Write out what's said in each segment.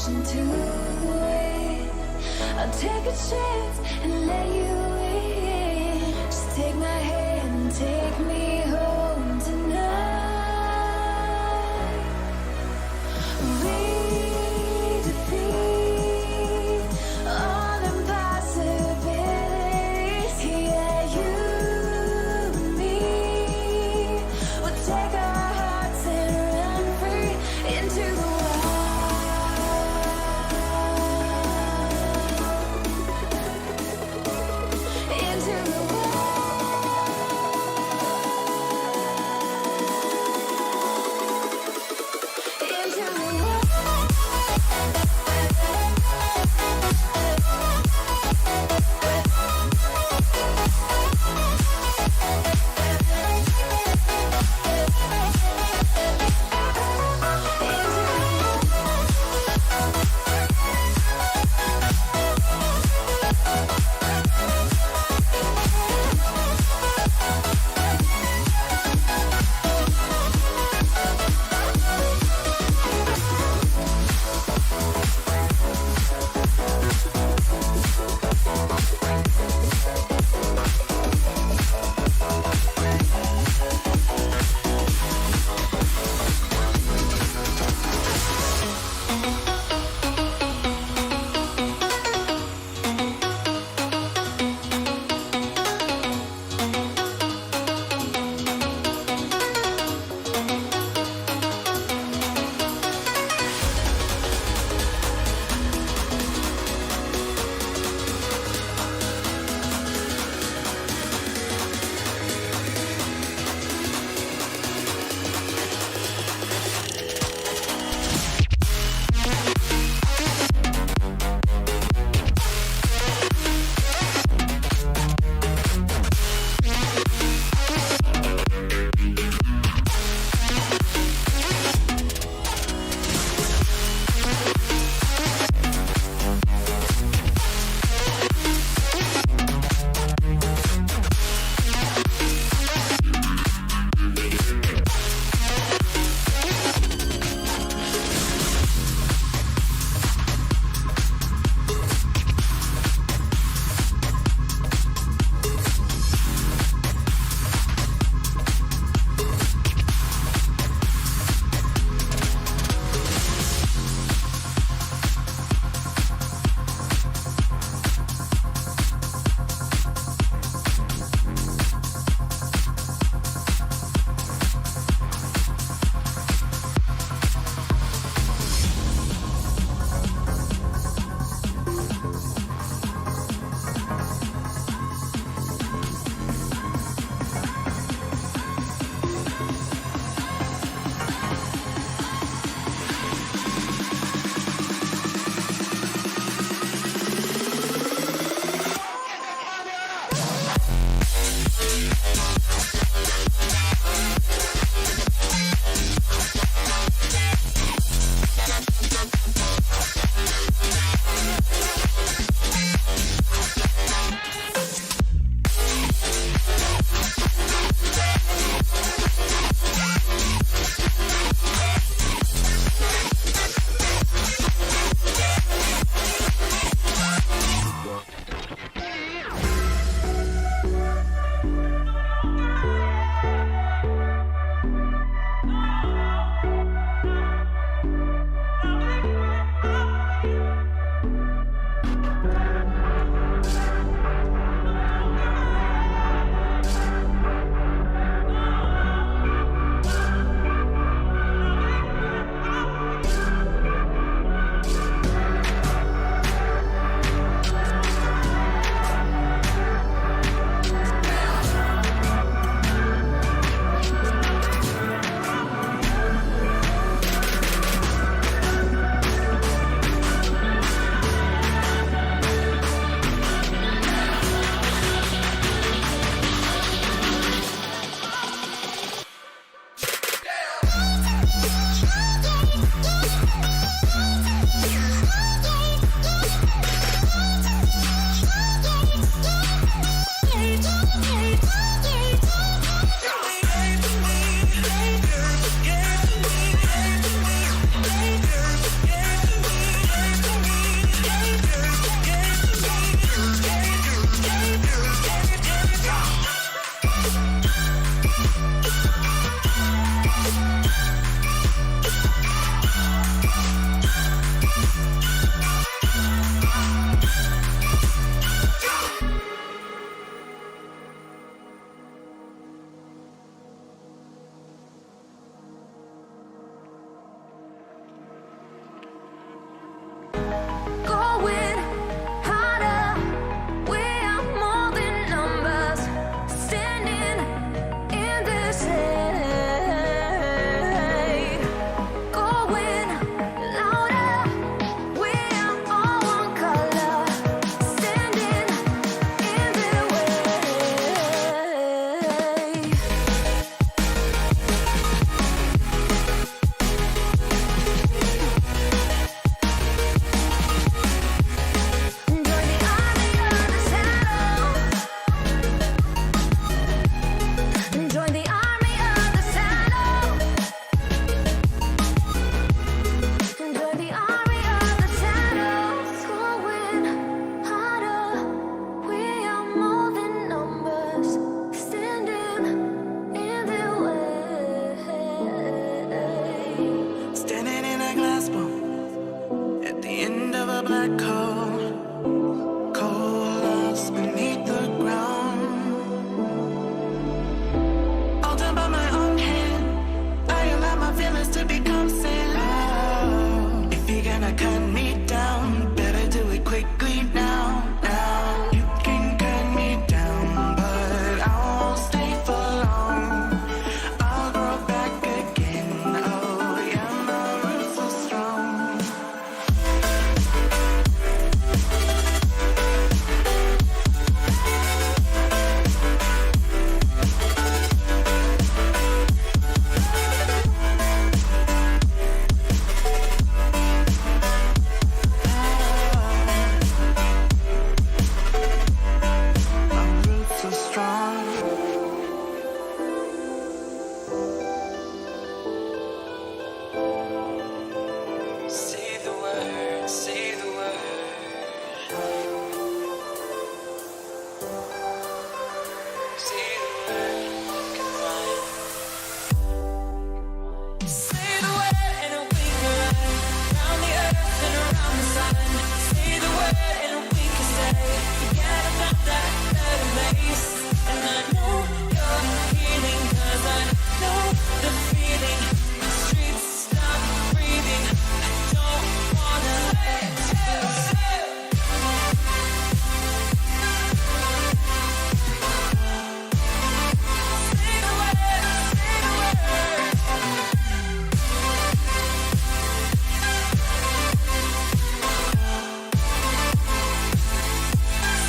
ocean to it. I'll take a chance and let you in. Just take my hand and take me home tonight. We defeat all impossibilities. Yeah, you and me. We'll take our hearts and run free into the wild. Into the wild. last one. At the end of a black hole, coalesce beneath the ground. All done by my own hand. I allow my feelings to become sand. If you're gonna cut me down, better do it quickly now. Now you can cut me down, but I won't stay for long. I'll grow back again. Oh yeah, my roots are strong. My roots are strong. Say the word, say the word. Say the word, can rhyme. Say the word and we can run around the earth and around the sun. Say the word and we can stay together, not that better place. And I know you're healing, 'cause I know the feeling. The streets stop breathing. I don't wanna let you. Say the word, say the word.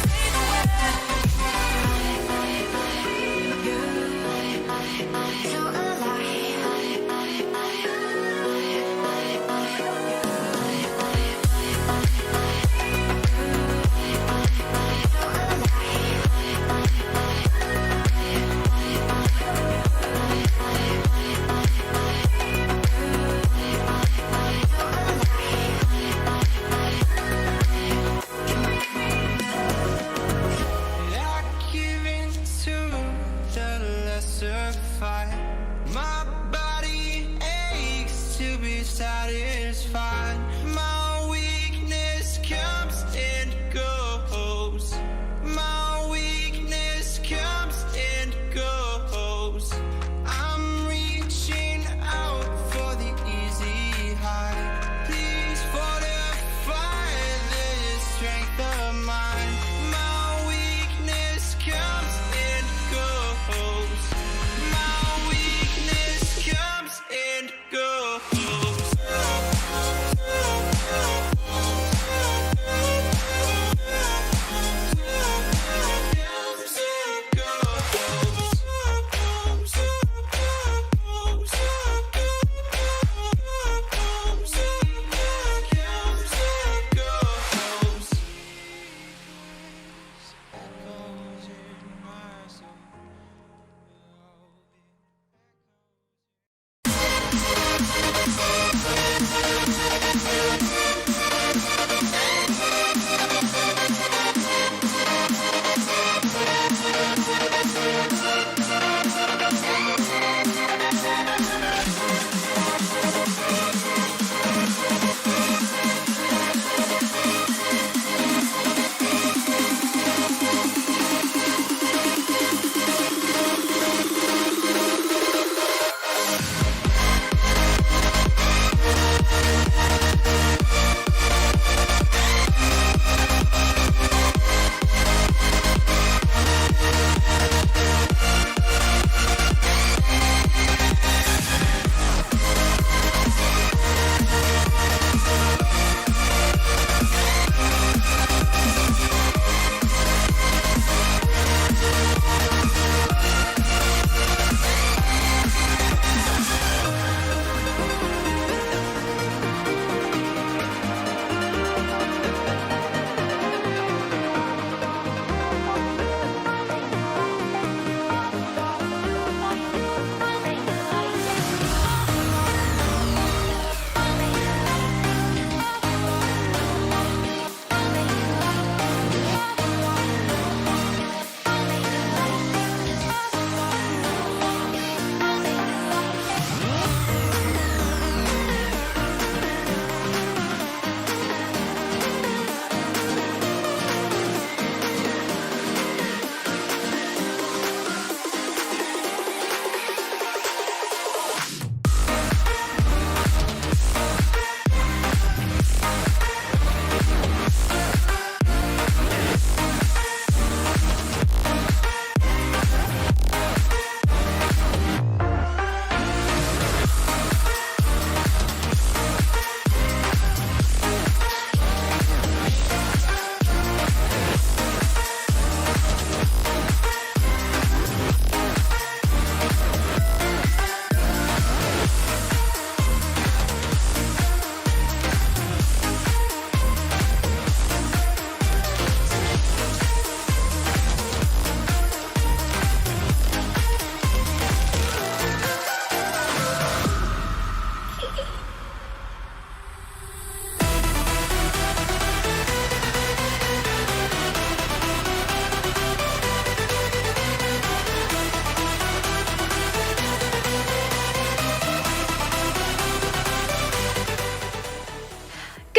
Say the word. So I give in to the lesser fight. My body aches to be satisfied. My weakness comes and goes. My weakness comes and goes. I'm reaching out for the easy high. Please fortify this strength of mine. My weakness comes and goes. My weakness comes and goes.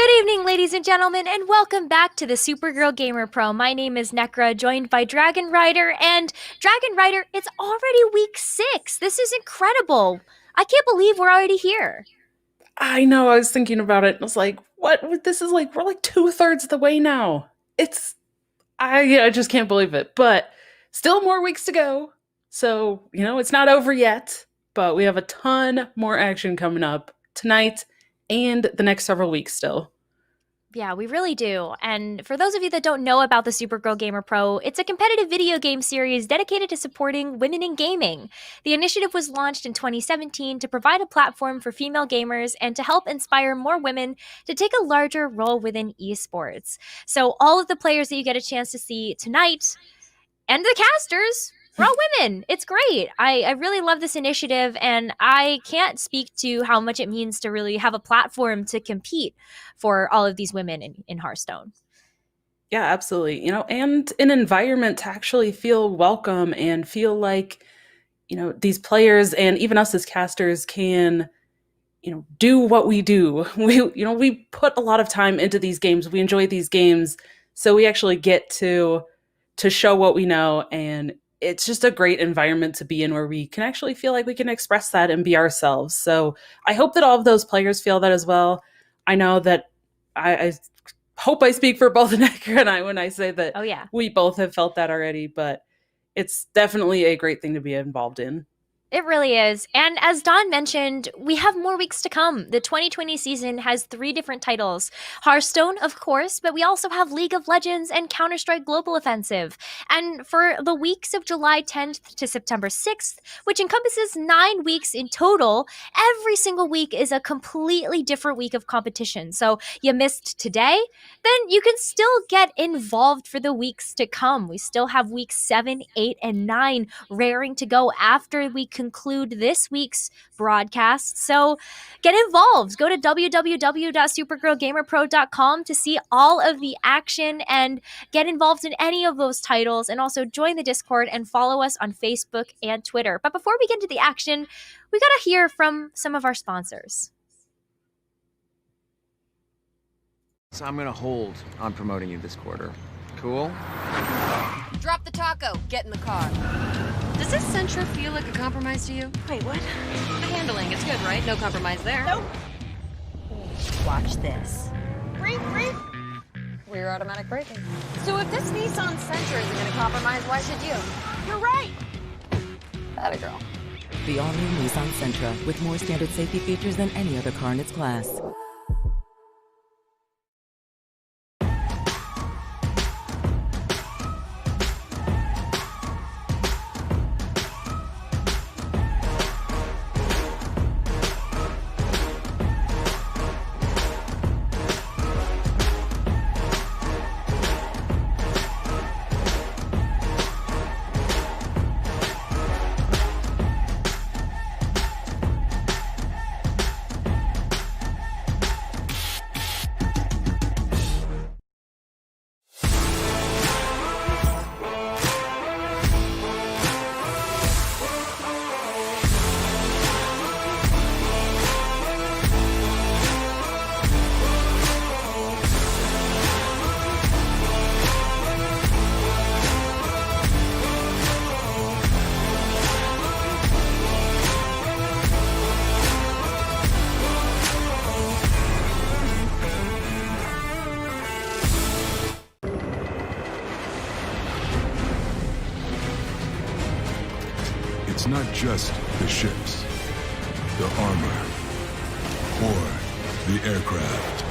Good evening, ladies and gentlemen, and welcome back to the Supergirl Gamer Pro. My name is Nekra, joined by Dragon Rider, and Dragon Rider, it's already week 6. This is incredible. I can't believe we're already here. I know, I was thinking about it and was like, what? This is like, we're like 2/3 of the way now. I just can't believe it. But still more weeks to go. So, it's not over yet, but we have a ton more action coming up tonight and the next several weeks still. Yeah, we really do. And for those of you that don't know about the Supergirl Gamer Pro, it's a competitive video game series dedicated to supporting women in gaming. The initiative was launched in 2017 to provide a platform for female gamers and to help inspire more women to take a larger role within esports. So all of the players that you get a chance to see tonight, and the casters, we're all women. It's great. I really love this initiative, and I can't speak to how much it means to really have a platform to compete for all of these women in Hearthstone. Yeah, absolutely. And an environment to actually feel welcome and feel like, these players and even us as casters can, do what we do. We put a lot of time into these games. We enjoy these games. So we actually get to show what we know, and it's just a great environment to be in where we can actually feel like we can express that and be ourselves. So I hope that all of those players feel that as well. I know that I hope I speak for both Nekra and I when I say that. Oh, yeah. We both have felt that already, but it's definitely a great thing to be involved in. It really is. And as Dawn mentioned, we have more weeks to come. The 2020 season has 3 different titles. Hearthstone, of course, but we also have League of Legends and Counter-Strike Global Offensive. And for the weeks of July 10th to September 6th, which encompasses 9 weeks in total, every single week is a completely different week of competition. So you missed today, then you can still get involved for the weeks to come. We still have weeks 7, 8, and 9 raring to go after we conclude this week's broadcast. So get involved. Go to www.supergirlgamerpro.com to see all of the action and get involved in any of those titles, and also join the Discord and follow us on Facebook and Twitter. But before we get into the action, we got to hear from some of our sponsors. So I'm gonna hold on promoting you this quarter. Cool? Drop the taco. Get in the car. Does this Sentra feel like a compromise to you? Wait, what? The handling, it's good, right? No compromise there. Nope. Watch this. Brake. Rear automatic braking. So if this Nissan Sentra isn't gonna compromise, why should you? You're right. Atta girl. The all-new Nissan Sentra, with more standard safety features than any other car in its class. It's not just the ships, the armor, or the aircraft.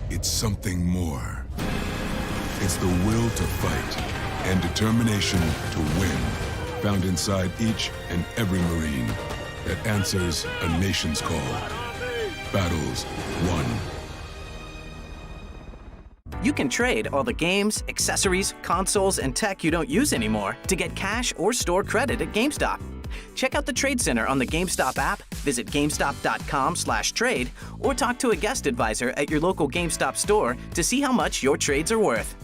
It's something more. It's the will to fight and determination to win, found inside each and every Marine that answers a nation's call. Battles won. You can trade all the games, accessories, consoles, and tech you don't use anymore to get cash or store credit at GameStop. Check out the Trade Center on the GameStop app, visit GameStop.com/trade, or talk to a guest advisor at your local GameStop store to see how much your trades are worth.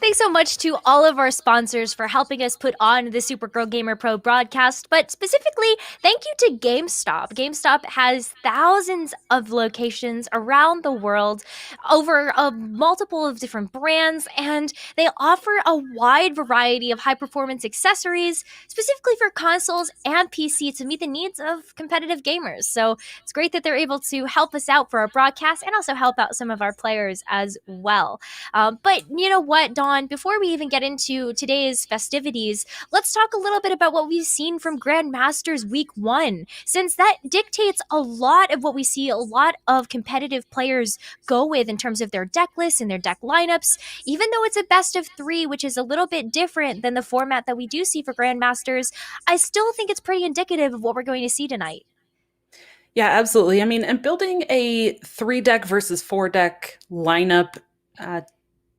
thanks so much to all of our sponsors for helping us put on the Supergirl Gamer Pro broadcast, but specifically, thank you to GameStop. GameStop has thousands of locations around the world, over multiple of different brands, and they offer a wide variety of high-performance accessories, specifically for consoles and PC to meet the needs of competitive gamers. So it's great that they're able to help us out for our broadcast and also help out some of our players as well. But you know what, Dawn, before we even get into today's festivities, let's talk a little bit about what we've seen from Grandmasters Week 1, since that dictates a lot of what we see a lot of competitive players go with in terms of their deck lists and their deck lineups. Even though it's a best of 3, which is a little bit different than the format that we do see for Grandmasters, I still think it's pretty indicative of what we're going to see tonight. Yeah, absolutely. I mean, and building a 3-deck versus 4-deck lineup,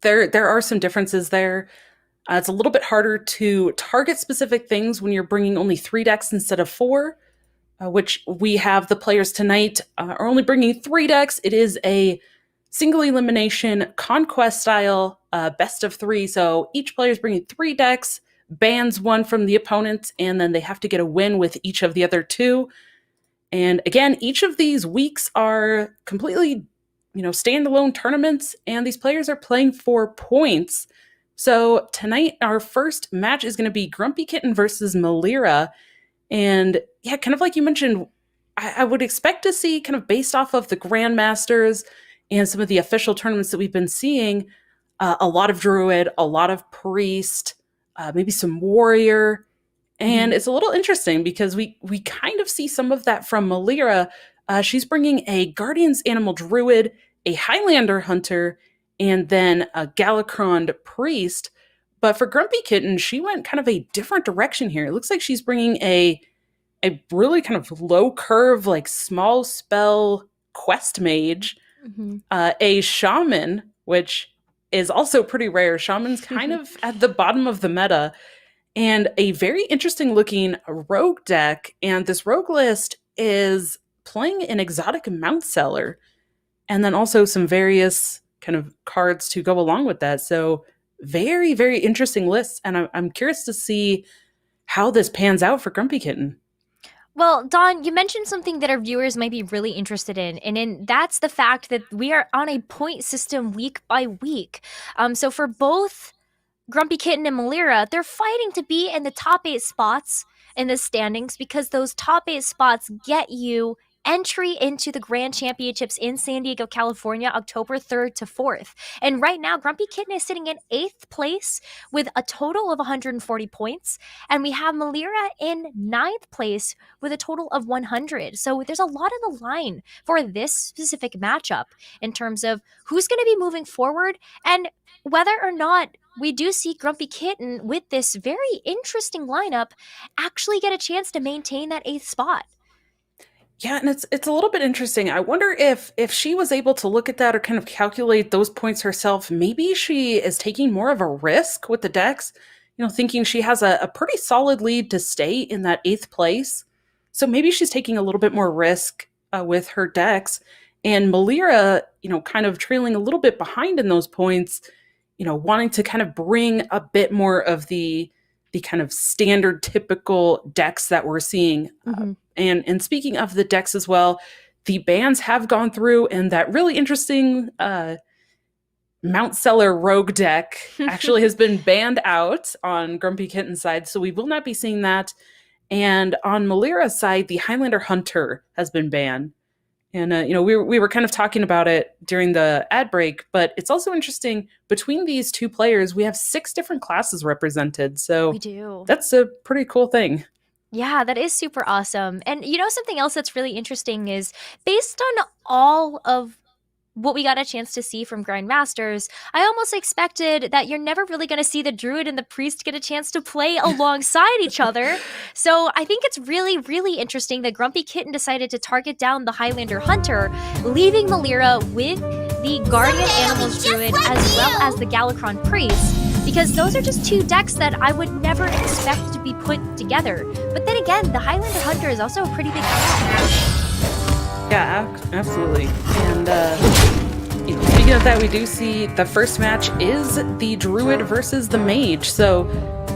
there are some differences there. It's a little bit harder to target specific things when you're bringing only 3 decks instead of 4, which we have the players tonight are only bringing 3 decks. It is a single elimination conquest style best of 3. So each player is bringing 3 decks, bans 1 from the opponent, and then they have to get a win with each of the other 2. And again, each of these weeks are completely, standalone tournaments, and these players are playing for points. So tonight, our first match is going to be Grumpy Kitten versus Melira. And yeah, kind of like you mentioned, I would expect to see, kind of based off of the Grandmasters and some of the official tournaments that we've been seeing, a lot of Druid, a lot of Priest, maybe some Warrior. And it's a little interesting because we kind of see some of that from Melira. She's bringing a Guardian's Animal Druid, a Highlander Hunter, and then a Galakrond Priest. But for Grumpy Kitten, she went kind of a different direction here. It looks like she's bringing a really kind of low curve, like small spell quest mage, a Shaman, which is also pretty rare. Shaman's kind of at the bottom of the meta. And a very interesting looking rogue deck. And this rogue list is playing an exotic Mount Seller, and then also some various kind of cards to go along with that. So very, very interesting lists. And I'm curious to see how this pans out for Grumpy Kitten. Well, Dawn, you mentioned something that our viewers might be really interested in, and that's the fact that we are on a point system week by week. So for both Grumpy Kitten and Melira, they're fighting to be in the top 8 spots in the standings, because those top 8 spots get you entry into the Grand Championships in San Diego, California, October 3rd to 4th. And right now, Grumpy Kitten is sitting in 8th place with a total of 140 points. And we have Melira in 9th place with a total of 100. So there's a lot on the line for this specific matchup in terms of who's going to be moving forward and whether or not we do see Grumpy Kitten with this very interesting lineup actually get a chance to maintain that 8th spot. Yeah, and it's a little bit interesting. I wonder if she was able to look at that or kind of calculate those points herself. Maybe she is taking more of a risk with the decks, thinking she has a pretty solid lead to stay in that 8th place. So maybe she's taking a little bit more risk with her decks. And Melira, kind of trailing a little bit behind in those points, wanting to kind of bring a bit more of the kind of standard typical decks that we're seeing. And speaking of the decks as well, the bans have gone through, and that really interesting Mount Seller rogue deck actually has been banned out on Grumpy Kitten's side, so we will not be seeing that. And on Melira's side, the Highlander Hunter has been banned. And, we were kind of talking about it during the ad break, but it's also interesting, between these 2 players, we have 6 different classes represented. So we do. That's a pretty cool thing. Yeah, that is super awesome. And something else that's really interesting is, based on all of what we got a chance to see from Grandmasters, I almost expected that you're never really going to see the Druid and the Priest get a chance to play alongside each other. So I think it's really, really interesting that Grumpy Kitten decided to target down the Highlander Hunter, leaving Melira with the Guardian Animals Druid as well as the Galakrond Priest, because those are just 2 decks that I would never expect to be put together. But then again, the Highlander Hunter is also a pretty big deck. Yeah, absolutely. And speaking Speaking of that, we do see the first match is the Druid versus the Mage. So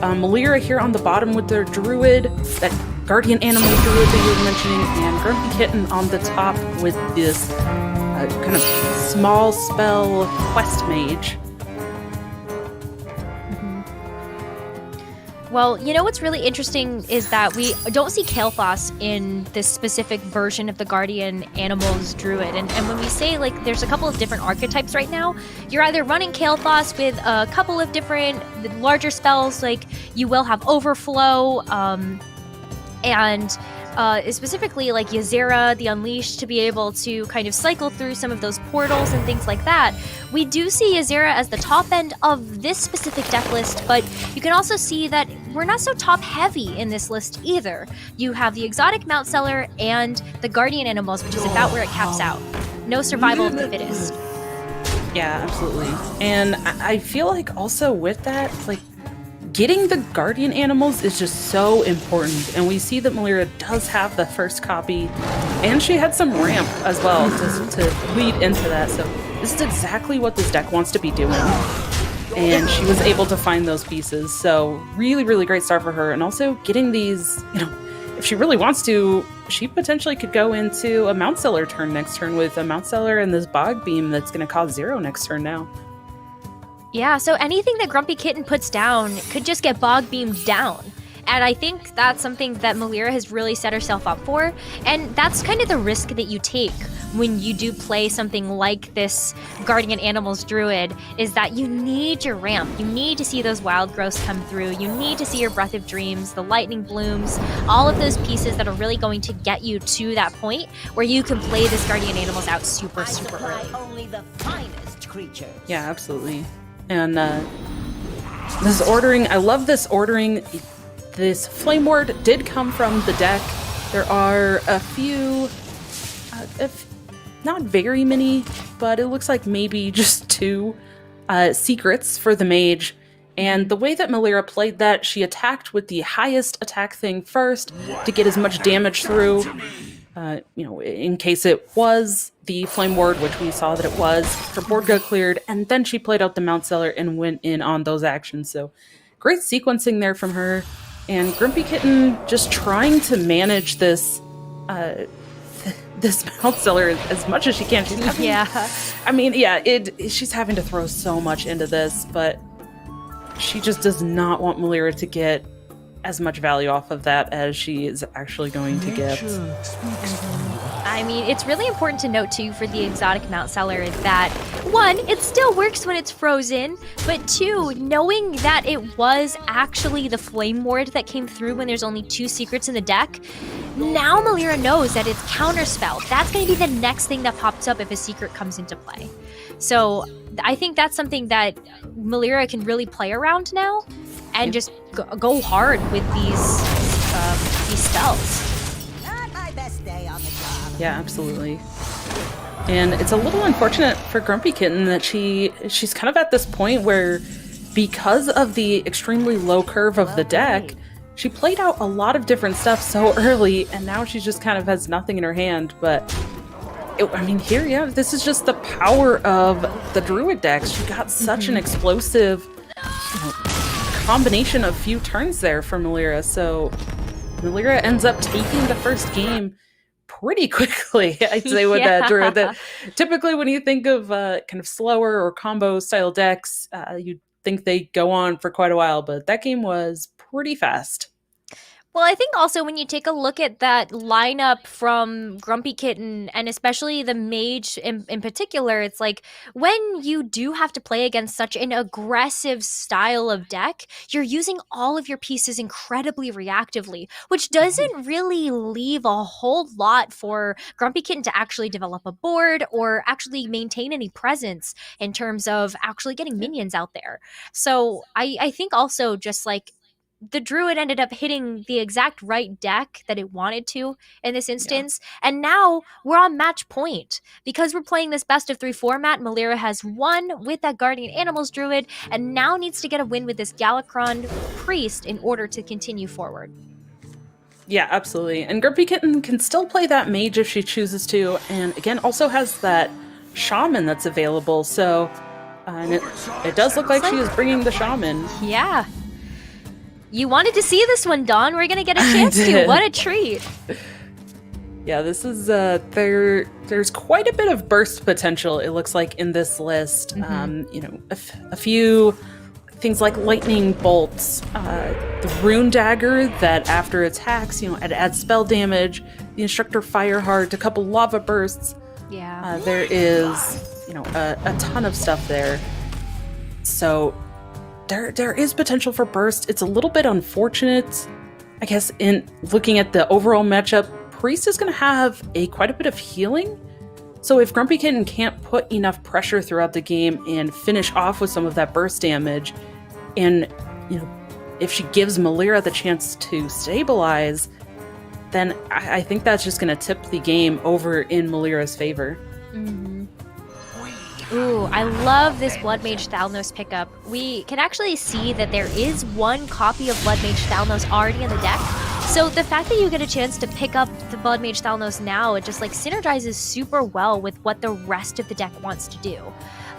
Melira here on the bottom with their Druid, that Guardian Animal Druid that you were mentioning, and Grumpy Kitten on the top with this kind of small spell Quest Mage. Well, you know what's really interesting is that we don't see Kael'thas in this specific version of the Guardian Animals Druid. And when we say, like, there's a couple of different archetypes right now, you're either running Kael'thas with a couple of different larger spells, like you will have Overflow, and specifically like Ysera, the Unleashed, to be able to kind of cycle through some of those portals and things like that. We do see Ysera as the top end of this specific deck list, but you can also see that we're not so top heavy in this list either. You have the exotic Mount Seller and the Guardian Animals, which is about where it caps out. No survival of the fittest. Yeah, absolutely. And I feel like also with that, like, getting the Guardian Animals is just so important, and we see that Melira does have the first copy, and she had some ramp as well to lead into that, so this is exactly what this deck wants to be doing, and she was able to find those pieces, so really, really great start for her, and also getting these, you know, if she really wants to, she potentially could go into a Mount Seller turn next turn with a Mount Seller and this Bog Beam that's going to cause 0 next turn now. Yeah, so anything that Grumpy Kitten puts down could just get Bog Beamed down. And I think that's something that Melira has really set herself up for. And that's kind of the risk that you take when you do play something like this Guardian Animals Druid, is that you need your ramp. You need to see those wild growths come through. You need to see your Breath of Dreams, the Lightning Blooms, all of those pieces that are really going to get you to that point where you can play this Guardian Animals out super early. Only the finest creatures. Yeah, absolutely. And this ordering, I love this ordering. This Flame Ward did come from the deck. There are a few, not very many, but it looks like maybe just 2 secrets for the Mage. And the way that Melira played that, she attacked with the highest attack thing first to get as much damage through. You know, in case it was the Flame Ward, which we saw that it was, her board got cleared, and then she played out the Mount Seller and went in on those actions. So great sequencing there from her. And Grumpy Kitten just trying to manage this this Mount Seller as much as she can. She's having, I mean, yeah, she's having to throw so much into this, but she just does not want Melira to get as much value off of that as she is actually going to get. I mean, it's really important to note too for the exotic Mount Seller that 1, it still works when it's frozen, but 2, knowing that it was actually the Flame Ward that came through when there's only 2 secrets in the deck, now Melira knows that it's Counterspell. That's going to be the next thing that pops up if a secret comes into play. So I think that's something that Melira can really play around now and just go hard with these spells. Not my best day on the job. Yeah, absolutely. And it's a little unfortunate for Grumpy Kitten that she's kind of at this point where, because of the extremely low curve of the deck, she played out a lot of different stuff so early, and now she just kind of has nothing in her hand. But I mean, here, yeah, this is just the power of the Druid decks. She got such an explosive, you know, combination of few turns there for Melira. So Melira ends up taking the first game pretty quickly, I'd say, with that Druid. That typically when you think of kind of slower or combo style decks, you'd think they go on for quite a while, but that game was pretty fast. Well, I think also when you take a look at that lineup from Grumpy Kitten, and especially the Mage in particular, it's like when you do have to play against such an aggressive style of deck, you're using all of your pieces incredibly reactively, which doesn't really leave a whole lot for Grumpy Kitten to actually develop a board or actually maintain any presence in terms of actually getting minions out there. So I think also just like the Druid ended up hitting the exact right deck that it wanted to in this instance. Yeah. And now we're on match point. Because we're playing this best of 3 format, Melira has won with that Guardian Animals Druid and now needs to get a win with this Galakrond Priest in order to continue forward. Yeah, absolutely. And Grumpy Kitten can still play that Mage if she chooses to. And again, also has that shaman that's available. So and it does look like she is bringing the shaman. Yeah. You wanted to see this one, Dawn. We're gonna get a chance to. What a treat. Yeah, this is there's quite a bit of burst potential, it looks like, in this list. You know, a few things like lightning bolts, the rune dagger that after attacks, you know, it adds spell damage, the instructor fireheart, a couple lava bursts. Yeah. There is, you know, a ton of stuff there. So there is potential for burst. It's a little bit unfortunate, I guess, in looking at the overall matchup. Priest is going to have quite a bit of healing. So if Grumpy Kitten can't put enough pressure throughout the game and finish off with some of that burst damage, and, you know, if she gives Melira the chance to stabilize, then I think that's just going to tip the game over in Melira's favor. Ooh, I love this Blood Mage Thalnos pickup. We can actually see that there is one copy of Blood Mage Thalnos already in the deck. So the fact that you get a chance to pick up the Blood Mage Thalnos now, it just like synergizes super well with what the rest of the deck wants to do.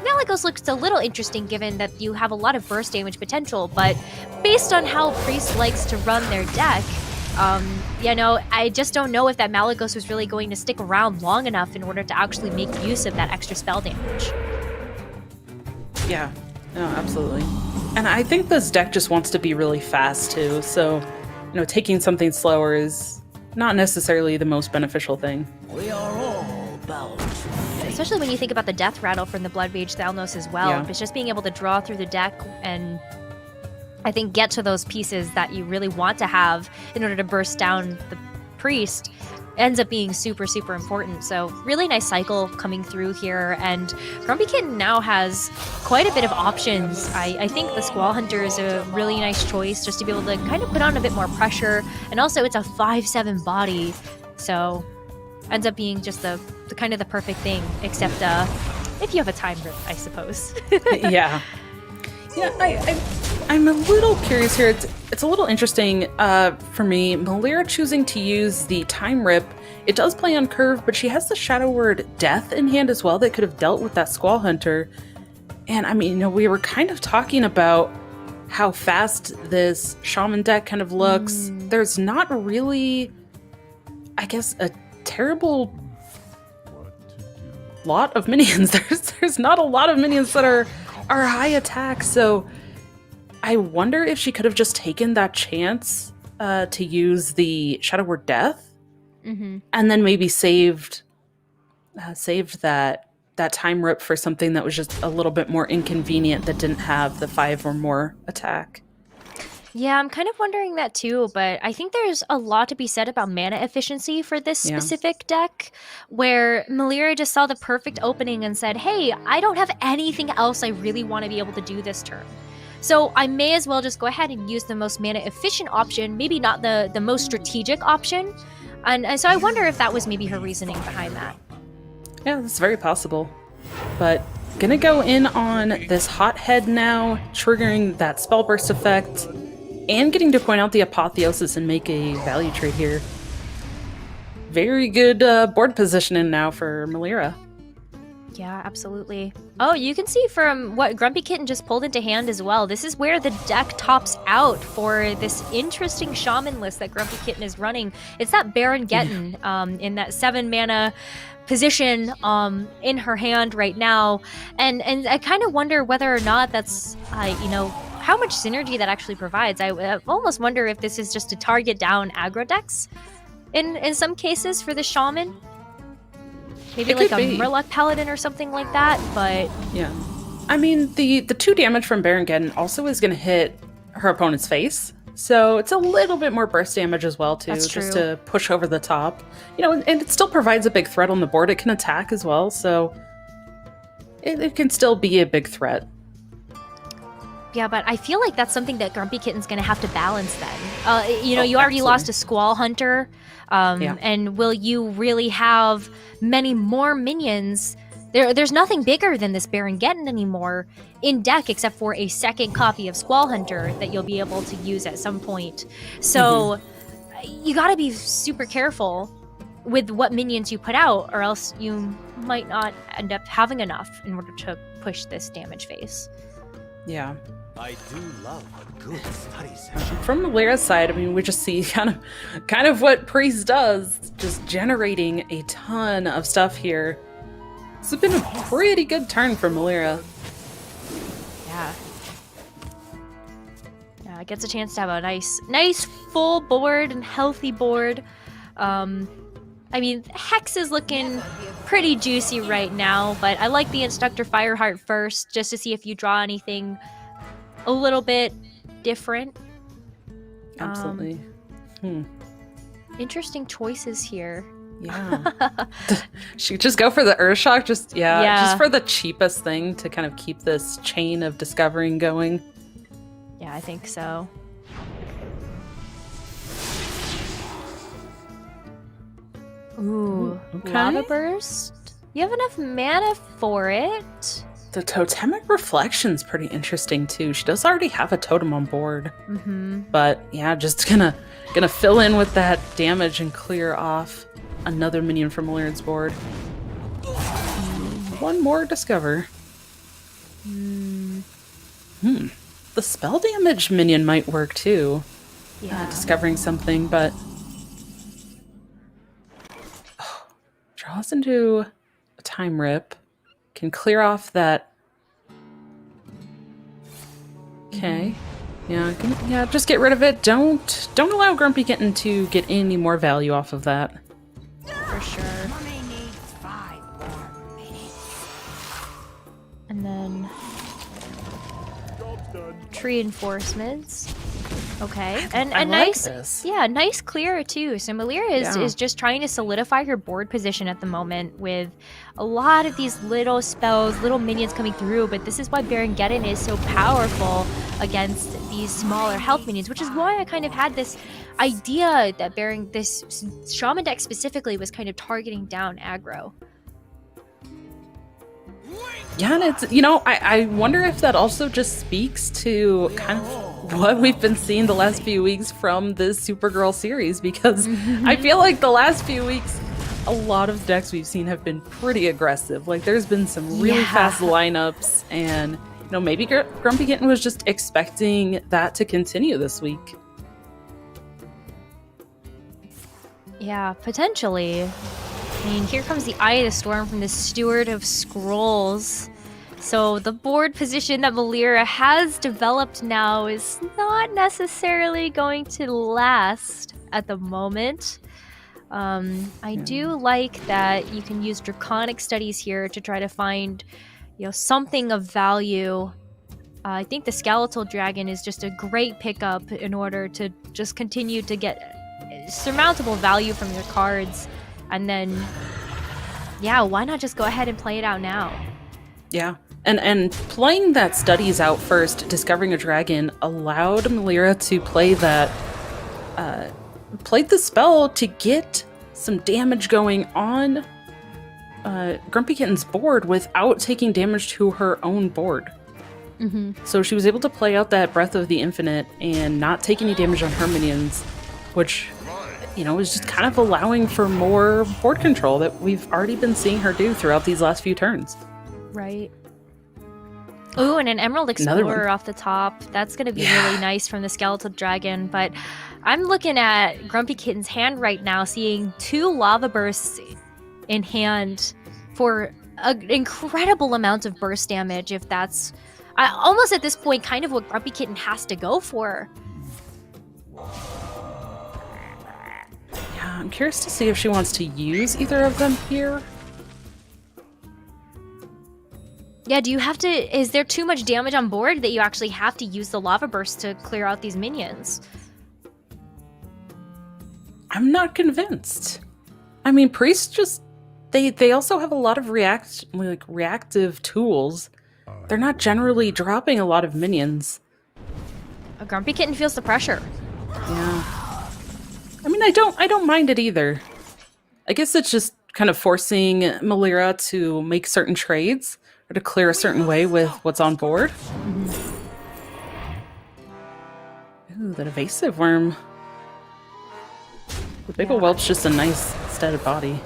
Malygos looks a little interesting given that you have a lot of burst damage potential, but based on how Priest likes to run their deck, you know, I just don't know if that Malygos was really going to stick around long enough in order to actually make use of that extra spell damage. Yeah, no, absolutely. And I think this deck just wants to be really fast too, so, you know, taking something slower is not necessarily the most beneficial thing. We are all bound. Especially when you think about the death rattle from the Blood Mage Thalnos as well. Yeah. It's just being able to draw through the deck and I think get to those pieces that you really want to have in order to burst down the priest ends up being super, super important. So really nice cycle coming through here, and Grumpy Kitten now has quite a bit of options. I think the Squall Hunter is a really nice choice just to be able to kind of put on a bit more pressure, and also it's a 5/7 body, so ends up being just the kind of the perfect thing, except if you have a time rip, I suppose. Yeah. Yeah, I'm a little curious here. It's a little interesting for me. Melira choosing to use the Time Rip. It does play on curve, but she has the Shadow Word Death in hand as well that could have dealt with that Squall Hunter. And I mean, you know, we were kind of talking about how fast this Shaman deck kind of looks. There's not really, I guess, a terrible lot of minions. There's not a lot of minions that are high attack, so I wonder if she could have just taken that chance to use the Shadow Word Death, and then maybe saved that Time Rip for something that was just a little bit more inconvenient that didn't have the 5 or more attack. Yeah, I'm kind of wondering that too, but I think there's a lot to be said about mana efficiency for this specific deck, where Melira just saw the perfect opening and said, hey, I don't have anything else I really want to be able to do this turn. So I may as well just go ahead and use the most mana efficient option, maybe not the most strategic option. And so I wonder if that was maybe her reasoning behind that. Yeah, that's very possible. But gonna go in on this Hothead now, triggering that Spell Burst effect, and getting to point out the Apotheosis and make a value trade here. Very good board positioning now for Melira. Yeah, absolutely. Oh, you can see from what Grumpy Kitten just pulled into hand as well. This is where the deck tops out for this interesting shaman list that Grumpy Kitten is running. It's that Baron Getten in that 7 mana position in her hand right now. And I kind of wonder whether or not that's, you know, how much synergy that actually provides. I almost wonder if this is just to target down aggro decks in some cases for the shaman. Maybe It like could a be. Murloc Paladin or something like that, but Yeah. I mean, the 2 damage from Baron Geddon also is going to hit her opponent's face. So it's a little bit more burst damage as well, too, That's just true. to push over the top. You know, and it still provides a big threat on the board. It can attack as well, so it can still be a big threat. yeah, but I feel like that's something that Grumpy Kitten's going to have to balance then. You know, Oh, you already absolutely. lost a Squall Hunter, and will you really have many more minions? There's nothing bigger than this Baron Geddon anymore in deck except for a second copy of Squall Hunter that you'll be able to use at some point. So you got to be super careful with what minions you put out, or else you might not end up having enough in order to push this damage phase. Yeah. I do love a good study session. From Melira's side, I mean, we just see kind of what Priest does, just generating a ton of stuff here. This has been a pretty good turn for Melira. Yeah. Yeah, it gets a chance to have a nice full board and healthy board. I mean, Hex is looking pretty juicy right now, but I like the Instructor Fireheart first, just to see if you draw anything a little bit different. Absolutely. Interesting choices here. Yeah. She just go for the Urshock, just for the cheapest thing to kind of keep this chain of discovering going. Yeah, I think so. Ooh, okay. Lava Burst? You have enough mana for it. The Totemic Reflection's pretty interesting too. She does already have a totem on board. But yeah, just gonna fill in with that damage and clear off another minion from Melira's board. One more discover. The spell damage minion might work too. Yeah. Discovering something, but draws into a Time Rip. Can clear off that. Okay. Yeah, just get rid of it. Don't allow Grumpy Kitten to get any more value off of that. For sure. And then tree reinforcements. Okay, and I a like nice, this. nice clear too. So Melira is just trying to solidify her board position at the moment with a lot of these little spells, little minions coming through. But this is why Baron Geddon is so powerful against these smaller health minions, which is why I kind of had this idea that this Shaman deck specifically was kind of targeting down aggro. Yeah, and it's, I wonder if that also just speaks to kind of what we've been seeing the last few weeks from this Supergirl series, because I feel like the last few weeks, a lot of decks we've seen have been pretty aggressive. Like, there's been some really fast lineups, and, maybe Grumpy Kitten was just expecting that to continue this week. Yeah, potentially. I mean, here comes the Eye of the Storm from the Steward of Scrolls. So the board position that Melira has developed now is not necessarily going to last at the moment. I do like that you can use Draconic Studies here to try to find, something of value. I think the Skeletal Dragon is just a great pickup in order to just continue to get surmountable value from your cards. And then, why not just go ahead and play it out now? Yeah. And playing that Studies out first, discovering a dragon, allowed Melira to play that, played the spell to get some damage going on Grumpy Kitten's board without taking damage to her own board. So she was able to play out that Breath of the Infinite and not take any damage on her minions, which, is just kind of allowing for more board control that we've already been seeing her do throughout these last few turns. Right. Ooh, and an Emerald Explorer off the top. That's going to be really nice from the Skeletal Dragon. But I'm looking at Grumpy Kitten's hand right now, seeing 2 Lava Bursts in hand for an incredible amount of burst damage, if that's almost at this point kind of what Grumpy Kitten has to go for. Yeah, I'm curious to see if she wants to use either of them here. Yeah, do you have to... Is there too much damage on board that you actually have to use the Lava Burst to clear out these minions? I'm not convinced. I mean, Priests just... They also have a lot of reactive tools. They're not generally dropping a lot of minions. A Grumpy Kitten feels the pressure. Yeah. I mean, I don't mind it either. I guess it's just kind of forcing Melira to make certain trades, or to clear a certain way with what's on board. Ooh, that Evasive Worm. The Big ol' Whelp's just a nice dead body.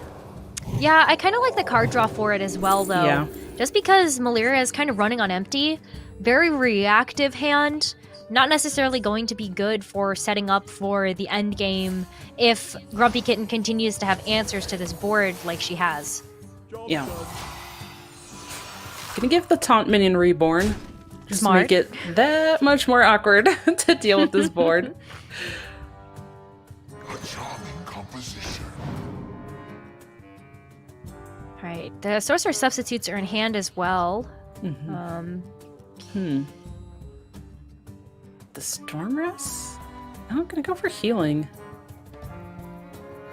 Yeah, I kind of like the card draw for it as well, though. Yeah. Just because Melira is kind of running on empty, very reactive hand, not necessarily going to be good for setting up for the end game if Grumpy Kitten continues to have answers to this board like she has. Yeah. Gonna give the Taunt Minion Reborn. Just Smart. make it that much more awkward to deal with this board. Alright, the Sorcerer Substitutes are in hand as well. The Stormrest? I'm gonna go for healing.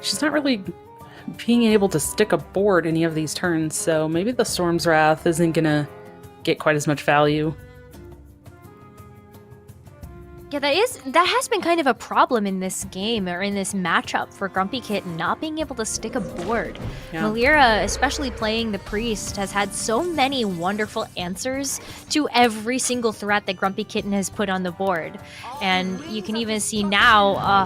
She's not really being able to stick a board any of these turns, so maybe the Storm's Wrath isn't gonna get quite as much value. Yeah, that has been kind of a problem in this game, or in this matchup for Grumpy Kitten, not being able to stick a board. Yeah. Melira, especially playing the Priest, has had so many wonderful answers to every single threat that Grumpy Kitten has put on the board. And you can even see now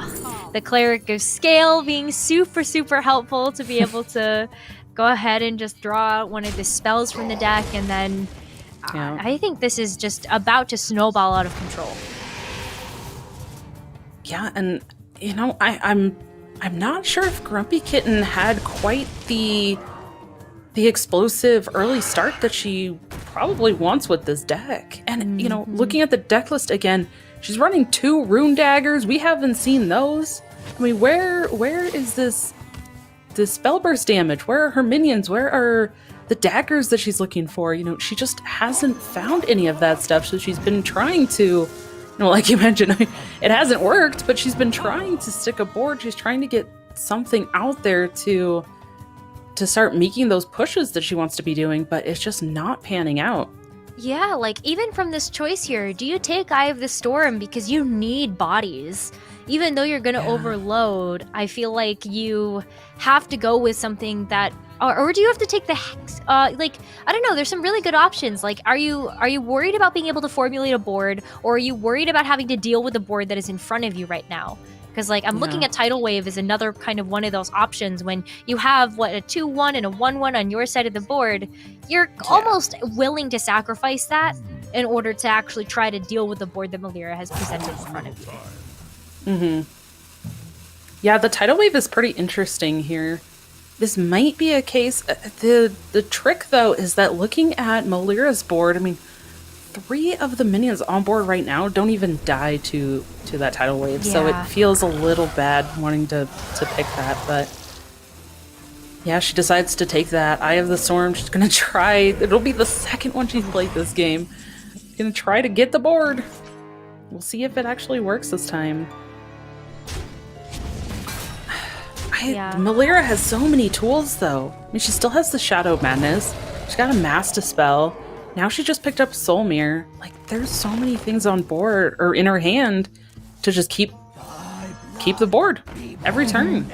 the Cleric of Scale being super, super helpful to be able to go ahead and just draw out one of the spells from the deck, and then I think this is just about to snowball out of control. Yeah, and you know, I'm not sure if Grumpy Kitten had quite the explosive early start that she probably wants with this deck. And you know, looking at the deck list again, she's running 2 Rune Daggers. We haven't seen those. I mean, where is this spell burst damage? Where are her minions? Where are the daggers that she's looking for? You know, she just hasn't found any of that stuff. So she's been trying to, like you mentioned, it hasn't worked, but she's been trying to stick a board. She's trying to get something out there to start making those pushes that she wants to be doing, but it's just not panning out. Yeah, like even from this choice here, do you take Eye of the Storm because you need bodies? Even though you're gonna overload, I feel like you have to go with something that, or do you have to take the Hex? Like, I don't know, there's some really good options. Like, are you worried about being able to formulate a board, or are you worried about having to deal with the board that is in front of you right now? Because, like, I'm looking at Tidal Wave as another kind of one of those options. When you have, what, a 2-1 and a 1-1 on your side of the board, you're almost willing to sacrifice that in order to actually try to deal with the board that Melira has presented in front of you. Yeah, the Tidal Wave is pretty interesting here. This might be a case. The trick, though, is that looking at Melira's board, I mean, 3 of the minions on board right now don't even die to that Tidal Wave, so it feels a little bad wanting to pick that, but yeah, she decides to take that. Eye of the Storm, she's gonna try, it'll be the second one she's played this game. She's gonna try to get the board. We'll see if it actually works this time. Melira has so many tools, though. I mean, she still has the Shadow Madness. She's got a Mass Dispel. Now she just picked up Soul Mirror. Like, there's so many things on board, or in her hand, to just keep the board every turn.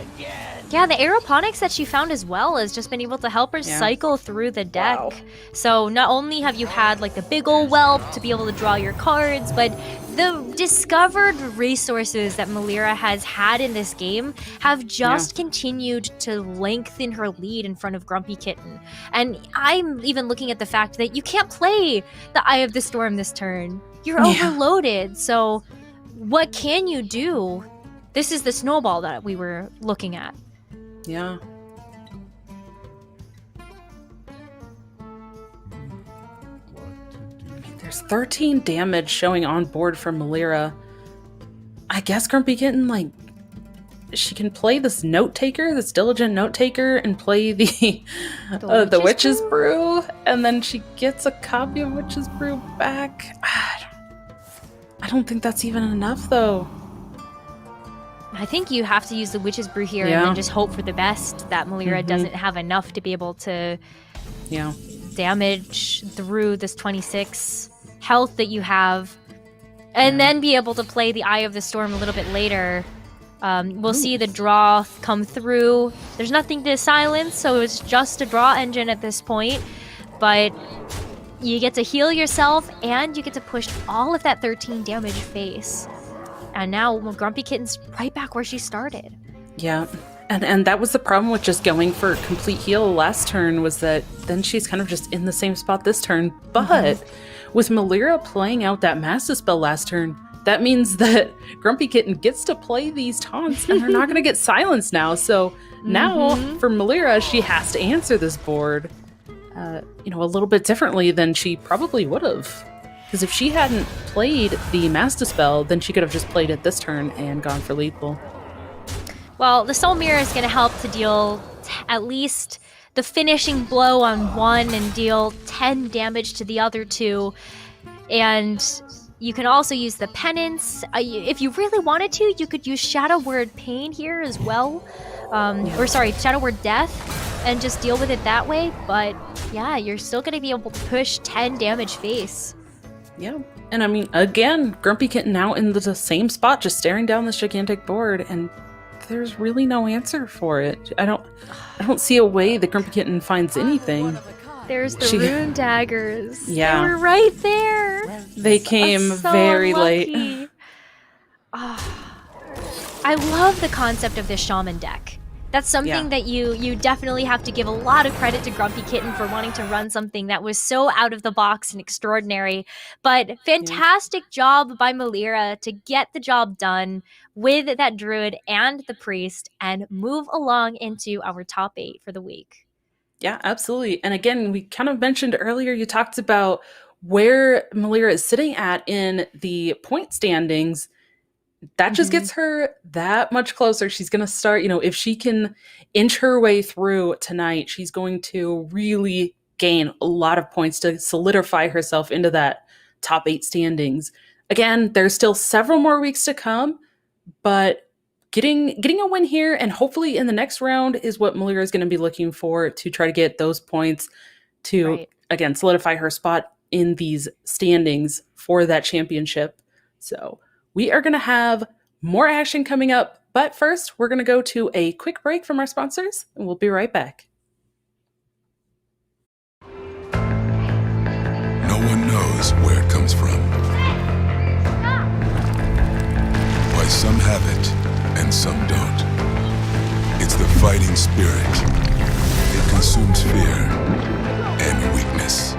Yeah, the Aeroponics that she found as well has just been able to help her cycle through the deck. Wow. So not only have you had like the big ol' whelp to be able to draw your cards, but the discovered resources that Melira has had in this game have just continued to lengthen her lead in front of Grumpy Kitten. And I'm even looking at the fact that you can't play the Eye of the Storm this turn. You're overloaded. So what can you do? This is the snowball that we were looking at. Yeah. There's 13 damage showing on board for Melira. I guess Grumpy Kitten, like, she can play this Note Taker, this Diligent Note Taker, and play the Witch's Brew, and then she gets a copy of Witch's Brew back. I don't think that's even enough, though. I think you have to use the Witch's Brew here and then just hope for the best that Melira doesn't have enough to be able to damage through this 26 health that you have, and then be able to play the Eye of the Storm a little bit later. We'll see the draw come through. There's nothing to silence, so it's just a draw engine at this point, but you get to heal yourself and you get to push all of that 13 damage face. And now Grumpy Kitten's right back where she started. Yeah. And that was the problem with just going for complete heal last turn, was that then she's kind of just in the same spot this turn. But with Melira playing out that Master Spell last turn, that means that Grumpy Kitten gets to play these taunts and they're not going to get silenced now. So now for Melira, she has to answer this board, a little bit differently than she probably would have. Because if she hadn't played the Master Spell, then she could have just played it this turn and gone for lethal. Well, the Soul Mirror is going to help to deal at least the finishing blow on one and deal 10 damage to the other two. And you can also use the Penance. If you really wanted to, you could use Shadow Word Pain here as well. Shadow Word Death, and just deal with it that way. But yeah, you're still going to be able to push 10 damage face. Yeah. And I mean, again, Grumpy Kitten now in the same spot, just staring down this gigantic board, and there's really no answer for it. I don't see a way that Grumpy Kitten finds anything. There's the rune daggers. Yeah. They were right there. They came So very lucky. late. I love the concept of this shaman deck. That's something that you definitely have to give a lot of credit to Grumpy Kitten for wanting to run something that was so out of the box and extraordinary. But fantastic job by Melira to get the job done with that druid and the priest and move along into our top 8 for the week. Yeah, absolutely. And again, we kind of mentioned earlier, you talked about where Melira is sitting at in the point standings. That just gets her that much closer. She's going to start, if she can inch her way through tonight, she's going to really gain a lot of points to solidify herself into that top 8 standings. Again, there's still several more weeks to come, but getting a win here and hopefully in the next round is what Melira is going to be looking for to try to get those points to, again, solidify her spot in these standings for that championship. So we are going to have more action coming up, but first we're going to go to a quick break from our sponsors, and we'll be right back. No one knows where it comes from. Why some have it and some don't. It's the fighting spirit. It consumes fear and weakness.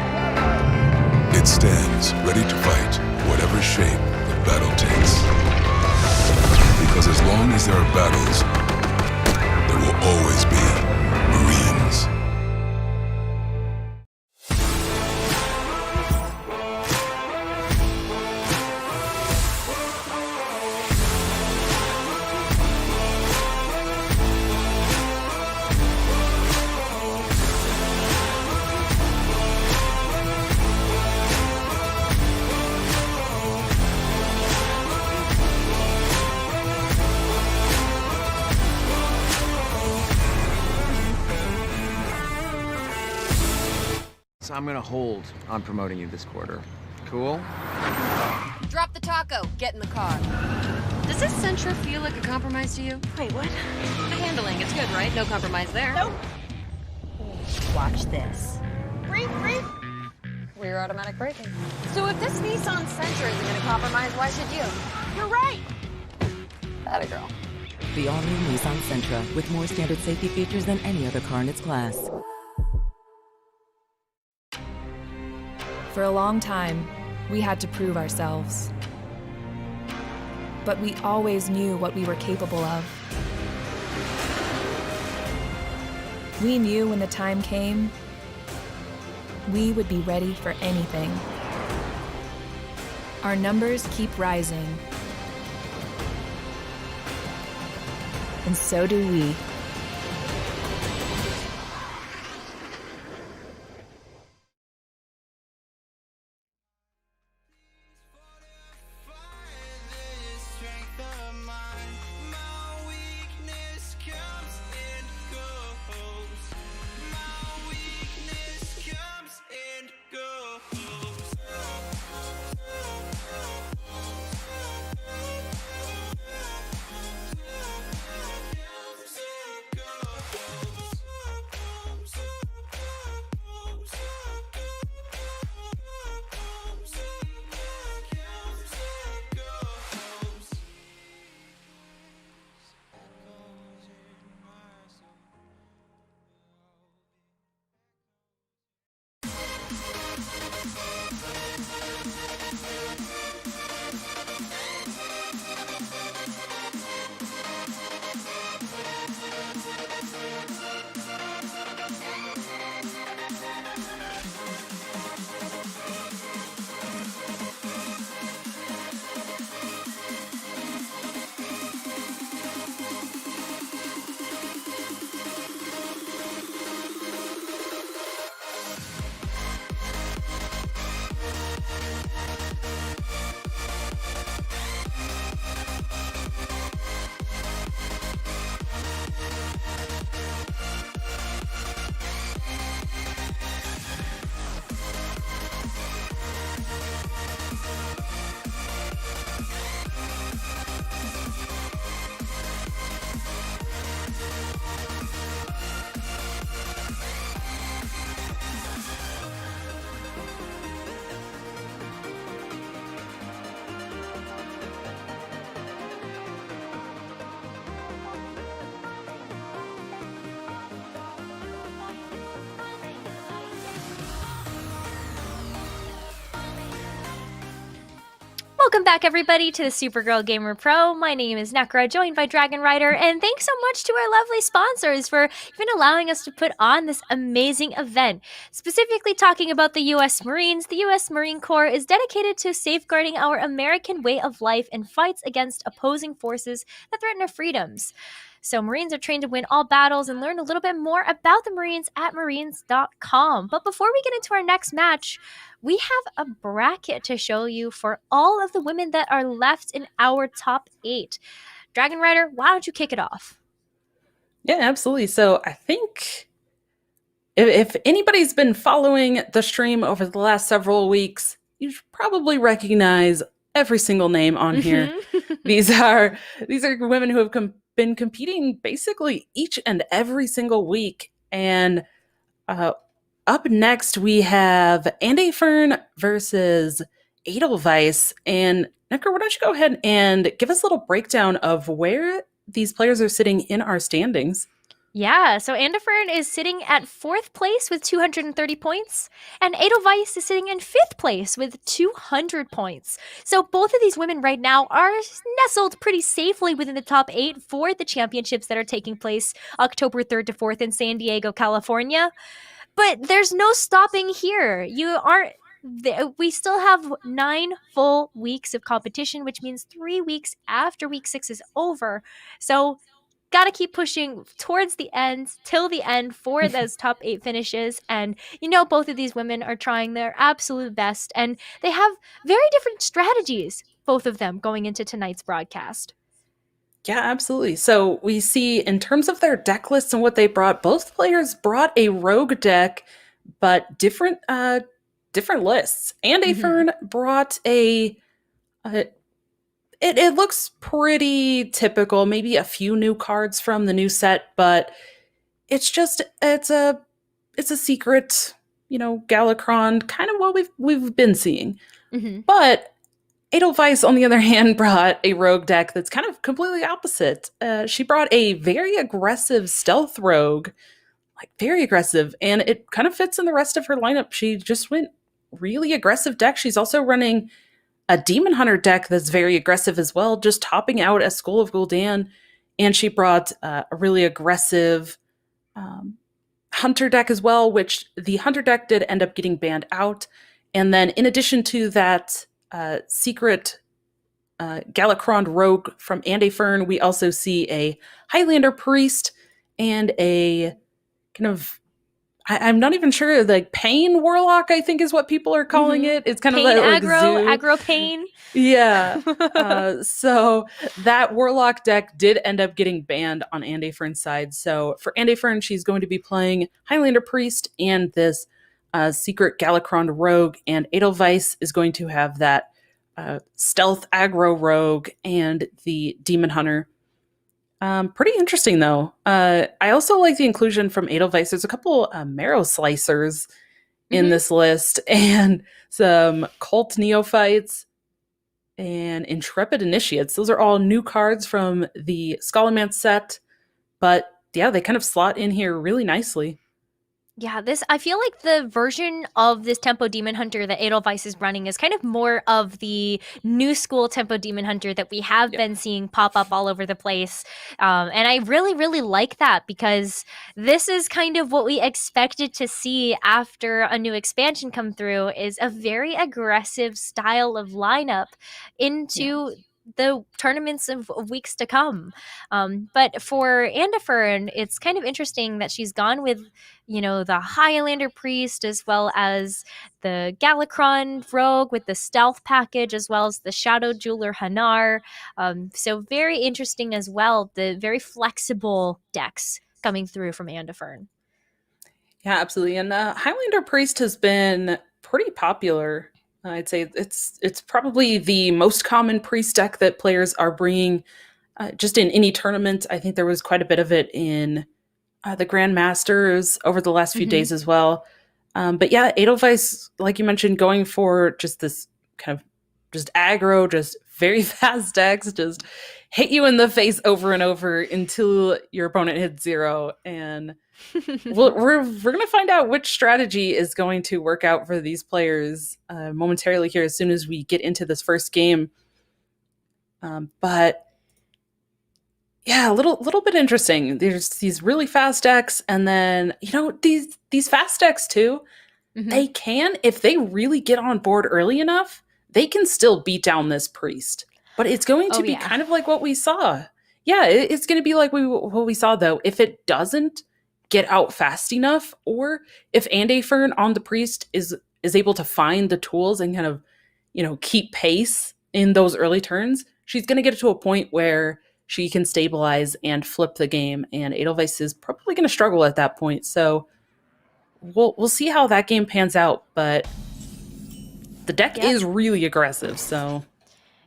It stands ready to fight whatever shape the battle takes. Because as long as there are battles, there will always be Marines. So I'm gonna hold on promoting you this quarter. Cool? Drop the taco. Get in the car. Does this Sentra feel like a compromise to you? Wait, what? The handling, it's good, right? No compromise there. Nope. Watch this. Rear automatic braking. So if this Nissan Sentra isn't gonna compromise, why should you? You're right. Atta girl. The all-new Nissan Sentra, with more standard safety features than any other car in its class. For a long time, we had to prove ourselves. But we always knew what we were capable of. We knew when the time came, we would be ready for anything. Our numbers keep rising. And so do we. Welcome back, everybody, to the Supergirl Gamer Pro. My name is Nekra, joined by Dragon Rider, and thanks so much to our lovely sponsors for even allowing us to put on this amazing event. Specifically talking about the U.S. Marines, the U.S. Marine Corps is dedicated to safeguarding our American way of life and fights against opposing forces that threaten our freedoms. So Marines are trained to win all battles, and learn a little bit more about the Marines at marines.com. But before we get into our next match, we have a bracket to show you for all of the women that are left in our top 8. Dragon Rider, why don't you kick it off? Yeah, absolutely. So I think if anybody's been following the stream over the last several weeks, you should probably recognize every single name on here. These are women who have been competing basically each and every single week. And up next, we have Andy Fern versus Edelweiss. And Necker, why don't you go ahead and give us a little breakdown of where these players are sitting in our standings? Yeah, so Andefern is sitting at 4th place with 230 points, and Edelweiss is sitting in 5th place with 200 points. So both of these women right now are nestled pretty safely within the top 8 for the championships that are taking place October 3rd to 4th in San Diego, California. But there's no stopping here. We still have 9 full weeks of competition, which means 3 weeks after week 6 is over. So gotta keep pushing towards the end, till the end, for those top 8 finishes. And both of these women are trying their absolute best, and they have very different strategies, both of them, going into tonight's broadcast. Yeah, absolutely. So we see, in terms of their deck lists and what they brought, both players brought a rogue deck, but different lists. Andy Fern brought it looks pretty typical, maybe a few new cards from the new set, but it's a secret, Galakrond, kind of what we've been seeing. But Edelweiss, on the other hand, brought a rogue deck that's kind of completely opposite. She brought a very aggressive stealth rogue, very aggressive, and it kind of fits in the rest of her lineup. She just went really aggressive deck. She's also running a Demon Hunter deck that's very aggressive as well, just topping out a Skull of Gul'dan. And she brought a really aggressive Hunter deck as well, which the Hunter deck did end up getting banned out. And then in addition to that secret Galakrond rogue from Andy Fern, we also see a Highlander priest and a kind of, I'm not even sure, Pain Warlock, I think is what people are calling it. It's kind Pain of aggro Pain. Yeah. So that Warlock deck did end up getting banned on Andy Fern's side. So for Andy Fern, she's going to be playing Highlander priest and this secret Galakrond rogue, and Edelweiss is going to have that stealth aggro rogue and the Demon Hunter. Pretty interesting, though. I also like the inclusion from Edelweiss. There's a couple Marrow Slicers in this list, and some Cult Neophytes and Intrepid Initiates. Those are all new cards from the Scholomance set, but yeah, they kind of slot in here really nicely. Yeah, I feel like the version of this Tempo Demon Hunter that Edelweiss is running is kind of more of the new school Tempo Demon Hunter that we have been seeing pop up all over the place. And I really, really like that, because this is kind of what we expected to see after a new expansion come through, is a very aggressive style of lineup into the tournaments of weeks to come. But for Andefern, it's kind of interesting that she's gone with, the Highlander priest, as well as the Galakrond rogue with the stealth package, as well as the Shadow Jeweler Hanar. So very interesting as well, the very flexible decks coming through from Andefern. Yeah, absolutely. And Highlander priest has been pretty popular. I'd say it's probably the most common priest deck that players are bringing just in any tournament. I think there was quite a bit of it in the Grandmasters over the last few days as well. But yeah, Edelweiss, like you mentioned, going for just this kind of just aggro, just very fast decks, just hit you in the face over and over until your opponent hits 0. And we're going to find out which strategy is going to work out for these players momentarily here as soon as we get into this first game. But yeah, a little bit interesting. There's these really fast decks, and then these fast decks too. They can, if they really get on board early enough, they can still beat down this priest. But it's going to be kind of like what we saw. Yeah, it's going to be like what we saw though. If it doesn't get out fast enough, or if Andefern on the priest is able to find the tools and kind of keep pace in those early turns, she's going to get to a point where she can stabilize and flip the game, and Edelweiss is probably going to struggle at that point. So we'll see how that game pans out, but the deck is really aggressive. So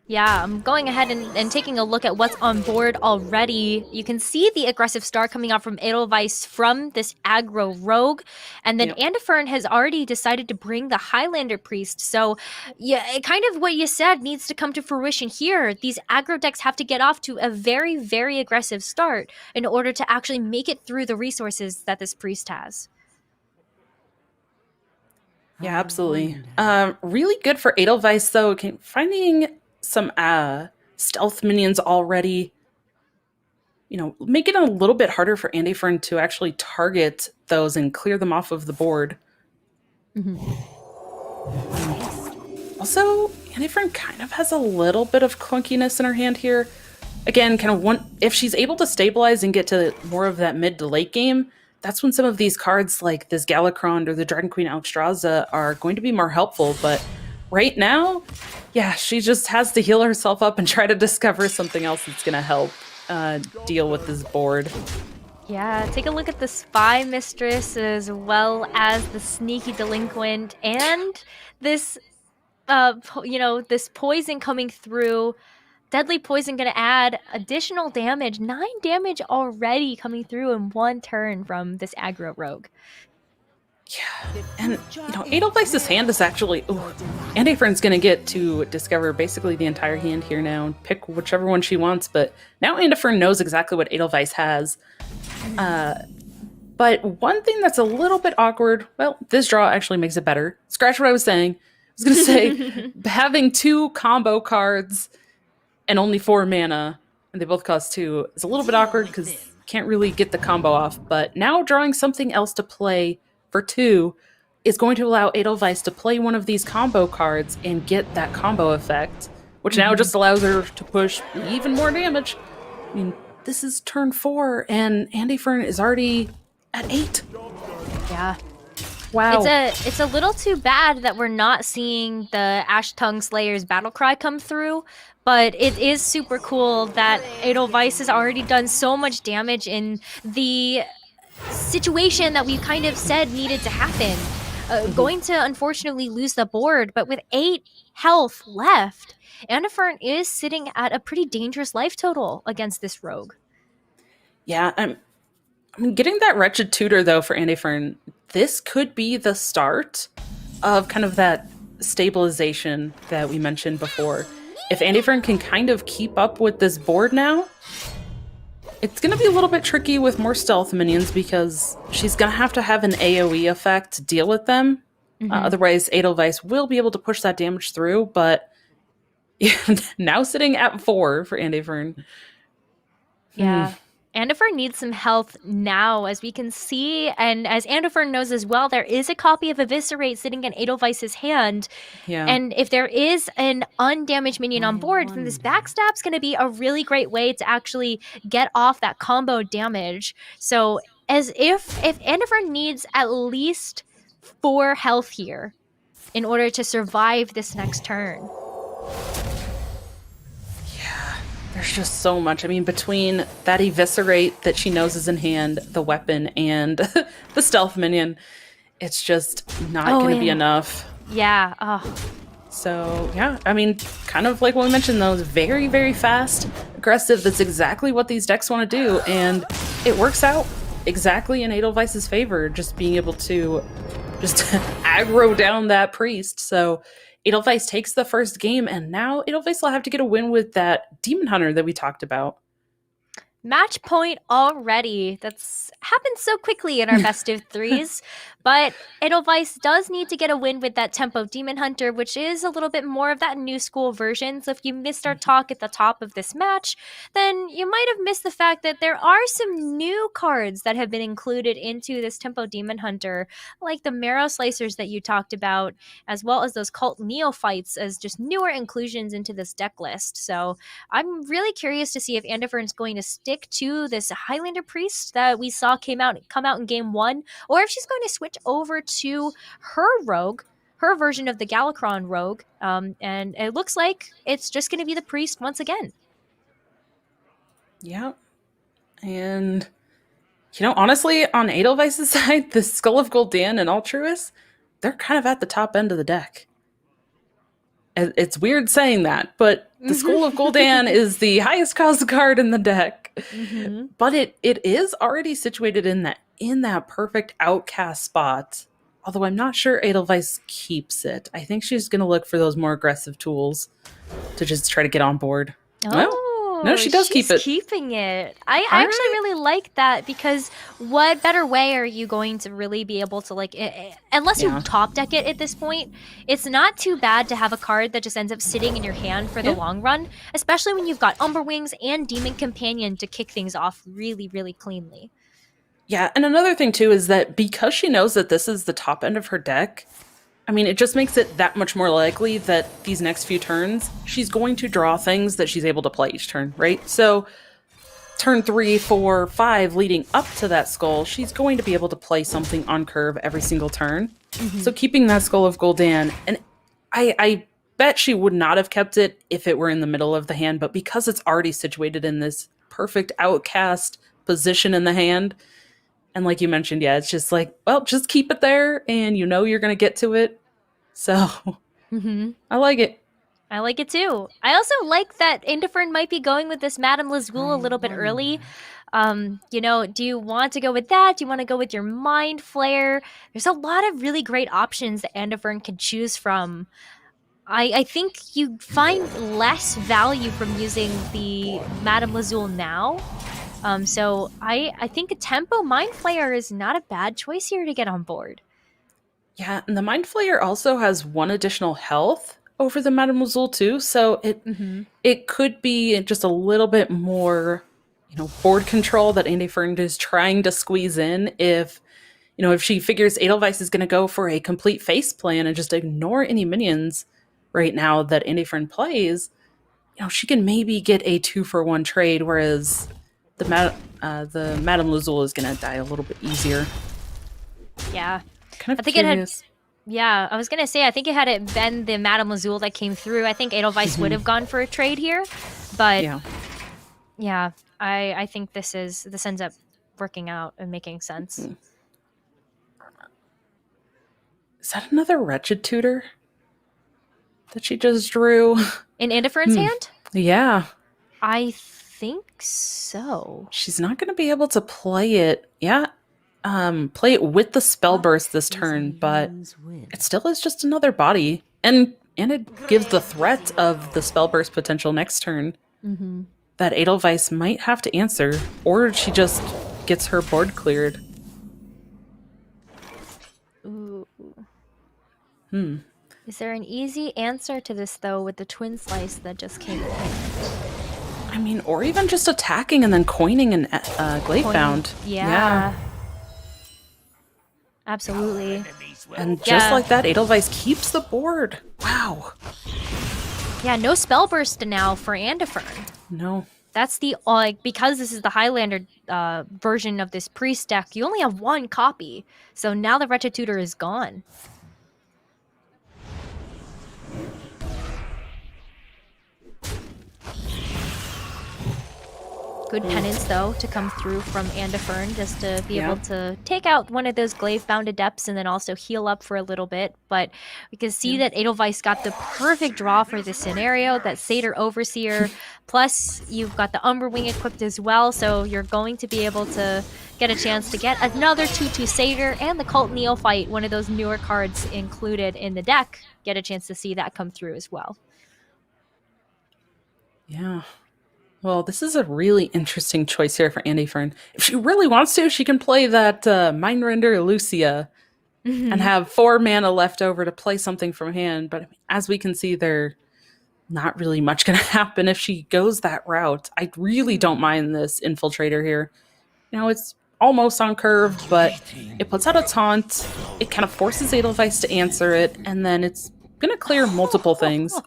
yeah, I'm going ahead and taking a look at what's on board already. You can see the aggressive start coming out from Edelweiss from this aggro rogue. And then Andefern has already decided to bring the Highlander priest. So yeah, kind of what you said needs to come to fruition here. These aggro decks have to get off to a very, very aggressive start in order to actually make it through the resources that this priest has. Yeah, absolutely. Really good for Edelweiss, though. Finding some stealth minions already, make it a little bit harder for Andefern to actually target those and clear them off of the board. Also, Andefern kind of has a little bit of clunkiness in her hand here. Again, if she's able to stabilize and get to more of that mid to late game, that's when some of these cards like this Galakrond or the Dragon Queen Alexstrasza are going to be more helpful. But right now, yeah, she just has to heal herself up and try to discover something else that's going to help deal with this board. Yeah, take a look at the Spy Mistress as well as the Sneaky Delinquent and this, this poison coming through. Deadly Poison going to add additional damage. 9 damage already coming through in one turn from this aggro rogue. Yeah, and Edelweiss's hand is actually... Andefern's going to get to discover basically the entire hand here now and pick whichever one she wants, but now Andefern knows exactly what Edelweiss has. But one thing that's a little bit awkward, well, this draw actually makes it better. Scratch what I was saying. I was going to say, having 2 combo cards and only 4 mana, and they both cost 2, is a little bit awkward because you can't really get the combo off. But now drawing something else to play for 2 is going to allow Edelweiss to play one of these combo cards and get that combo effect, which now just allows her to push even more damage. I mean, this is turn 4, and Andefern is already at 8. Yeah. Wow. It's a little too bad that we're not seeing the Ashtongue Slayer's Battlecry come through, but it is super cool that Edelweiss has already done so much damage in the situation that we kind of said needed to happen. Going to unfortunately lose the board, but with 8 health left, Andefern is sitting at a pretty dangerous life total against this rogue. Yeah, I'm getting that Wretched Tutor, though, for Andefern. This could be the start of kind of that stabilization that we mentioned before. If Andefern can kind of keep up with this board now, it's going to be a little bit tricky with more stealth minions because she's going to have an AoE effect to deal with them. Otherwise, Edelweiss will be able to push that damage through, but now sitting at 4 for Andefern. Yeah. Andefern needs some health now, as we can see, and as Andefern knows as well, there is a copy of Eviscerate sitting in Edelweiss's hand. Yeah. And if there is an undamaged minion on board, then this backstab's going to be a really great way to actually get off that combo damage. So as if Andefern needs at least 4 health here in order to survive this next turn. There's just so much. I mean, between that Eviscerate that she knows is in hand, the weapon, and the stealth minion, it's just not going to be enough. Yeah. So, yeah, I mean, kind of like what we mentioned, though, very, very fast, aggressive. That's exactly what these decks want to do, and it works out exactly in Edelweiss's favor, just being able to just aggro down that priest. So Edelweiss takes the first game, and now Edelweiss will have to get a win with that Demon Hunter that we talked about. Match point already. That's happened so quickly in our best of threes. But Edelweiss does need to get a win with that Tempo Demon Hunter, which is a little bit more of that new school version. So if you missed our talk at the top of this match, then you might have missed the fact that there are some new cards that have been included into this Tempo Demon Hunter, like the Marrow Slicers that you talked about, as well as those Cult Neophytes as just newer inclusions into this deck list. So I'm really curious to see if Andifern's going to stick to this Highlander Priest that we saw come out in game 1, or if she's going to switch over to her rogue, her version of the Galakron rogue, and it looks like it's just going to be the Priest once again. Yeah. And, honestly, on Edelweiss's side, the Skull of Gul'dan and Altruis, they're kind of at the top end of the deck. It's weird saying that, but the Skull of Gul'dan is the highest cost card in the deck. Mm-hmm. But it is already situated in that perfect outcast spot. Although I'm not sure Edelweiss keeps it. I think she's going to look for those more aggressive tools to just try to get on board. No, she does keep it. Keeping it. I actually really like that, because what better way are you going to really be able to, unless you top deck it at this point, it's not too bad to have a card that just ends up sitting in your hand for the long run, especially when you've got Umber Wings and Demon Companion to kick things off really, really cleanly. Yeah, and another thing too is that because she knows that this is the top end of her deck, I mean, it just makes it that much more likely that these next few turns, she's going to draw things that she's able to play each turn, right? So turn 3, 4, 5 leading up to that skull, she's going to be able to play something on curve every single turn. Mm-hmm. So keeping that Skull of Gul'dan, and I bet she would not have kept it if it were in the middle of the hand, but because it's already situated in this perfect outcast position in the hand, and like you mentioned, it's just like, well, just keep it there, and you're going to get to it. So, I like it. I like it too. I also like that Indifern might be going with this Madame Lazgul a little bit early. Do you want to go with that? Do you want to go with your Mind Flayer? There's a lot of really great options that Indifern can choose from. I think you find less value from using the Madame Lazul now. So I think a Tempo Mind Flayer is not a bad choice here to get on board. Yeah, and the Mind Flayer also has 1 additional health over the Madame Lazul too, so it could be just a little bit more, board control that Indifern is trying to squeeze in. If she figures Edelweiss is going to go for a complete face plan and just ignore any minions right now that Indifern plays, she can maybe get a 2-for-1 trade, whereas the Madame Lazul is going to die a little bit easier. Yeah. Kind of I think curious. I was going to say, I think had it been the Madame Lazul that came through, I think Edelweiss would have gone for a trade here. But I think this ends up working out and making sense. Is that another Wretched Tutor that she just drew? In Indifern's hand? Yeah. I think so. She's not going to be able to play it. Yeah. Play it with the Spell Burst this turn, but it still is just another body. And it gives the threat of the Spell Burst potential next turn that Edelweiss might have to answer, or she just gets her board cleared. Ooh. Is there an easy answer to this, though, with the Twin Slice that just came in? I mean, or even just attacking and then coining an Glatebound. Yeah. Absolutely. And just like that, Edelweiss keeps the board. Wow. Yeah, no Spell Burst now for Andifern. No. That's the, because this is the Highlander version of this Priest deck, you only have 1 copy. So now the Wretched Tutor is gone. Good penance, though, to come through from Andifern, just to be Yeah. able to take out one of those glaive-bound adepts and then also heal up for a little bit. But we can see that Edelweiss got the perfect draw for this scenario, that Satyr Overseer, plus you've got the Umberwing equipped as well, so you're going to be able to get a chance to get another 2/2 Satyr and the Cult Neophyte, one of those newer cards included in the deck, get a chance to see that come through as well. Yeah. Well, this is a really interesting choice here for Andifern. If she really wants to, she can play that Mindrender Lucia and have 4 mana left over to play something from hand. But as we can see, they're not really much going to happen if she goes that route. I really don't mind this Infiltrator here. You know, it's almost on curve, but it puts out a taunt. It kind of forces Edelweiss to answer it, and then it's going to clear multiple things.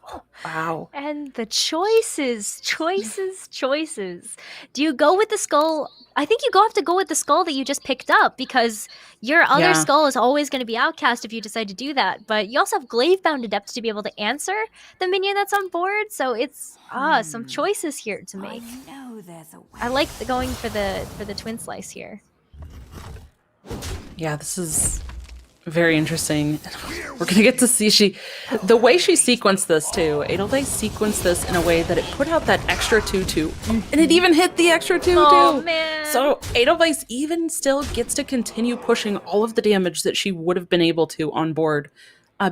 Wow. And the choices. Do you go with the skull? I think you have to go with the skull that you just picked up, because your other skull is always going to be outcast if you decide to do that. But you also have Glaive-bound Adepts to be able to answer the minion that's on board. So it's some choices here to make. I like going for the Twin Slice here. Yeah, this is very interesting. We're gonna get to see the way she sequenced this too. Edelweiss sequenced this in a way that it put out that extra 2/2, and it even hit the extra 2/2. Oh man! So Edelweiss even still gets to continue pushing all of the damage that she would have been able to on board,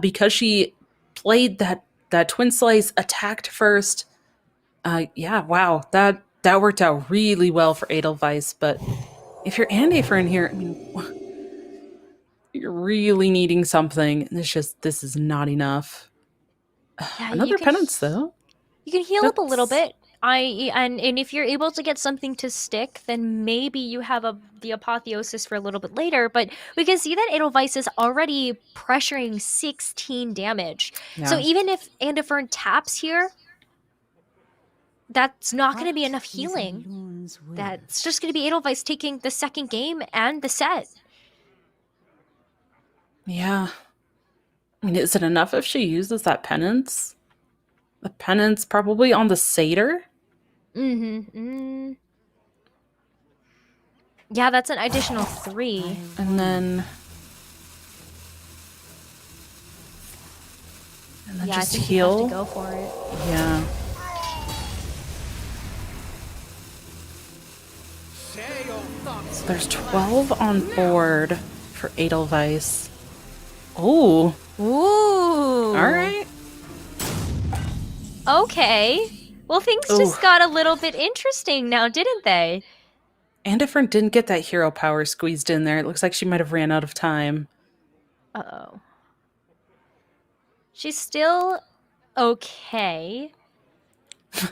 because she played that Twin Slice, attacked first. Yeah, wow, that worked out really well for Edelweiss. But if you're Andifern here, I mean, you're really needing something. And this is not enough. Yeah, Another penance, though. You can heal up a little bit. And if you're able to get something to stick, then maybe you have the Apotheosis for a little bit later. But we can see that Edelweiss is already pressuring 16 damage. Yeah. So even if Andifern taps here, that's not going to be enough healing. That's just going to be Edelweiss taking the second game and the set. Yeah. I mean, is it enough if she uses that penance? The penance probably on the Satyr? Mm-hmm. Yeah, that's an additional 3. And then Yeah, just I think heal? you have to go for it. Yeah. So there's 12 on board for Edelweiss. Ooh. Ooh. All right. Okay. Well, things just got a little bit interesting now, didn't they? Andifern didn't get that hero power squeezed in there. It looks like she might have ran out of time. Uh-oh. She's still okay.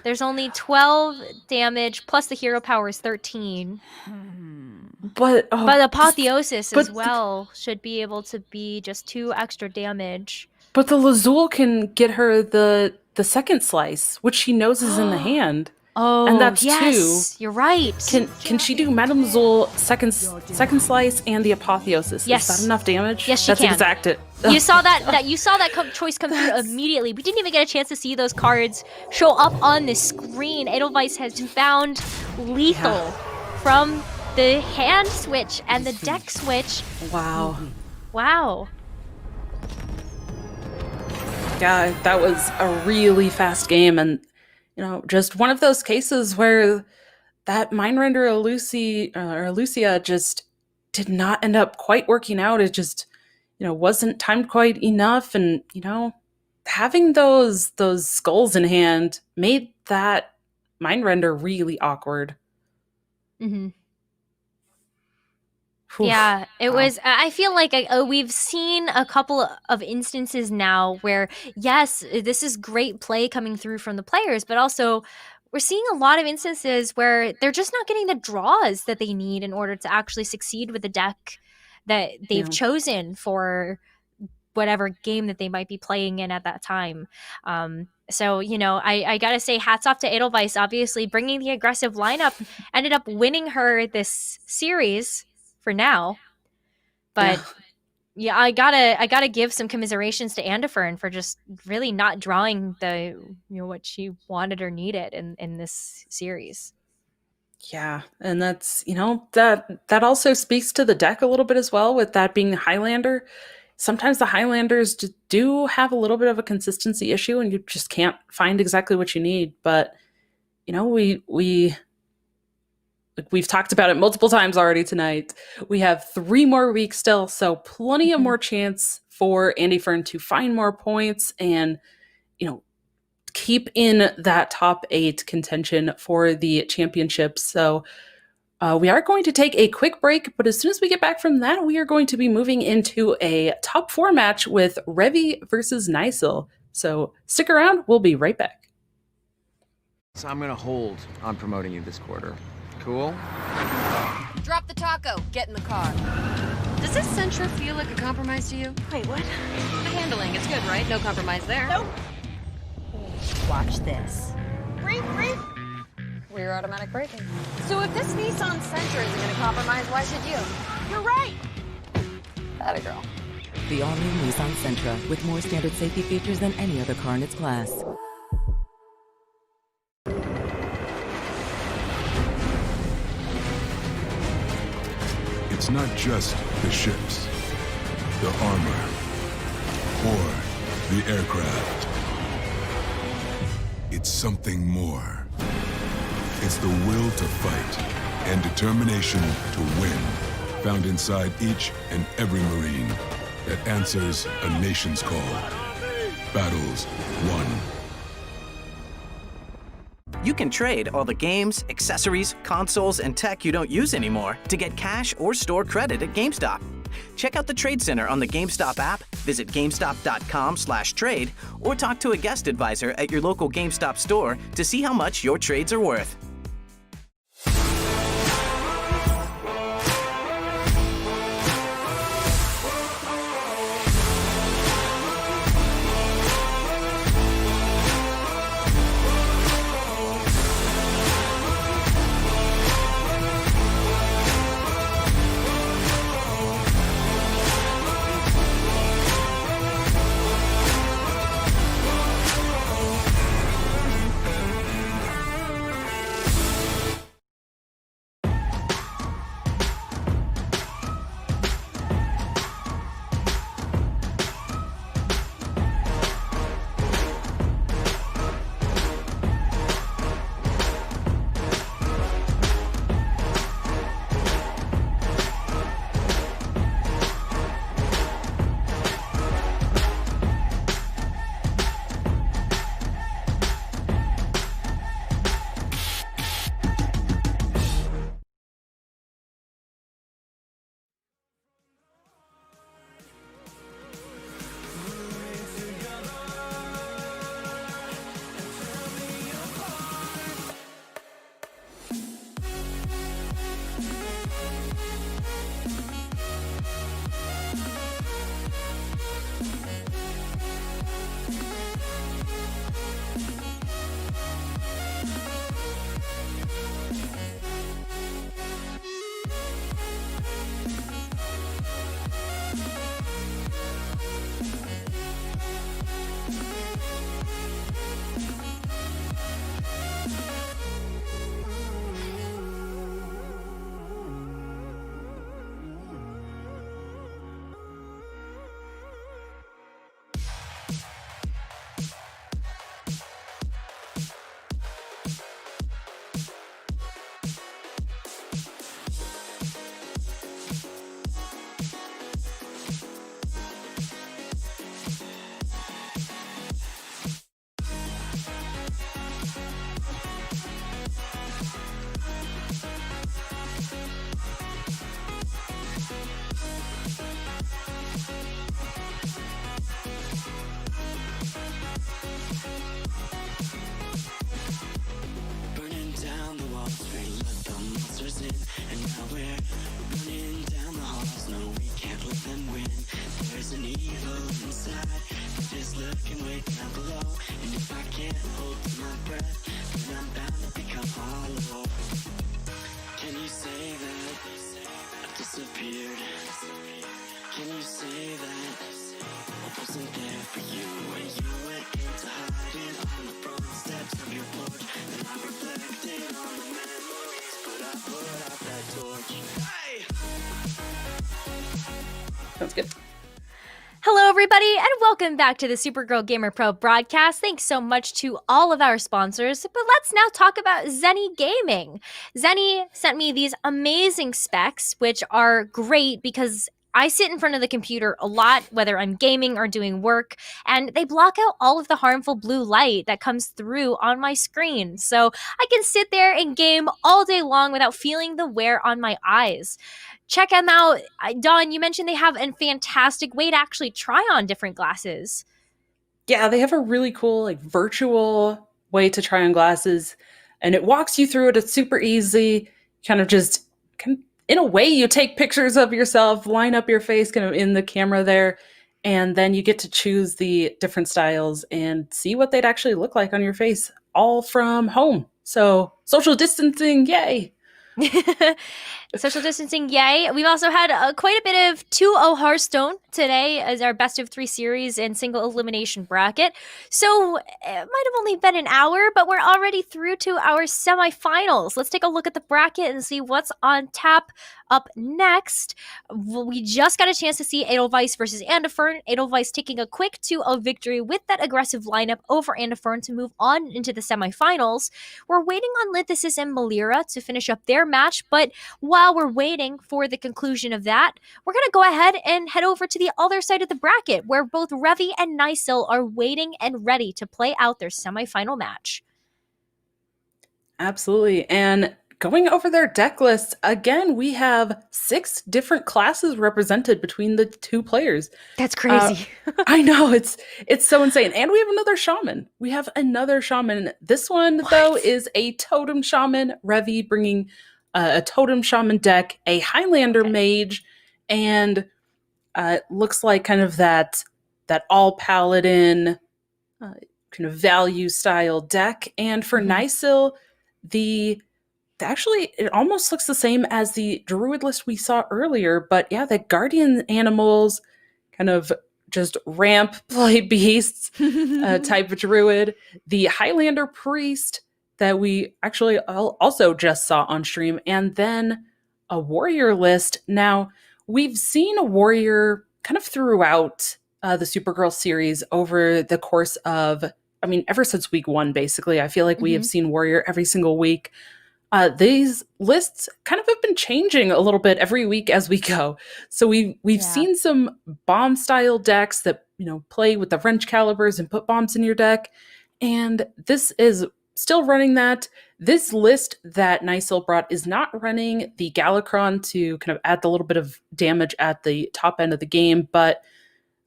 There's only 12 damage, plus the hero power is 13. But Apotheosis as well should be able to be just 2 extra damage. But the Lazul can get her the second slice, which she knows is in the hand. Oh, and that's yes, 2. You're right. Can she do Madame Zul second slice and the Apotheosis? Yes. Is that enough damage? Yes, she That's can. exact it. You saw that choice come through immediately. We didn't even get a chance to see those cards show up on the screen. Edelweiss has found lethal from the hand switch and the deck switch. Wow. Wow. Yeah, that was a really fast game, and just one of those cases where that Mindrender Lucia just did not end up quite working out. It just wasn't timed quite enough, and having those skulls in hand made that Mindrender really awkward. Mm-hmm. Oof. Yeah, it Wow. was. I feel like we've seen a couple of instances now where, yes, this is great play coming through from the players, but also we're seeing a lot of instances where they're just not getting the draws that they need in order to actually succeed with the deck that they've chosen for whatever game that they might be playing in at that time. So, I gotta say, hats off to Edelweiss. Obviously, bringing the aggressive lineup ended up winning her this series for now. But yeah, I gotta give some commiserations to Andifern for just really not drawing the what she wanted or needed in this series. Yeah, and that's, that also speaks to the deck a little bit as well, with that being the Highlander. Sometimes the Highlanders just do have a little bit of a consistency issue and you just can't find exactly what you need. But, we've talked about it multiple times already tonight. We have 3 more weeks still, so plenty of more chance for Andy Fern to find more points and, keep in that top 8 contention for the championship. So we are going to take a quick break, but as soon as we get back from that, we are going to be moving into a top 4 match with Revi versus Nysil. So stick around, we'll be right back. So I'm gonna hold on promoting you this quarter. Cool? Drop the taco. Get in the car. Does this Sentra feel like a compromise to you? Wait, what? The handling, it's good, right? No compromise there. Nope. Watch this. Brief. Rear automatic braking. So if this Nissan Sentra isn't going to compromise, why should you? You're right. Atta girl. The all-new Nissan Sentra, with more standard safety features than any other car in its class. It's not just the ships, the armor, or the aircraft. It's something more. It's the will to fight and determination to win, found inside each and every Marine that answers a nation's call. Battles won. You can trade all the games, accessories, consoles, and tech you don't use anymore to get cash or store credit at GameStop. Check out the Trade Center on the GameStop app, visit GameStop.com/trade, or talk to a guest advisor at your local GameStop store to see how much your trades are worth. Sounds good. Hello, everybody, and welcome back to the Supergirl Gamer Pro broadcast. Thanks so much to all of our sponsors. But let's now talk about Zenny Gaming. Zenny sent me these amazing specs, which are great because I sit in front of the computer a lot, whether I'm gaming or doing work, and they block out all of the harmful blue light that comes through on my screen. So I can sit there and game all day long without feeling the wear on my eyes. Check them out. Dawn, you mentioned they have a fantastic way to actually try on different glasses. Yeah, they have a really cool like virtual way to try on glasses, and it walks you through it. It's super easy. Kind of just in a way, you take pictures of yourself, line up your face kind of in the camera there, and then you get to choose the different styles and see what they'd actually look like on your face, all from home. So social distancing, yay! Social distancing, yay. We've also had quite a bit of 2-0 Hearthstone today as our best of 3 series and single elimination bracket. So it might have only been an hour, but we're already through to our semifinals. Let's take a look at the bracket and see what's on tap up next. We just got a chance to see Edelweiss versus Andafern. Edelweiss taking a quick 2-0 victory with that aggressive lineup over Andafern to move on into the semifinals. We're waiting on Linthesis and Malira to finish up their match, but while we're waiting for the conclusion of that, we're going to go ahead and head over to the other side of the bracket where both Revi and Nysil are waiting and ready to play out their semifinal match. Absolutely. And going over their deck lists, again, we have 6 different classes represented between the 2 players. That's crazy. I know, it's so insane. And we have another shaman. We have another shaman. This one, though, is a totem shaman. Revi bringing a totem shaman deck, a Highlander mage, and looks like kind of that all paladin kind of value style deck. And for Nysil, actually, it almost looks the same as the druid list we saw earlier, but yeah, the guardian animals, kind of just ramp play beasts type of druid. The Highlander priest that we actually also just saw on stream, and then a warrior list. Now, we've seen a warrior kind of throughout the Supergirl series over the course of, ever since week 1, basically. I feel like we have seen warrior every single week. These lists kind of have been changing a little bit every week as we go. So we've seen some bomb style decks that, play with the wrench calibers and put bombs in your deck. And this is still running that. This list that Nysil brought is not running the Galakrond to kind of add the little bit of damage at the top end of the game, but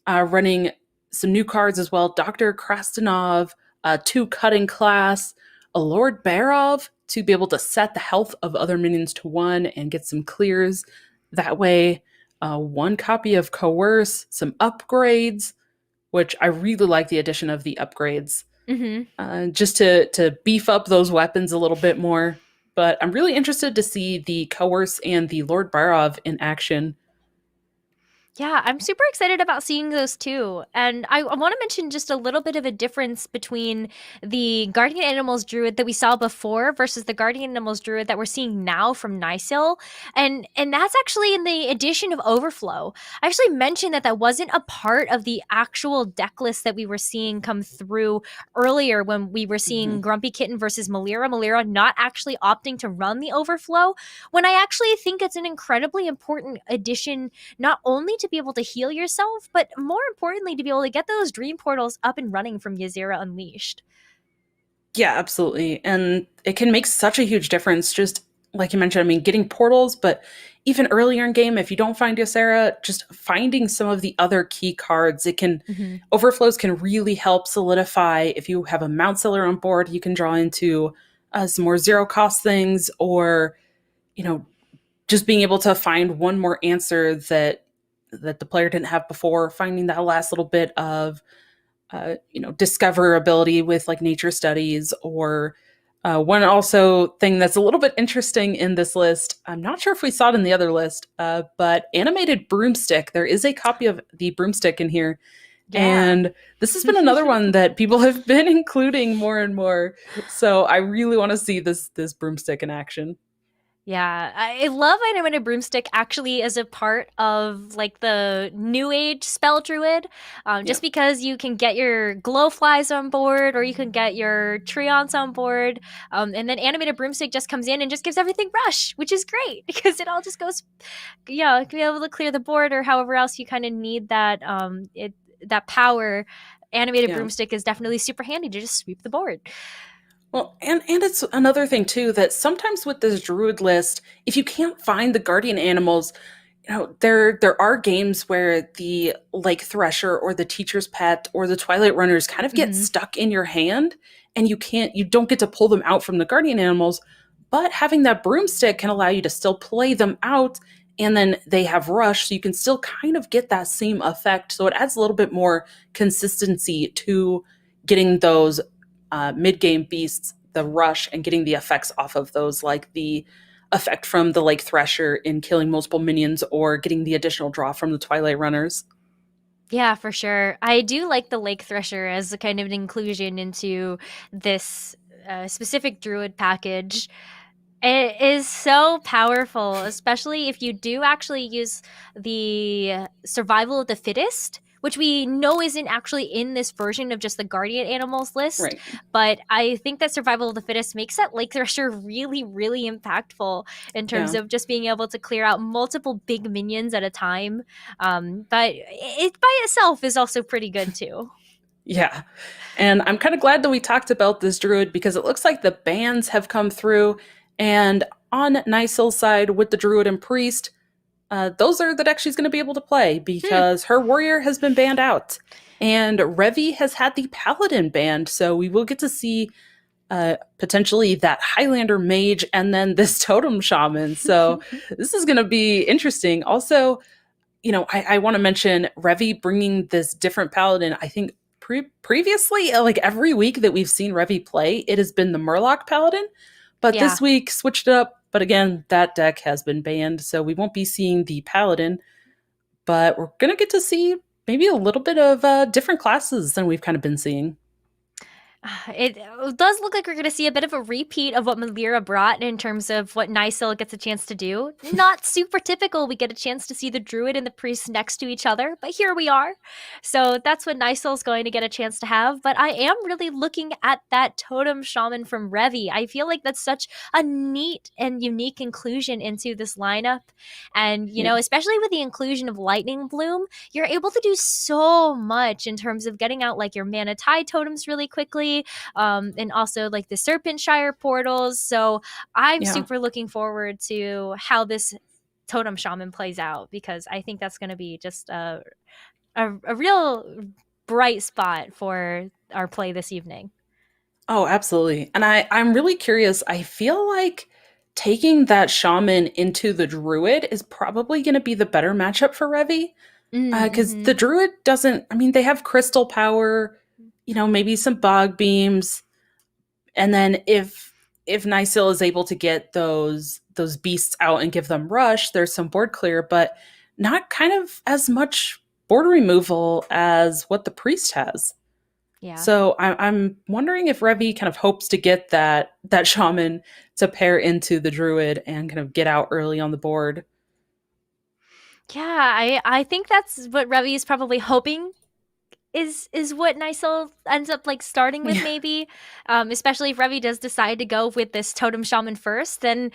running some new cards as well. Dr. Krastanov, 2 cutting class, a Lord Barov to be able to set the health of other minions to 1 and get some clears that way. 1 copy of Coerce, some upgrades, which I really like the addition of the upgrades. Just to beef up those weapons a little bit more. But I'm really interested to see the Coerce and the Lord Barov in action. Yeah, I'm super excited about seeing those too. And I want to mention just a little bit of a difference between the Guardian Animals Druid that we saw before versus the Guardian Animals Druid that we're seeing now from Nysil. And that's actually in the addition of Overflow. I actually mentioned that wasn't a part of the actual deck list that we were seeing come through earlier when we were seeing Grumpy Kitten versus Malira. Malira not actually opting to run the Overflow, when I actually think it's an incredibly important addition, not only to be able to heal yourself, but more importantly, to be able to get those dream portals up and running from Ysera Unleashed. Yeah, absolutely. And it can make such a huge difference, just like you mentioned, getting portals, but even earlier in game, if you don't find Ysera, just finding some of the other key cards, it can, overflows can really help solidify. If you have a Mount Seller on board, you can draw into some more zero cost things, or, just being able to find one more answer that the player didn't have before, finding that last little bit of, discoverability with like nature studies, or one also thing that's a little bit interesting in this list. I'm not sure if we saw it in the other list, but animated broomstick. There is a copy of the broomstick in here. Yeah. And this has been another one that people have been including more and more. So I really want to see this broomstick in action. Yeah, I love Animated Broomstick actually as a part of like the new age spell druid, just because you can get your glowflies on board or you can get your treants on board, and then Animated Broomstick just comes in and just gives everything rush, which is great because it all just goes, yeah, be able to clear the board or however else you kind of need that that power. Animated Broomstick is definitely super handy to just sweep the board. Well, and it's another thing too that sometimes with this druid list, if you can't find the guardian animals, there are games where the Lake Thresher or the Teacher's Pet or the Twilight Runners kind of get stuck in your hand, and you don't get to pull them out from the guardian animals. But having that broomstick can allow you to still play them out, and then they have rush, so you can still kind of get that same effect. So it adds a little bit more consistency to getting those mid-game beasts, the rush, and getting the effects off of those, like the effect from the Lake Thresher in killing multiple minions or getting the additional draw from the Twilight Runners. Yeah, for sure. I do like the Lake Thresher as a kind of an inclusion into this specific druid package. It is so powerful, especially if you do actually use the survival of the fittest, which we know isn't actually in this version of just the guardian animals list. Right. But I think that survival of the fittest makes that Lake Thresher really, really impactful in terms of just being able to clear out multiple big minions at a time. But it by itself is also pretty good too. Yeah. And I'm kind of glad that we talked about this druid because it looks like the bans have come through. And on Nysil's side with the druid and priest, those are the decks she's going to be able to play because her warrior has been banned out. And Revi has had the paladin banned. So we will get to see potentially that Highlander mage and then this totem shaman. So this is going to be interesting. Also, I want to mention Revi bringing this different paladin. I think previously, like every week that we've seen Revi play, it has been the Murloc paladin. But this week switched it up. But again, that deck has been banned, so we won't be seeing the Paladin. But we're going to get to see maybe a little bit of different classes than we've kind of been seeing. It does look like we're going to see a bit of a repeat of what Melira brought in terms of what Nysil gets a chance to do. Not super typical. We get a chance to see the druid and the priest next to each other, but here we are. So that's what Nysil's going to get a chance to have. But I am really looking at that totem shaman from Revi. I feel like that's such a neat and unique inclusion into this lineup. And, especially with the inclusion of Lightning Bloom, you're able to do so much in terms of getting out like your Mana Tide totems really quickly. And also like the Serpentshire portals. So I'm super looking forward to how this totem shaman plays out because I think that's going to be just a real bright spot for our play this evening. Oh, absolutely. And I'm really curious. I feel like taking that shaman into the druid is probably going to be the better matchup for Revi because the druid doesn't, they have crystal power, maybe some bog beams. And then if Nysil is able to get those beasts out and give them rush, there's some board clear, but not kind of as much board removal as what the priest has. Yeah. So I'm wondering if Revi kind of hopes to get that shaman to pair into the druid and kind of get out early on the board. Yeah, I think that's what Revi is probably hoping is what Nysil ends up like starting with maybe, especially if Revi does decide to go with this totem shaman first, then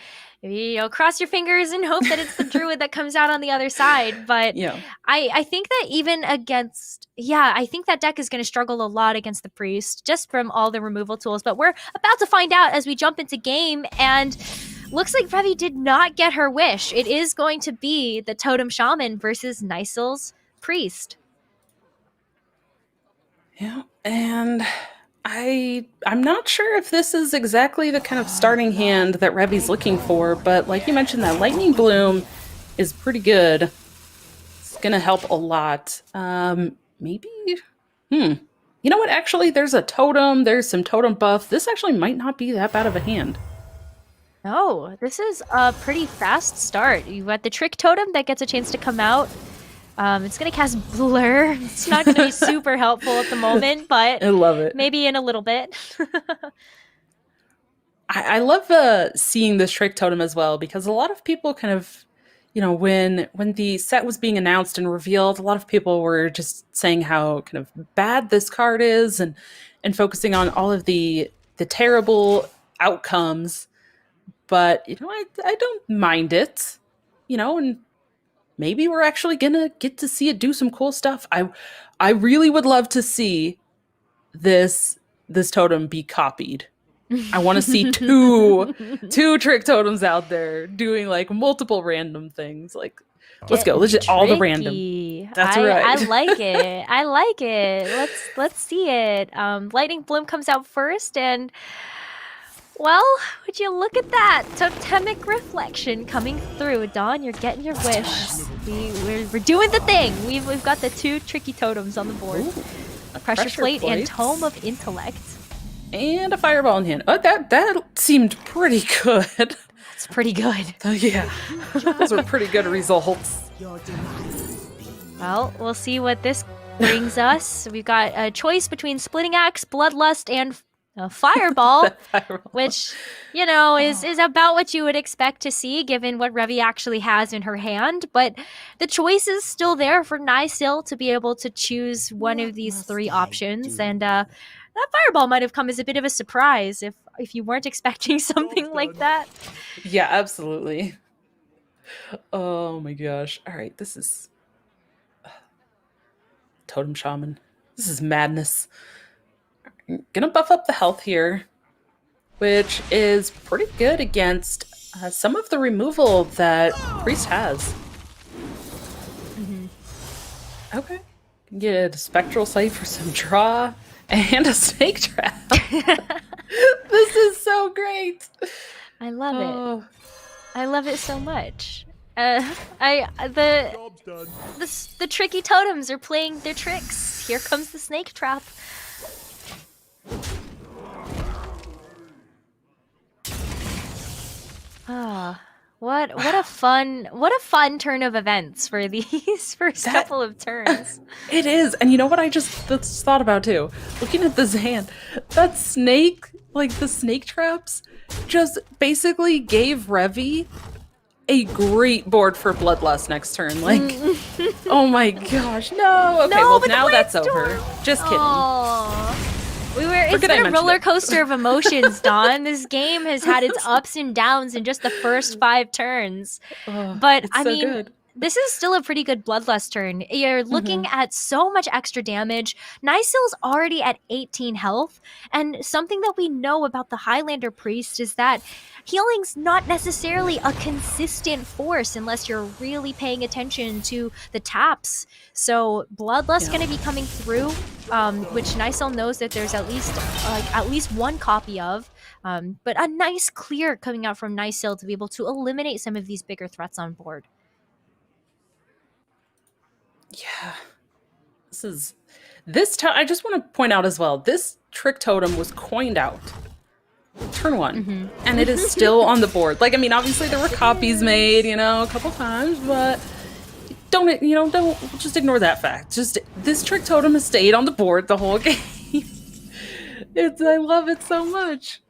cross your fingers and hope that it's the druid that comes out on the other side. But I think that even against I think that deck is going to struggle a lot against the priest just from all the removal tools, but we're about to find out as we jump into game. And looks like Revi did not get her wish. It is going to be the totem shaman versus Nysil's priest. Yeah, and I'm not sure if this is exactly the kind of starting hand that Revi's looking for, but like you mentioned, that Lightning Bloom is pretty good. It's gonna help a lot. Maybe, you know what? Actually, there's a totem. There's some totem buff. This actually might not be that bad of a hand. No, this is a pretty fast start. You got the trick totem that gets a chance to come out. It's going to cast Blur. It's not going to be super helpful at the moment, but I love it. Maybe in a little bit. I love seeing this trick totem as well, because a lot of people kind of, when the set was being announced and revealed, a lot of people were just saying how kind of bad this card is, and focusing on all of the terrible outcomes. But I don't mind it, and maybe we're actually gonna get to see it do some cool stuff. I really would love to see this totem be copied. I want to see two trick totems out there doing like multiple random things. Like, let's go. Let's just all the random. That's right. I like it. I like it. Let's see it. Lightning Bloom comes out first, and well, would you look at that totemic reflection coming through? Dawn, you're getting your wish. We're doing the thing. We've got the two tricky totems on the board. Ooh, a pressure plate and Tome of Intellect. And a fireball in hand. Oh, that seemed pretty good. It's pretty good. Yeah, those were pretty good results. Well, we'll see what this brings us. We've got a choice between Splitting Axe, Bloodlust, and Fireball, which, is about what you would expect to see given what Revi actually has in her hand. But the choice is still there for Nysil to be able to choose one of these three options. And that Fireball might have come as a bit of a surprise if you weren't expecting something like that. Yeah, absolutely. Oh my gosh. All right, this is Totem Shaman. This is madness. Gonna buff up the health here, which is pretty good against some of the removal that Priest has. Okay. Can get a Spectral Sight for some draw and a Snake Trap. This is so great. I love Oh. it. I love it so much. The tricky totems are playing their tricks. Here comes the Snake Trap. Ah, what a fun turn of events for these first couple of turns. It is. And you know what I just thought about too? Looking at this hand, that snake, like the snake traps, just basically gave Revi a great board for Bloodlust next turn. Like, oh my gosh, no. Okay, No, well but the now that's Blade over. Just kidding. Aww. It's Forget I been a mentioned roller it. coaster of emotions, Dawn. This game has had its ups and downs in just the first 5 turns. But it's I so mean, good. this is still a pretty good Bloodlust turn. You're looking at so much extra damage. Nysil's already at 18 health, and something that we know about the Highlander Priest is that healing's not necessarily a consistent force unless you're really paying attention to the taps. So Bloodlust going to be coming through, which Nysil knows that there's at least one copy of. But a nice clear coming out from Nysil to be able to eliminate some of these bigger threats on board. Yeah. This time I just want to point out as well, this trick totem was coined out turn 1 and it is still on the board. Like, I mean, obviously there were copies made, a couple times, but don't just ignore that fact. Just this trick totem has stayed on the board the whole game. I love it so much.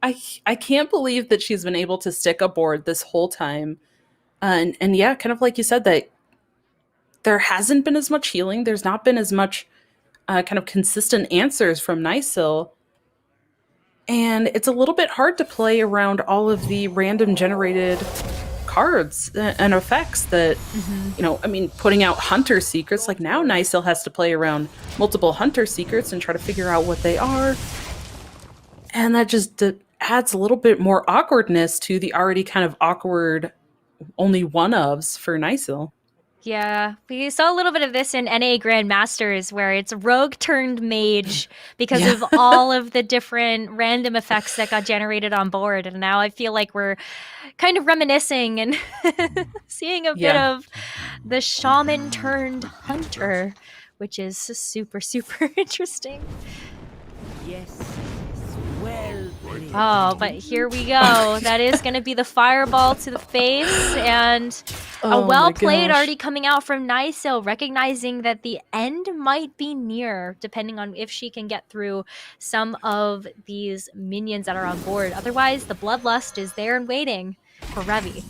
I can't believe that she's been able to stick a board this whole time. And yeah, kind of like you said, that there hasn't been as much healing. There's not been as much kind of consistent answers from Nysil. And it's a little bit hard to play around all of the random generated cards and effects that, I mean, putting out Hunter Secrets, like now Nysil has to play around multiple Hunter Secrets and try to figure out what they are. And that just adds a little bit more awkwardness to the already kind of awkward only one-ofs for Nysil. Yeah, we saw a little bit of this in NA Grandmasters where it's rogue turned mage because of all of the different random effects that got generated on board. And now I feel like we're kind of reminiscing and seeing a bit of the shaman turned hunter, which is super, super interesting. Yes, well played. Oh, but here we go. That is going to be the fireball to the face, and Oh a my well played gosh. already coming out from Nysil, recognizing that the end might be near, depending on if she can get through some of these minions that are on board. Otherwise, the Bloodlust is there and waiting for Revi.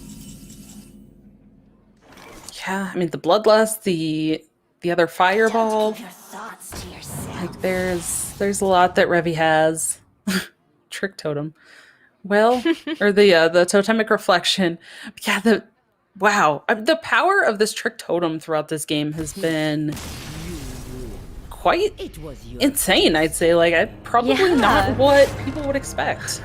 Yeah, I mean the bloodlust, the other fireball. Like there's a lot that Revi has. Trick totem. Well, or the totemic reflection. Yeah, the power of this trick totem throughout this game has been quite insane. I'd say, like, probably not what people would expect.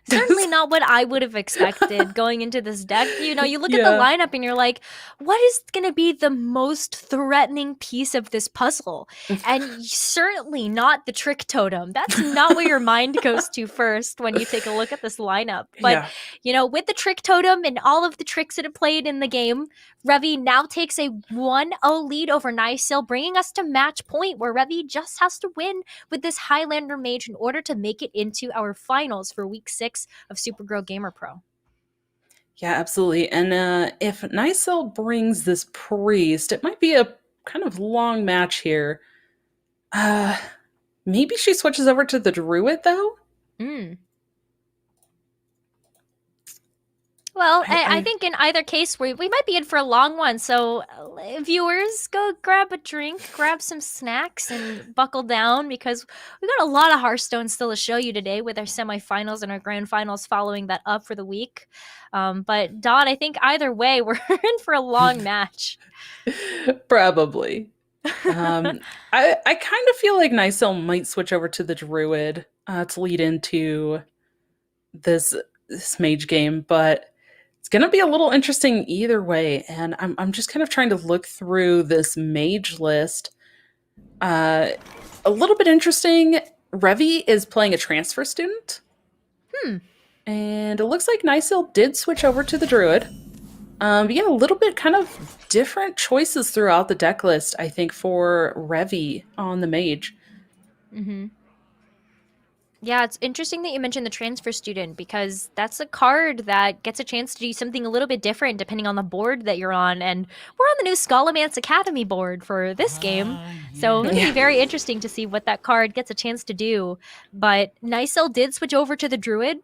Certainly not what I would have expected going into this deck. You know, you look at the lineup and you're like, what is going to be the most threatening piece of this puzzle? And certainly not the trick totem. That's not what your mind goes to first when you take a look at this lineup. But, you know, with the trick totem and all of the tricks that it played in the game, Revi now takes a 1-0 lead over Nysil, bringing us to match point where Revi just has to win with this Highlander Mage in order to make it into our finals for week 6 of Supergirl Gamer Pro. Yeah, absolutely. And if Nysil brings this priest, it might be a kind of long match here. Maybe she switches over to the druid though. Well, I think in either case, we might be in for a long one. So, viewers, go grab a drink, grab some snacks, and buckle down because we got a lot of Hearthstone still to show you today with our semifinals and our grand finals following that up for the week. But, Dawn, I think either way, we're in for a long match. Probably. I kind of feel like Nysil might switch over to the druid to lead into this mage game, but it's going to be a little interesting either way. And I'm just kind of trying to look through this mage list. A little bit interesting. Revi is playing a transfer student. And it looks like Nysil did switch over to the druid. But yeah, a little bit kind of different choices throughout the deck list, I think, for Revi on the mage. Yeah, it's interesting that you mentioned the transfer student because that's a card that gets a chance to do something a little bit different depending on the board that you're on. And we're on the new Scholomance Academy board for this game. So it's going to be very interesting to see what that card gets a chance to do. But Nysil did switch over to the druid.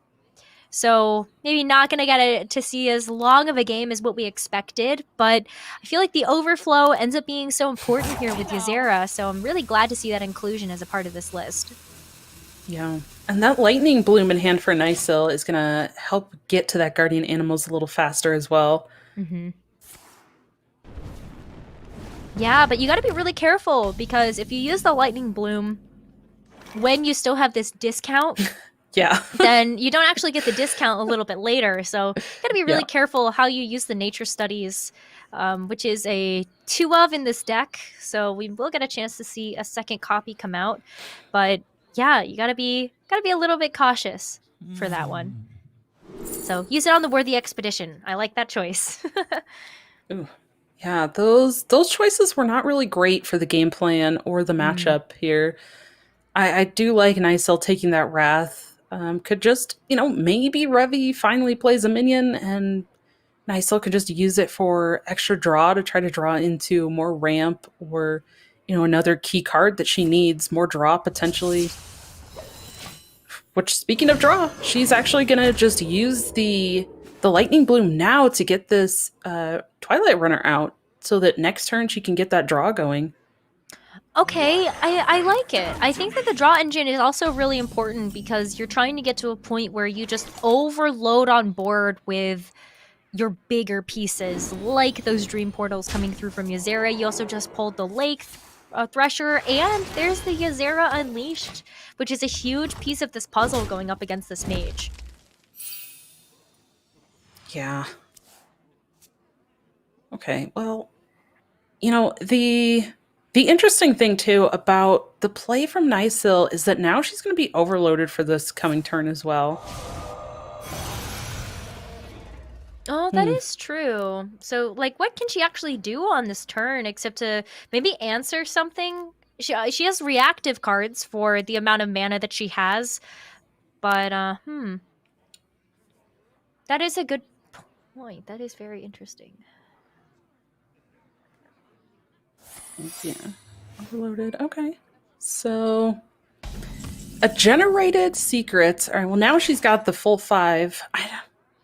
So maybe not going to get to see as long of a game as what we expected. But I feel like the overflow ends up being so important here with Ysera. So I'm really glad to see that inclusion as a part of this list. Yeah, and that lightning bloom in hand for Nysil is going to help get to that guardian animals a little faster as well. Yeah, but you got to be really careful because if you use the lightning bloom when you still have this discount, then you don't actually get the discount a little bit later. So you got to be really careful how you use the nature studies, which is a 2 of in this deck. So we will get a chance to see a second copy come out, but yeah, you gotta be a little bit cautious for that one. So use it on the Worthy Expedition. I like that choice. Ooh. Yeah, those choices were not really great for the game plan or the matchup here. I do like Nysil taking that Wrath. Could just, maybe Revi finally plays a minion and Nysil could just use it for extra draw to try to draw into more ramp or another key card that she needs, more draw potentially. Which, speaking of draw, she's actually going to just use the Lightning Bloom now to get this Twilight Runner out so that next turn she can get that draw going. Okay, I like it. I think that the draw engine is also really important because you're trying to get to a point where you just overload on board with your bigger pieces, like those Dream Portals coming through from Ysera. You also just pulled the Lake Thresher, and there's the Ysera Unleashed, which is a huge piece of this puzzle going up against this mage. Yeah. Okay, well, the interesting thing, too, about the play from Nysil is that now she's going to be overloaded for this coming turn as well. Oh, that is true. So, what can she actually do on this turn except to maybe answer something? She has reactive cards for the amount of mana that she has. But that is a good point. That is very interesting. Yeah. Overloaded. Okay. So a generated secret. All right. Well, now she's got the full 5.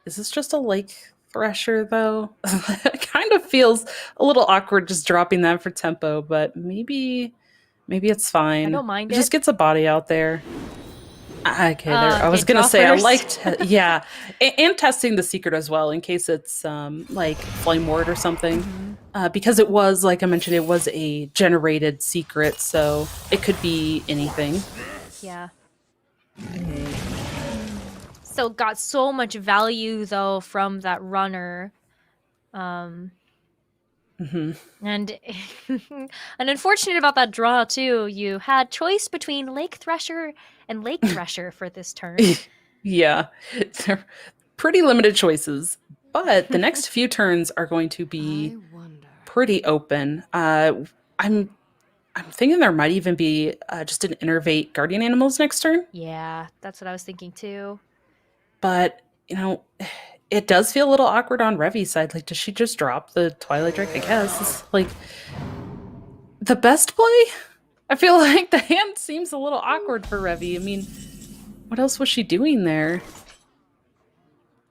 Is this just a lake thresher though? It kind of feels a little awkward just dropping that for tempo, but maybe it's fine. I don't mind it. Just gets a body out there. Okay, there. I was okay, gonna say draw I first. liked, yeah, and testing the secret as well in case it's like flame ward or something, because it was, like I mentioned, it was a generated secret, so it could be anything. Yeah. So got so much value though from that runner. And and unfortunate about that draw too. You had choice between Lake Thresher and Lake Thresher for this turn. Yeah, they're pretty limited choices, but the next few turns are going to be pretty open. I'm thinking there might even be just an innervate guardian animals next turn. Yeah, that's what I was thinking too. But, you know, it does feel a little awkward on Revi's side. Like, does she just drop the Twilight Drake? I guess. It's like the best play. I feel like the hand seems a little awkward for Revi. I mean, what else was she doing there?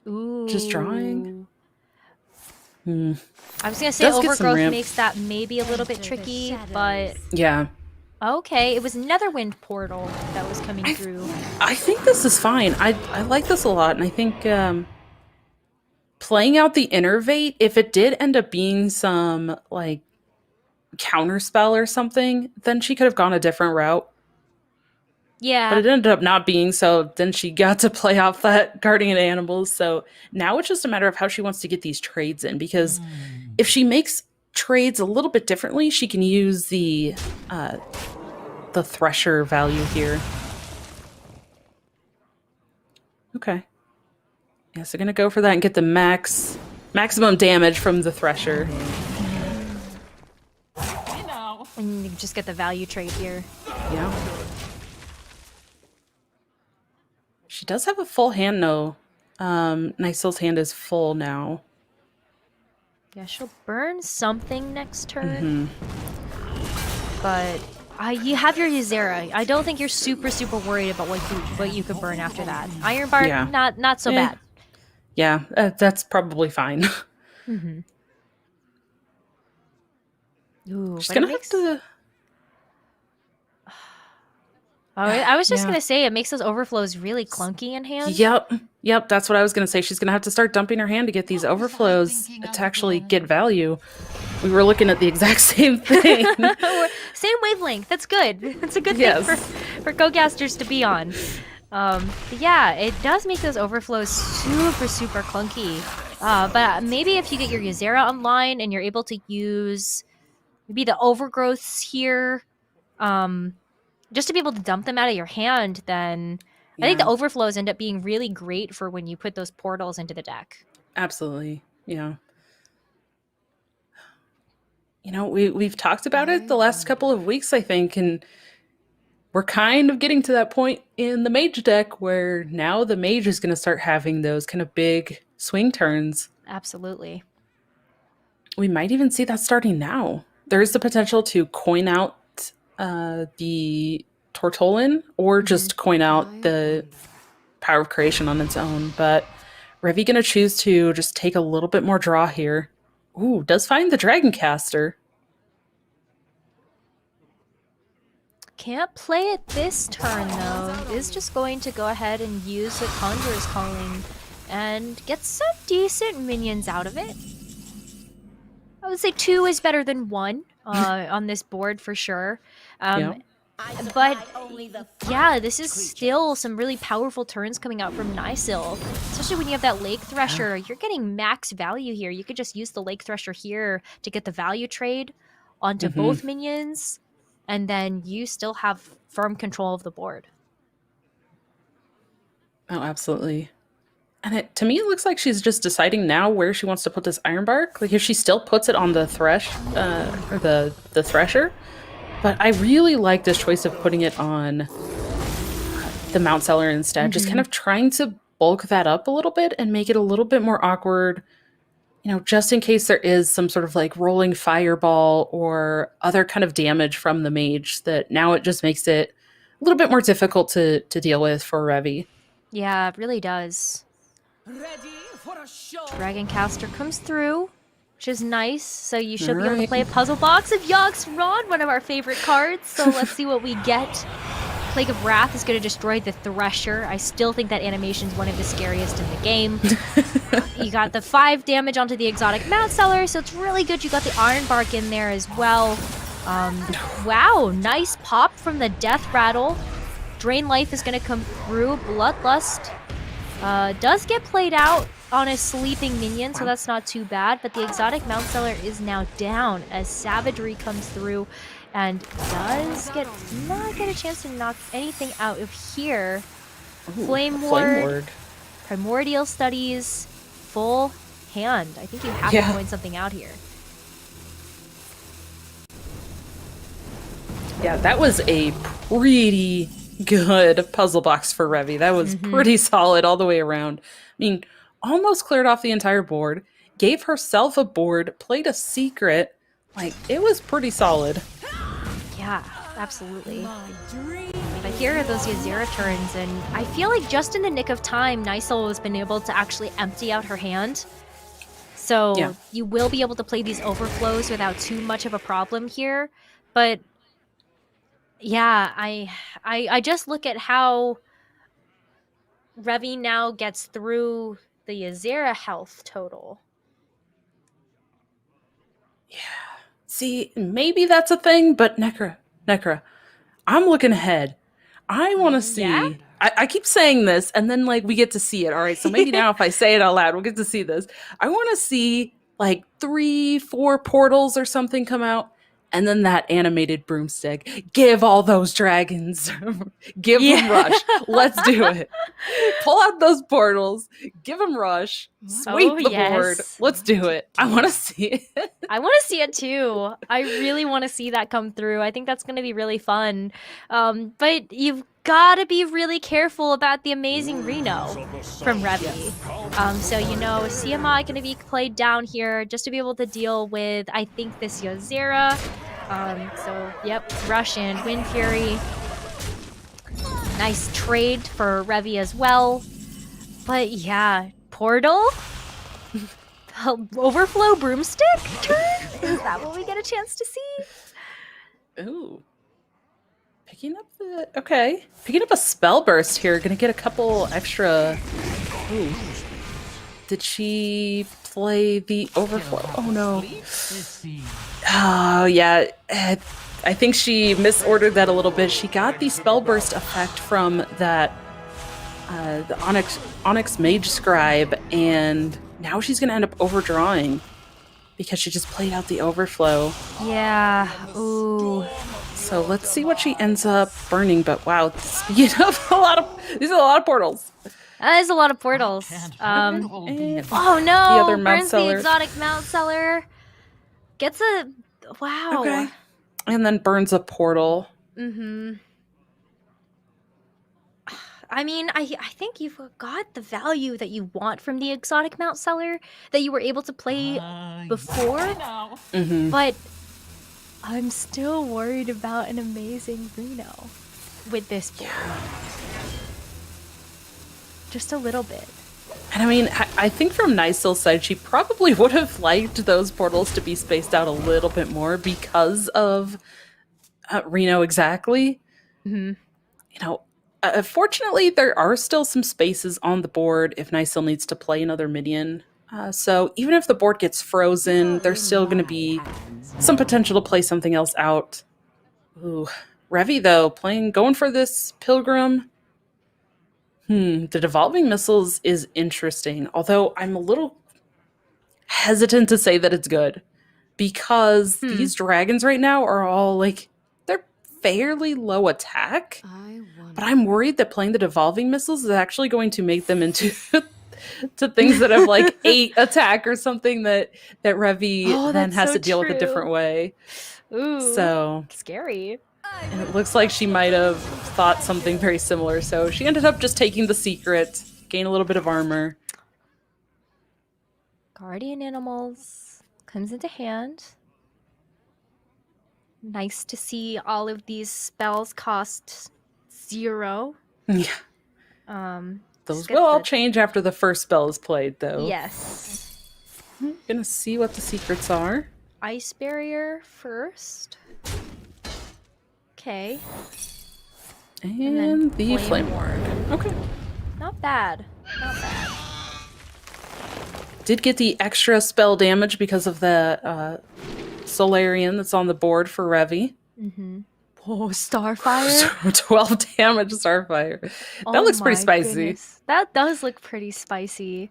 Ooh. Just drawing? I was gonna say Does get some Overgrowth ramp. makes that maybe a little bit tricky, but Yeah. okay, it was Netherwind Portal that was coming through. I think this is fine. I like this a lot, and I think playing out the Innervate, if it did end up being some like counter spell or something, then she could have gone a different route. Yeah. But it ended up not being, so then she got to play off that Guardian Animals. So now it's just a matter of how she wants to get these trades in, because if she makes trades a little bit differently, she can use the Thresher value here. Okay. Yeah, so gonna go for that and get the maximum damage from the Thresher. And you just get the value trade here. Yeah. She does have a full hand though. Nicel's hand is full now. Yeah, she'll burn something next turn. But you have your Ysera. I don't think you're super worried about what you could burn after that. Iron Bark, Yeah. not so bad. Yeah, that's probably fine. Ooh, She's but gonna it makes... have to. I was just Yeah. gonna say it makes those overflows really clunky in hand. Yep, that's what I was gonna say. She's gonna have to start dumping her hand to get these overflows to actually get value. We were looking at the exact same thing. Same wavelength. That's good. That's a good Yes. thing for go-casters to be on. But yeah, it does make those overflows super clunky. But maybe if you get your Ysera online and you're able to use maybe the overgrowths here, just to be able to dump them out of your hand, then I think the Yeah. overflows end up being really great for when you put those portals into the deck. Absolutely, yeah. You know, we've talked about it the last couple of weeks, I think, and we're kind of getting to that point in the mage deck where now the mage is going to start having those kind of big swing turns. Absolutely. We might even see that starting now. There is the potential to coin out the Tortolin or just coin out the Power of Creation on its own, but Revi going to choose to just take a little bit more draw here. Ooh, does find the Dragoncaster. Can't play it this turn, though. Is just going to go ahead and use the Conjurer's Calling and get some decent minions out of it. I would say 2 is better than 1 on this board for sure. But yeah, this is still some really powerful turns coming out from Nysil. Especially when you have that Lake Thresher. You're getting max value here. You could just use the Lake Thresher here to get the value trade onto both minions. And then you still have firm control of the board. Oh, absolutely. And to me, it looks like she's just deciding now where she wants to put this Iron Bark. Like if she still puts it on the or the Thresher. But I really like this choice of putting it on the Mount Seller instead, just kind of trying to bulk that up a little bit and make it a little bit more awkward, just in case there is some sort of like rolling fireball or other kind of damage from the mage, that now it just makes it a little bit more difficult to deal with for Revy. Yeah, it really does. Dragoncaster comes through, which is nice. So you should be able to play a puzzle box of Yogg's Rod, one of our favorite cards. So let's see what we get. Plague of Wrath is going to destroy the Thresher. I still think that animation is one of the scariest in the game. You got the 5 damage onto the exotic Mount Seller, so it's really good. You got the Ironbark in there as well. Wow, nice pop from the Death Rattle. Drain Life is going to come through. Bloodlust does get played out on a sleeping minion, so that's not too bad. But the exotic Mount Seller is now down as Savagery comes through and does not get a chance to knock anything out of here. Ooh, Flame Ward, Primordial Studies, full hand. I think you have to point something out here. Yeah, that was a pretty good puzzle box for Revy. That was pretty solid all the way around. I mean, almost cleared off the entire board, gave herself a board, played a secret. Like, it was pretty solid. Yeah, absolutely. But here are those Ysera turns, and I feel like just in the nick of time, Nisul has been able to actually empty out her hand. So you will be able to play these overflows without too much of a problem here. But yeah, I just look at how Revy now gets through the Ysera health total. Yeah. See, maybe that's a thing, but Nekra, I'm looking ahead. I want to see. Yeah? I keep saying this, and then like we get to see it. All right, so maybe now if I say it out loud, we'll get to see this. I want to see like 3-4 portals or something come out, and then that animated broomstick. Give all those dragons. Give them rush. Let's do it. Pull out those portals. Give them rush. Sweep the board. Let's do it. I want to see it. I want to see it too. I really want to see that come through. I think that's going to be really fun. But you've got to be really careful about the amazing Reno from Revy. So, CMI going to be played down here just to be able to deal with, I think, this Ysera. Rush and Wind Fury. Nice trade for Revy as well. But yeah, Portal? Overflow Broomstick turn? Is that what we get a chance to see? Ooh. Picking up a spell burst here. Gonna get a couple extra. Ooh. Did she play the overflow? Oh no. Oh yeah. I think she misordered that a little bit. She got the spell burst effect from that the Onyx Mage Scribe, and now she's gonna end up overdrawing because she just played out the overflow. Yeah. Ooh. So let's see what she ends up burning. But wow, speaking of these are a lot of portals. That is a lot of portals. Oh no! The other Mount burns Seller. the exotic Mount Seller. Gets a wow. Okay. And then burns a portal. I mean, I think you've got the value that you want from the exotic Mount Seller that you were able to play before. But I'm still worried about an amazing Reno with this board. Just a little bit. And I mean, I think from Nisul's side, she probably would have liked those portals to be spaced out a little bit more because of Reno exactly. Fortunately, there are still some spaces on the board if Nisul needs to play another minion. So even if the board gets frozen, there's still going to be some potential to play something else out. Ooh, Revy though, going for this Pilgrim. The Devolving Missiles is interesting, although I'm a little hesitant to say that it's good because these dragons right now are all like, they're fairly low attack, but I'm worried that playing the Devolving Missiles is actually going to make them into to things that have like 8 attack or something that Revy then has to deal with a different way. Ooh, so scary. And it looks like she might have thought something very similar, so she ended up just taking the secret, gain a little bit of armor. Guardian Animals comes into hand. Nice to see all of these spells cost 0. Yeah. Those will all change after the first spell is played, though. Yes. Gonna see what the secrets are. Ice Barrier first. Okay. And the Flame Ward. Okay. Not bad. Not bad. Did get the extra spell damage because of the Solarian that's on the board for Revy. Mm-hmm. Oh, Starfire. So 12 damage Starfire. That looks pretty spicy. Goodness. That does look pretty spicy.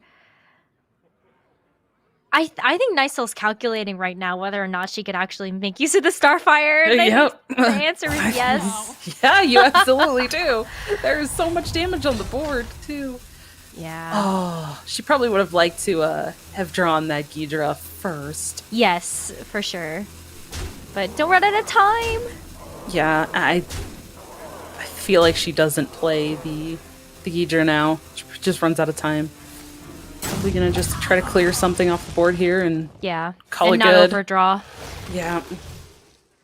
I think Nicel's calculating right now whether or not she could actually make use of the Starfire. And Yep. The answer is yes. Yeah, you absolutely do. There's so much damage on the board, too. Yeah. Oh, she probably would have liked to have drawn that Ghidra first. Yes, for sure. But don't run out of time. Yeah, I feel like she doesn't play the Ghidra now. She just runs out of time. Probably gonna just try to clear something off the board here and call it not good. Overdraw. Yeah.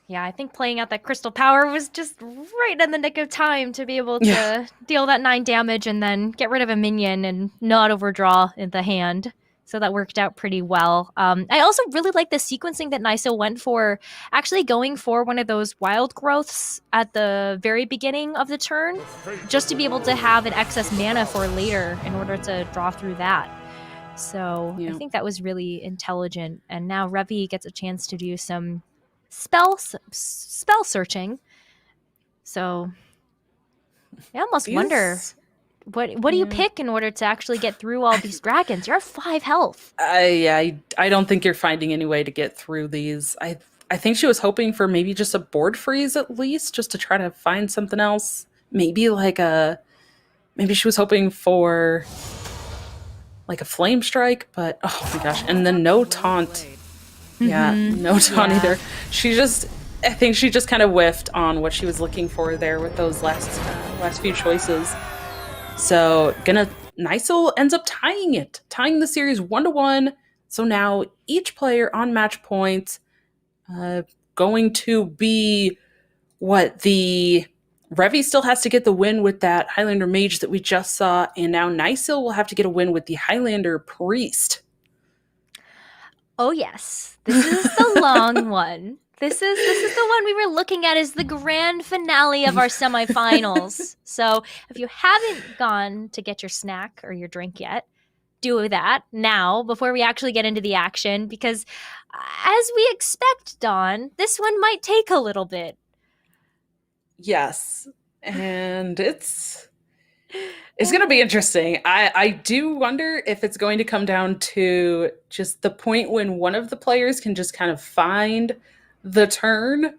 Yeah, I think playing out that Crystal Power was just right in the nick of time to be able to deal that 9 damage and then get rid of a minion and not overdraw in the hand. So that worked out pretty well. I also really like the sequencing that Nysa went for, actually going for one of those wild growths at the very beginning of the turn, just to be able to have an excess mana for later in order to draw through that. So I think that was really intelligent. And now Revy gets a chance to do some spell searching. So I almost wonder... What do you pick in order to actually get through all these dragons? You're at 5 health. I don't think you're finding any way to get through these. I think she was hoping for maybe just a board freeze at least, just to try to find something else. Maybe maybe she was hoping for like a flame strike, but oh my gosh, and then no taunt. Yeah, no taunt either. I think she just kind of whiffed on what she was looking for there with those last few choices. So Nycel ends up tying the series 1-1. So now each player on match point going to be the Revy still has to get the win with that Highlander Mage that we just saw, and now Nycel will have to get a win with the Highlander Priest. Oh yes, this is the long one. This is the one we were looking at as the grand finale of our semifinals. So if you haven't gone to get your snack or your drink yet, do that now before we actually get into the action, because as we expect, Dawn, this one might take a little bit. Yes, and it's going to be interesting. I do wonder if it's going to come down to just the point when one of the players can just kind of find the turn.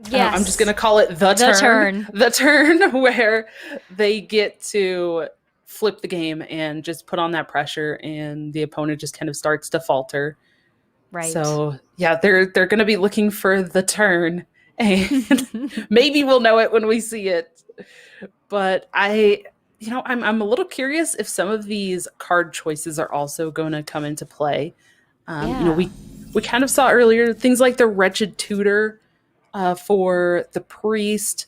Yes. I'm just going to call it the turn. The turn where they get to flip the game and just put on that pressure and the opponent just kind of starts to falter. Right. So, yeah, they're going to be looking for the turn, and maybe we'll know it when we see it. But I'm a little curious if some of these card choices are also going to come into play. We kind of saw earlier things like the Wretched Tutor for the Priest,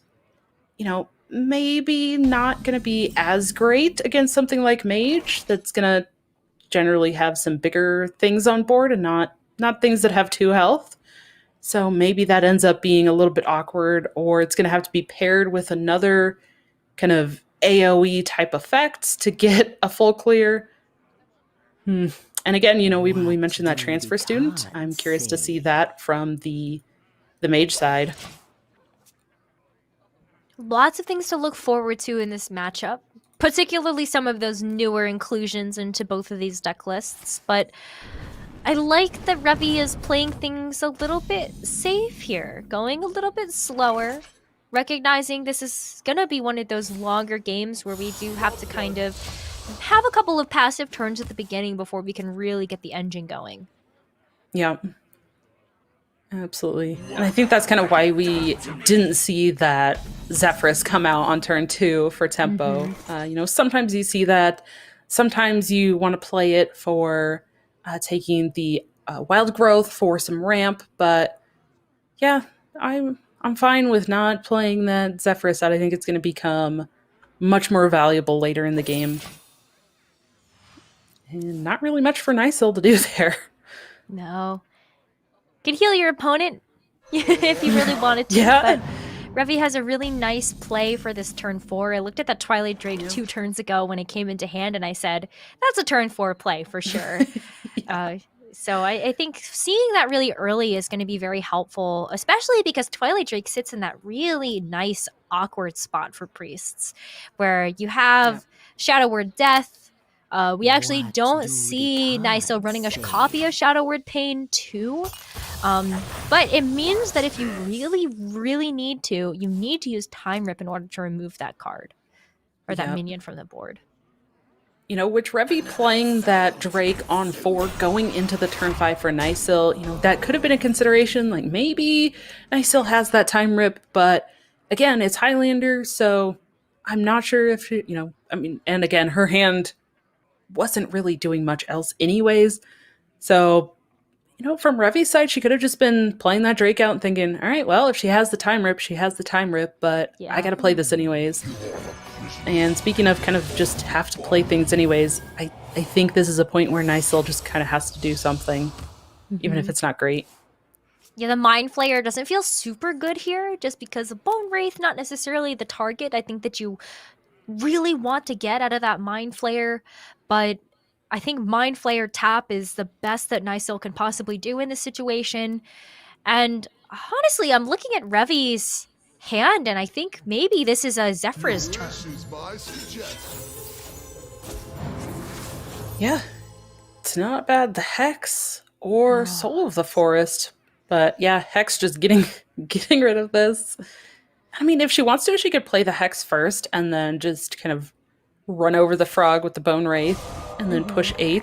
maybe not going to be as great against something like Mage that's going to generally have some bigger things on board and not things that have 2 health. So maybe that ends up being a little bit awkward, or it's going to have to be paired with another kind of AoE type effects to get a full clear. And again, we mentioned that transfer student. I'm curious to see that from the Mage side. Lots of things to look forward to in this matchup, particularly some of those newer inclusions into both of these deck lists. But I like that Revy is playing things a little bit safe here, going a little bit slower, recognizing this is going to be one of those longer games where we do have to kind of have a couple of passive turns at the beginning before we can really get the engine going. Yeah. Absolutely. And I think that's kind of why we didn't see that Zephyrus come out on turn 2 for tempo. Sometimes you see that. Sometimes you want to play it for taking the wild growth for some ramp. But yeah, I'm fine with not playing that Zephyrus out. I think it's going to become much more valuable later in the game. And not really much for Nysil to do there. No. Could heal your opponent if you really wanted to. Yeah. But Revi has a really nice play for this turn 4. I looked at that Twilight Drake 2 turns ago when it came into hand, and I said, that's a turn 4 play for sure. So I think seeing that really early is going to be very helpful, especially because Twilight Drake sits in that really nice, awkward spot for priests, where you have Shadow Word Death. We actually don't see Nysil running a copy of Shadow Word Pain 2. But it means that if you really, really need to, you need to use Time Rip in order to remove that card or that minion from the board. Which Revi playing that Drake on 4 going into the turn 5 for Nysil, that could have been a consideration. Like maybe Nysil has that Time Rip, but again, it's Highlander, so I'm not sure if, and again, her hand wasn't really doing much else anyways. So, from Revi's side, she could have just been playing that Drake out and thinking, all right, well, if she has the Time Rip, she has the Time Rip, but I got to play this anyways. And speaking of kind of just have to play things anyways, I think this is a point where Nysil just kind of has to do something, even if it's not great. Yeah, the Mind Flayer doesn't feel super good here just because the Bone Wraith, not necessarily the target. I think that you really want to get out of that Mind Flayer, but I think Mind Flayer tap is the best that Nysil can possibly do in this situation. And honestly, I'm looking at Revi's hand, and I think maybe this is a Zephyr's turn. Yeah, it's not bad. The Hex or Soul of the Forest, but yeah, Hex just getting rid of this. I mean, if she wants to, she could play the Hex first and then just kind of run over the frog with the Bone Wraith and then push 8.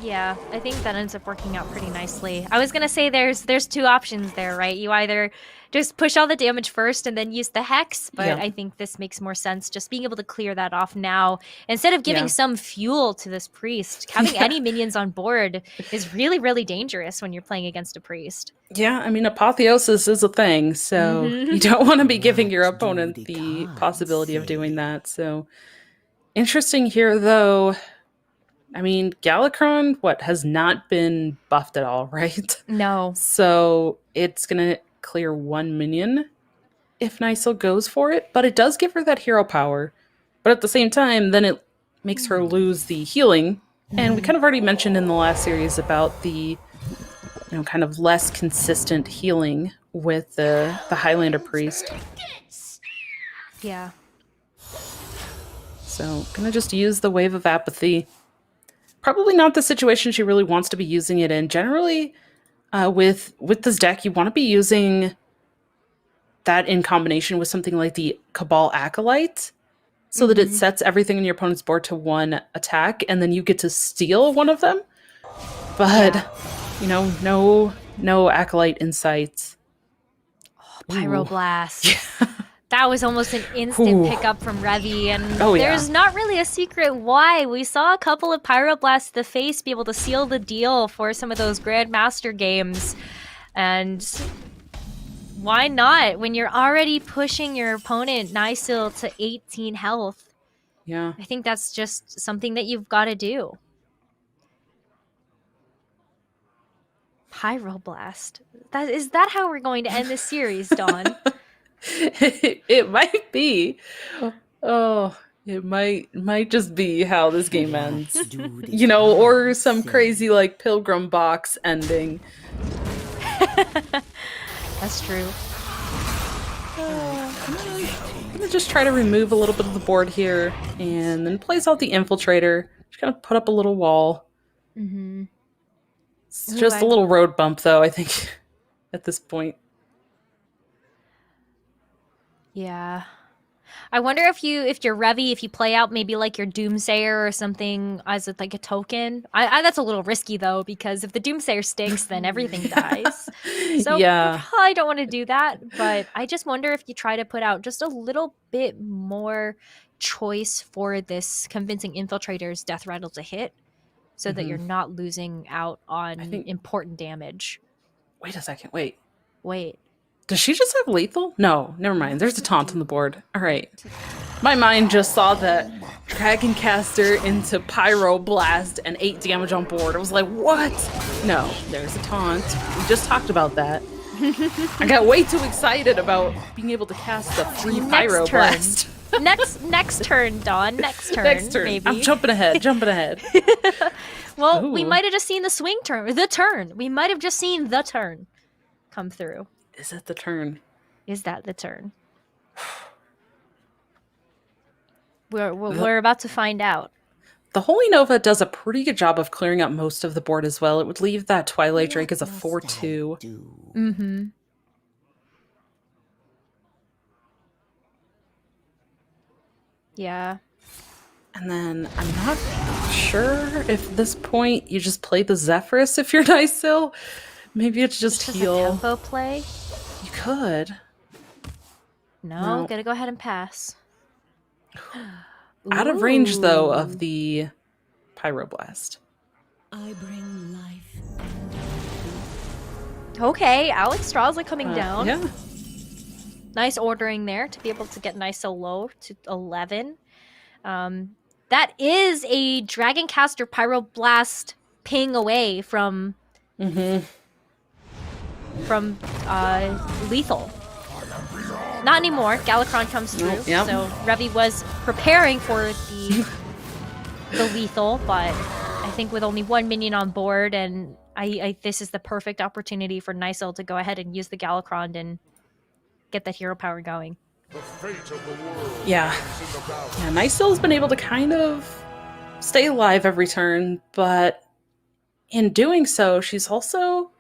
Yeah, I think that ends up working out pretty nicely. I was gonna say there's 2 options there, right? You either just push all the damage first and then use the Hex, but I think this makes more sense, just being able to clear that off now. Instead of giving some fuel to this priest, having any minions on board is really, really dangerous when you're playing against a priest. Yeah, I mean, apotheosis is a thing, so you don't want to be giving your opponent the possibility of doing that. So, interesting here, though. I mean, Galakrond, has not been buffed at all, right? No. So, it's going to clear 1 minion if Nysil goes for it, but it does give her that hero power. But at the same time, then it makes her lose the healing. And we kind of already mentioned in the last series about the kind of less consistent healing with the Highlander priest. Yeah. So, gonna just use the Wave of Apathy. Probably not the situation she really wants to be using it in. Generally, with this deck, you want to be using that in combination with something like the Cabal Acolyte, so that it sets everything in your opponent's board to 1 attack, and then you get to steal one of them. But, no Acolyte Insights. Oh, Pyroblast. That was almost an instant pickup from Revi, and there's not really a secret why. We saw a couple of Pyroblasts to the face be able to seal the deal for some of those Grandmaster games. And why not? When you're already pushing your opponent, Nysil, to 18 health. Yeah. I think that's just something that you've got to do. Pyroblast. Is that how we're going to end this series, Dawn? It might be. Oh, it might just be how this game ends. Or some crazy Pilgrim box ending. That's true. I'm gonna just try to remove a little bit of the board here, and then plays out the Infiltrator. Just gonna put up a little wall. It's just a little road bump, though, I think, at this point. Yeah. I wonder if you're Revy, if you play out maybe like your Doomsayer or something as like a token. I that's a little risky though, because if the Doomsayer stinks, then everything dies. So Yeah. you probably don't want to do that. But I just wonder if you try to put out just a little bit more choice for this convincing infiltrator's death rattle to hit, so that you're not losing out on important damage. Wait a second. Wait. Does she just have lethal? No, never mind. There's a taunt on the board. All right. My mind just saw that Dragoncaster into Pyroblast and 8 damage on board. I was like, what? No, there's a taunt. We just talked about that. I got way too excited about being able to cast the free Pyroblast. Next turn, Dawn. Next turn. Maybe. I'm jumping ahead. Well, we might have just seen the swing turn. The turn. We might have just seen the turn come through. Is it the turn? Is that the turn? We're about to find out. The Holy Nova does a pretty good job of clearing up most of the board as well. It would leave that Twilight Drake as a 4/2. Mm-hmm. Yeah. And then I'm not sure if at this point you just play the Zephyrus if you're Nysil. Maybe it's just heal. A tempo play? You could. No, gotta go ahead and pass. Out of range, though, of the Pyroblast. I bring life. Okay, Alex Straws are coming down. Yeah. Nice ordering there to be able to get Nysil low to 11. That is a Dragoncaster Pyroblast ping away from lethal. Not anymore. Galakrond comes through. Yep. So Revy was preparing for the lethal, but I think with only 1 minion on board, and I this is the perfect opportunity for Nysil to go ahead and use the Galakrond and get that hero power going. Yeah. Nysil's been able to kind of stay alive every turn, but in doing so, she's also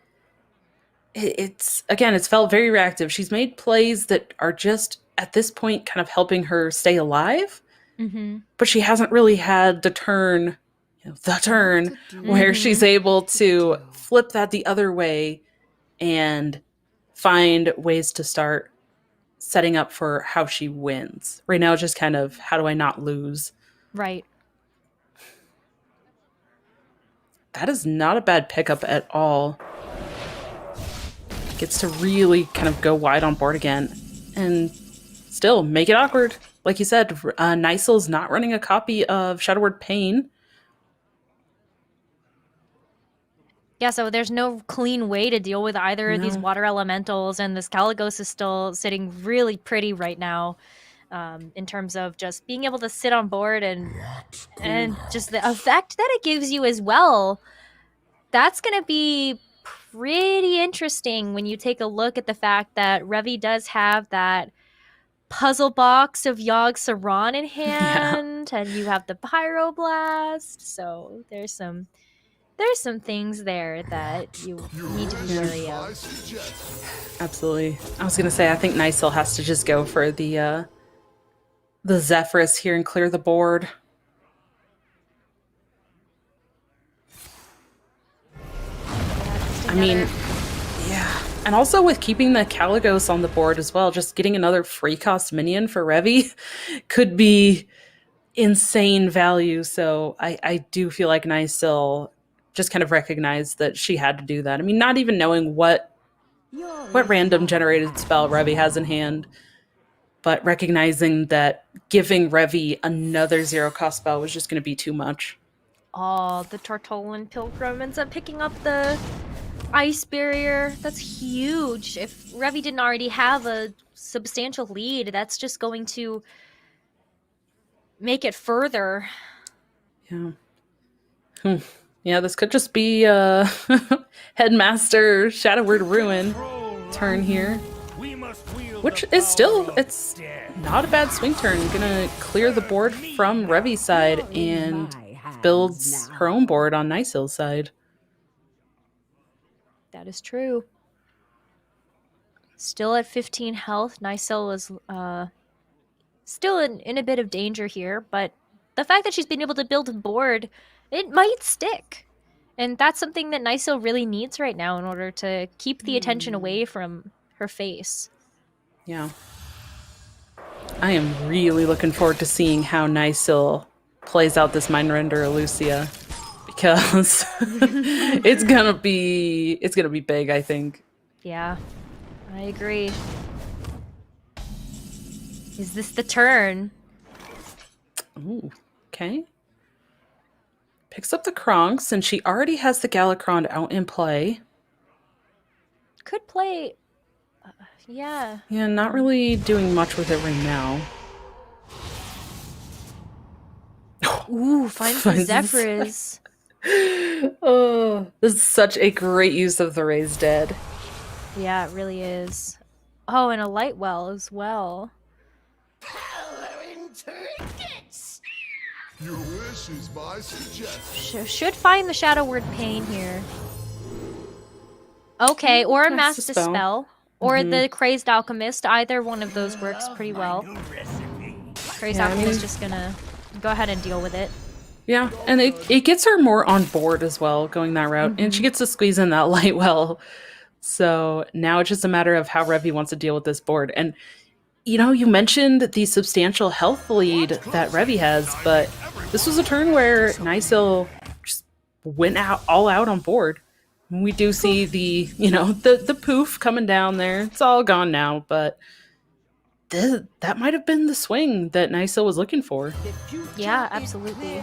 it's felt very reactive. She's made plays that are just at this point kind of helping her stay alive, but she hasn't really had the turn, where she's able to flip that the other way and find ways to start setting up for how she wins. Right now, it's just kind of, how do I not lose? Right. That is not a bad pickup at all. Gets to really kind of go wide on board again and still make it awkward. Like you said, Nysil's not running a copy of Shadow Word Pain. Yeah, so there's no clean way to deal with either of these water elementals, and this Kalecgos is still sitting really pretty right now, in terms of just being able to sit on board and just the effect that it gives you as well. That's going to be pretty interesting when you take a look at the fact that Revy does have that puzzle box of Yogg Saron in hand, and you have the Pyroblast, so there's some things there that you need to be wary of. Absolutely. I was gonna say, I think Nysil has to just go for the Zephyrus here and clear the board. I mean, yeah. And also with keeping the Kalecgos on the board as well, just getting another free cost minion for Revy could be insane value. So I do feel like Nysil just kind of recognized that she had to do that. I mean, not even knowing what random generated spell Revy has in hand, but recognizing that giving Revy another 0-cost spell was just going to be too much. Oh, the Tortollan Pilgrim ends up picking up the Ice Barrier. That's huge. If Revy didn't already have a substantial lead, that's just going to make it further. Yeah. Yeah, this could just be Headmaster Shadow Word Ruin turn here. Which is still, it's not a bad swing turn. Gonna clear the board from Revy's side and builds her own board on Nysil's side. That is true. Still at 15 health. Nysil is still in a bit of danger here, but the fact that she's been able to build a board, it might stick. And that's something that Nysil really needs right now in order to keep the attention away from her face. Yeah. I am really looking forward to seeing how Nysil plays out this Mind Render Lucia, because it's gonna be big, I think. Yeah, I agree. Is this the turn? Ooh, okay. Picks up the Kronks, and she already has the Galakron out in play. Could play... yeah. Yeah, not really doing much with it right now. Ooh, finds the Zephyrs. Oh, this is such a great use of the Raised Dead. Yeah, it really is. Oh, and a light well as well. Your wish is my suggestion. Should find the Shadow Word Pain here. Okay, or a Mass Dispel. Or the Crazed Alchemist. Either one of those works pretty well. Crazed Alchemist is just gonna go ahead and deal with it. Yeah, and it gets her more on board as well, going that route. And she gets to squeeze in that light well. So now it's just a matter of how Revy wants to deal with this board. And, you know, you mentioned the substantial health lead that Revy has, but this was a turn where Nysil just went all out on board. We do see the, you know, the poof coming down there. It's all gone now, but that might have been the swing that Nysil was looking for. Yeah, absolutely.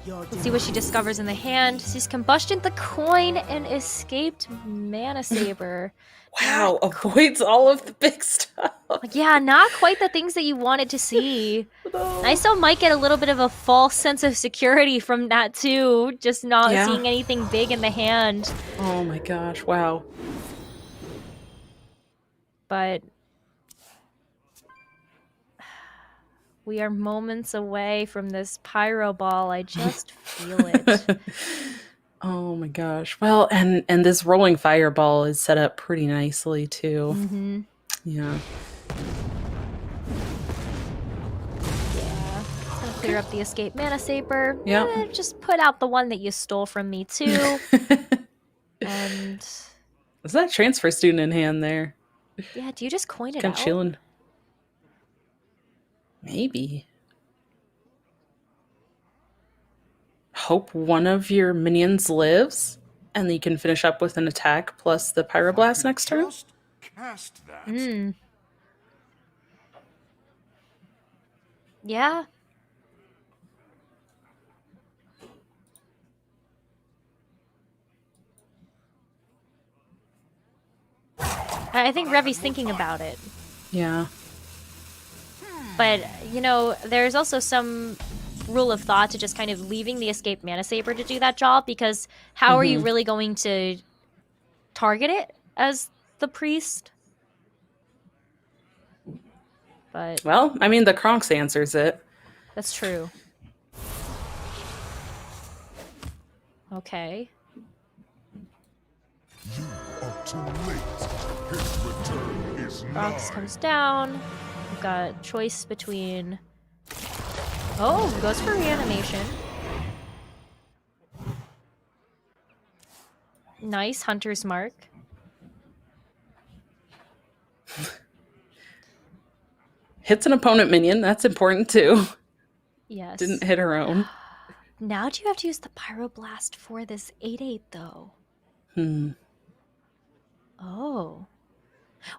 Let's see what she discovers in the hand. Sees Combustion, the coin, and Escaped Mana Saber. Wow, avoids all of the big stuff. Yeah, not quite the things that you wanted to see. Nysil might get a little bit of a false sense of security from that too, just not seeing anything big in the hand. Oh my gosh, wow. But we are moments away from this Pyro Ball. I just feel it. Oh my gosh. Well, and this rolling fireball is set up pretty nicely too. Yeah. Yeah. It's gonna clear up the Escape Mana Saber. Yeah. Just put out the one that you stole from me too. And is that transfer student in hand there? yeah, do you just coin it Kind out? of chilling. Maybe. Hope one of your minions lives, and then you can finish up with an attack plus the Pyroblast next turn. Cast that. Yeah. I think Revy's thinking about it. Yeah. But, you know, there's also some rule of thought to just kind of leaving the Escape Mana Saber to do that job, because how are you really going to target it as the priest? But well, I mean, the Kronks answers it. That's true. Okay. You are too late. His return is Kronks comes down. We've got a choice between... Oh, goes for reanimation. Nice Hunter's Mark. Hits an opponent minion. That's important too. Yes. Didn't hit her own. Now do you have to use the Pyroblast for this 8/8 though? Oh.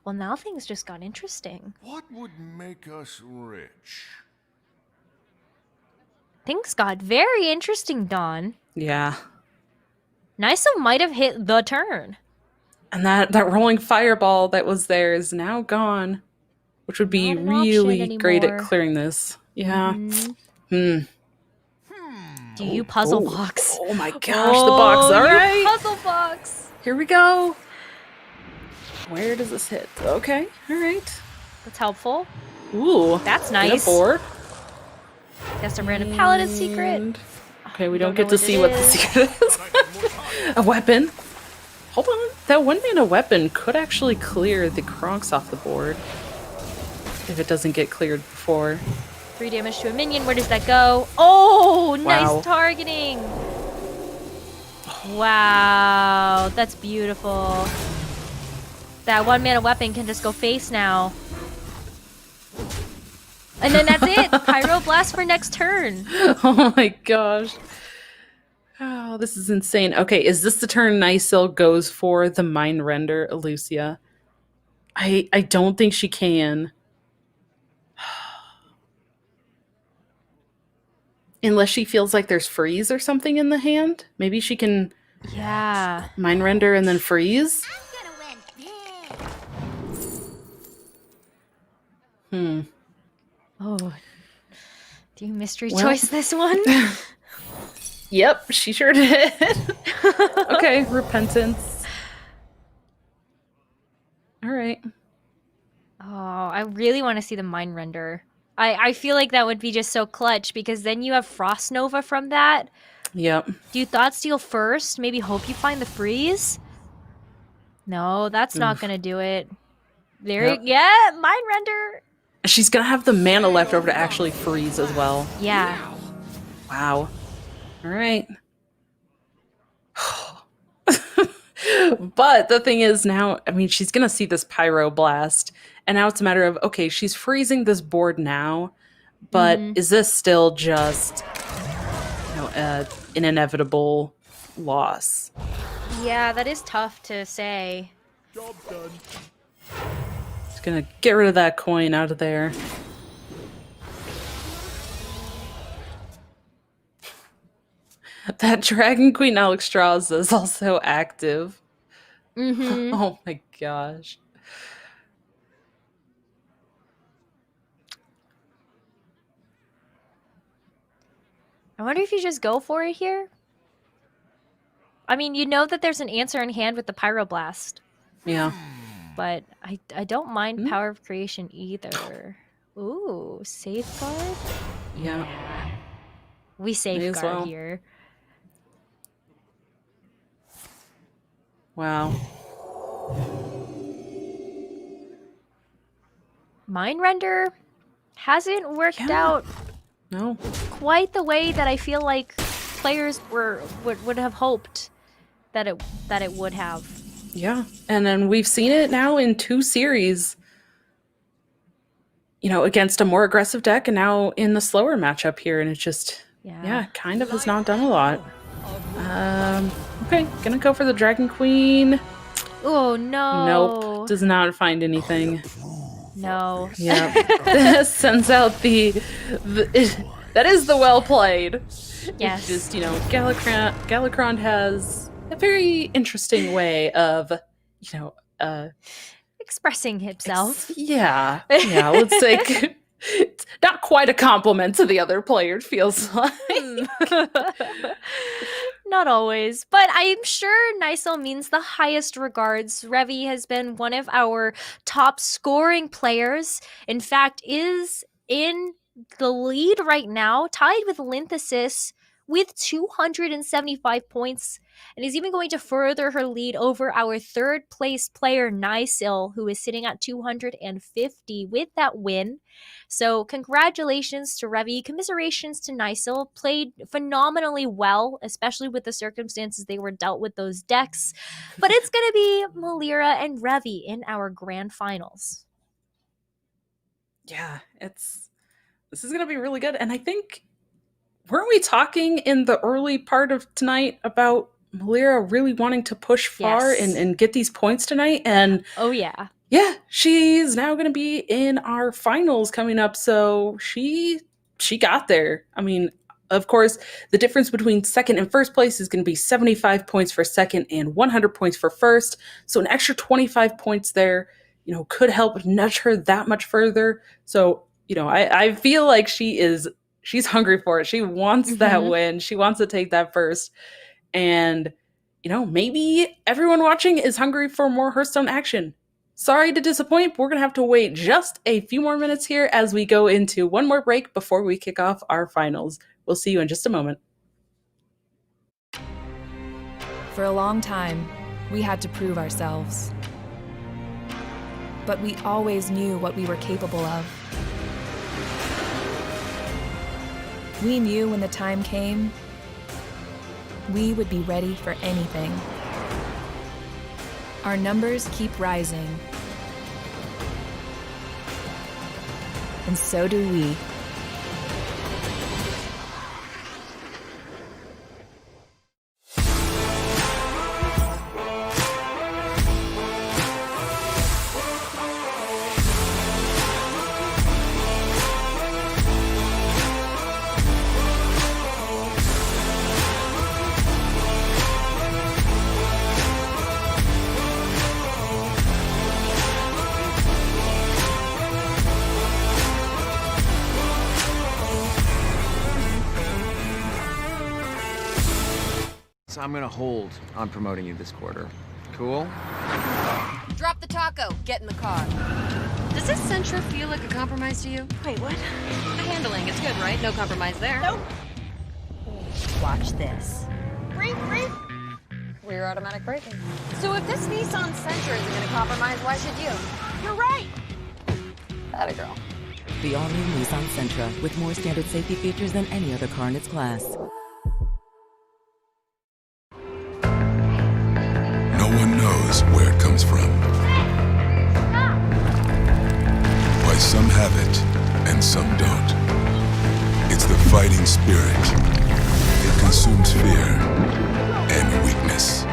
Well, now things just got interesting. What would make us rich? Things got very interesting, Dawn. Yeah. Nysil might have hit the turn. And that rolling fireball that was there is now gone, which would be really great at clearing this. Yeah. Do you puzzle box? Oh my gosh, the box. All right. Puzzle box. Here we go. Where does this hit? Okay. All right. That's helpful. Ooh. That's get nice. a board. Got some random paladin secret. Okay, we don't get to see what the secret is. A weapon. Hold on. That 1 mana weapon could actually clear the Kronks off the board. if it doesn't get cleared before. 3 damage to a minion. Where does that go? Oh, nice Wow. targeting. Wow, that's beautiful. That 1-mana weapon can just go face now. And then that's it. Pyroblast for next turn. Oh my gosh. Oh, this is insane. Okay, is this the turn Nysil goes for the Mind Render, Elucia? I don't think she can. Unless she feels like there's freeze or something in the hand. Maybe she can Yeah. Mind Render and then freeze. Oh. Do you mystery Well- choice this one? Yep, she sure did. Okay, Repentance. All right. Oh, I really want to see the Mind Render. I feel like that would be just so clutch because then you have Frost Nova from that. Yep. Do you Thought Steal first? Maybe hope you find the freeze? No, that's not going to do it. There Yep. yeah, Mind Render. She's gonna have the mana left over to actually freeze as well. Yeah. Wow. All right. But the thing is now, I mean, she's gonna see this Pyroblast, and now it's a matter of, okay, she's freezing this board now, but is this still just, an inevitable loss? Yeah, that is tough to say. Job done. Just gonna get rid of that coin out of there. That Dragon Queen Alexstrasza is also active. Mm-hmm. Oh my gosh. I wonder if you just go for it here. I mean, you know that there's an answer in hand with the Pyroblast, Yeah. but I don't mind Power of Creation either. Ooh, Safeguard? Yeah. We as safeguard well. here. Wow. Mind Render hasn't worked out No. quite the way that I feel like players would have hoped that it would have. Yeah. And then we've seen it now in 2 series, against a more aggressive deck and now in the slower matchup here. And it just, kind of has not done a lot. Okay. Gonna go for the Dragon Queen. Oh no. Nope. Does not find anything. No. Yep. Sends out the that is the well played. Yes. It's just, Galakrond has a very interesting way of, Expressing himself. yeah, let's say it's not quite a compliment to the other player, it feels like. Not always, but I'm sure Nysil means the highest regards. Revi has been one of our top scoring players. In fact, is in the lead right now, tied with Linthesis with 275 points, and is even going to further her lead over our third place player, Nysil, who is sitting at 250 with that win. So congratulations to Revi, commiserations to Nysil, played phenomenally well, especially with the circumstances they were dealt with those decks. But it's going to be Melira and Revi in our grand finals. Yeah, this is gonna be really good. And I think, weren't we talking in the early part of tonight about Melira really wanting to push far Yes. and get these points tonight? And Oh yeah. yeah, she's now going to be in our finals coming up. So she got there. I mean, of course, the difference between second and first place is going to be 75 points for second and 100 points for first. So an extra 25 points there, could help nudge her that much further. So, I feel like she's hungry for it. She wants that win. She wants to take that first. And, maybe everyone watching is hungry for more Hearthstone action. Sorry to disappoint, but we're going to have to wait just a few more minutes here as we go into one more break before we kick off our finals. We'll see you in just a moment. For a long time, we had to prove ourselves. but we always knew what we were capable of. We knew when the time came, we would be ready for anything. Our numbers keep rising. And so do we. So I'm gonna hold on promoting you this quarter. Cool? Drop the taco. Get in the car. Does this Sentra feel like a compromise to you? Wait, what? The handling, it's good, right? No compromise there. Nope. Watch this. Rear automatic braking. So if this Nissan Sentra isn't gonna compromise, why should you? You're right. Atta girl. The all-new Nissan Sentra, with more standard safety features than any other car in its class. No one knows where it comes from. Why some have it and some don't. It's the fighting spirit. It consumes fear and weakness.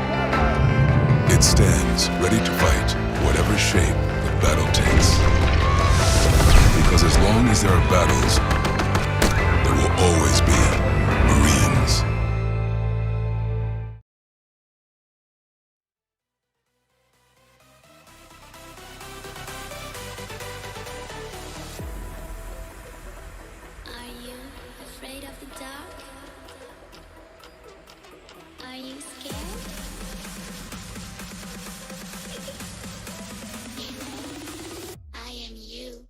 It stands ready to fight whatever shape the battle takes. Because as long as there are battles, there will always be Marines. Are you afraid of the dark? Are you scared? I am you.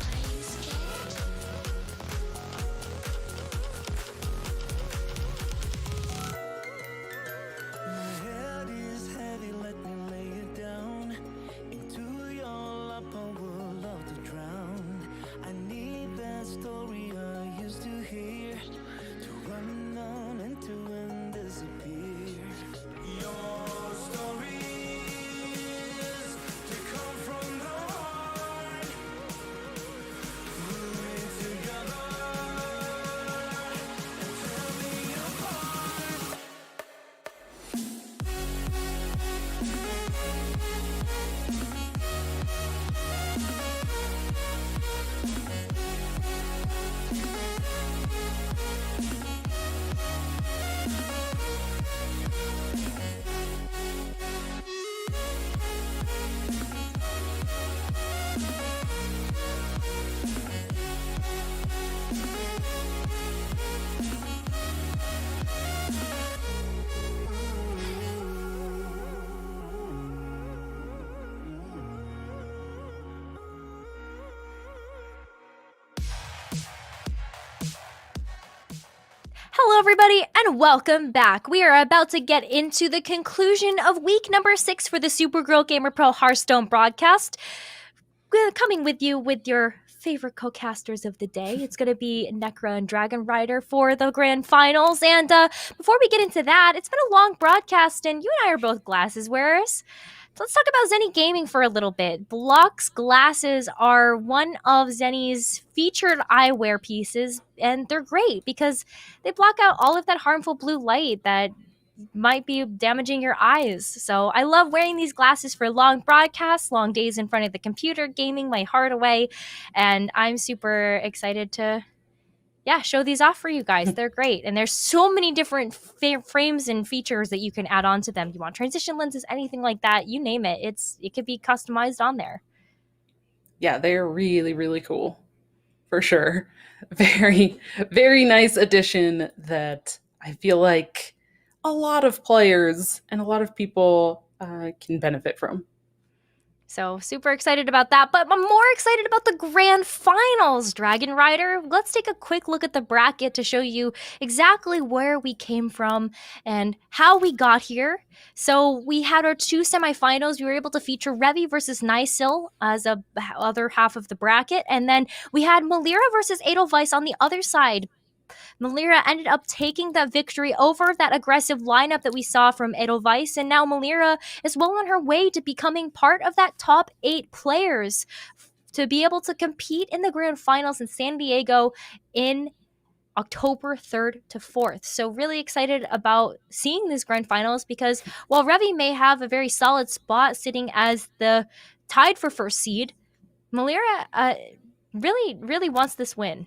Are you scared? My head is heavy, let me lay it down. Into your lap, I would love to drown. I need that story I used to hear, to run on and to and disappear. Your stories, they come from the heart. Moving together and tear me apart. Hello, everybody, and welcome back. We are about to get into the conclusion of week number 6 for the Supergirl Gamer Pro Hearthstone broadcast. We're coming with you with your favorite co-casters of the day. It's going to be Necra and Dragon Rider for the grand finals. And before we get into that, it's been a long broadcast, and you and I are both glasses wearers. So let's talk about Zenny Gaming for a little bit. Block's glasses are one of Zenny's featured eyewear pieces, and they're great because they block out all of that harmful blue light that might be damaging your eyes. So I love wearing these glasses for long broadcasts, long days in front of the computer, gaming my heart away, and I'm super excited to show these off for you guys. They're great. And there's so many different frames and features that you can add on to them. You want transition lenses, anything like that, you name it. It could be customized on there. Yeah, they're really, really cool. For sure. Very, very nice addition that I feel like a lot of players and a lot of people can benefit from. So super excited about that, but I'm more excited about the grand finals, Dragon Rider. Let's take a quick look at the bracket to show you exactly where we came from and how we got here. So we had our 2 semifinals. We were able to feature Revi versus Nysil as a other half of the bracket, and then we had Melira versus Edelweiss on the other side. Melira ended up taking that victory over that aggressive lineup that we saw from Edelweiss, and now Melira is well on her way to becoming part of that top 8 players to be able to compete in the grand finals in San Diego in October 3rd to 4th. So really excited about seeing these grand finals because while Revi may have a very solid spot sitting as the tied for first seed, Melira really wants this win.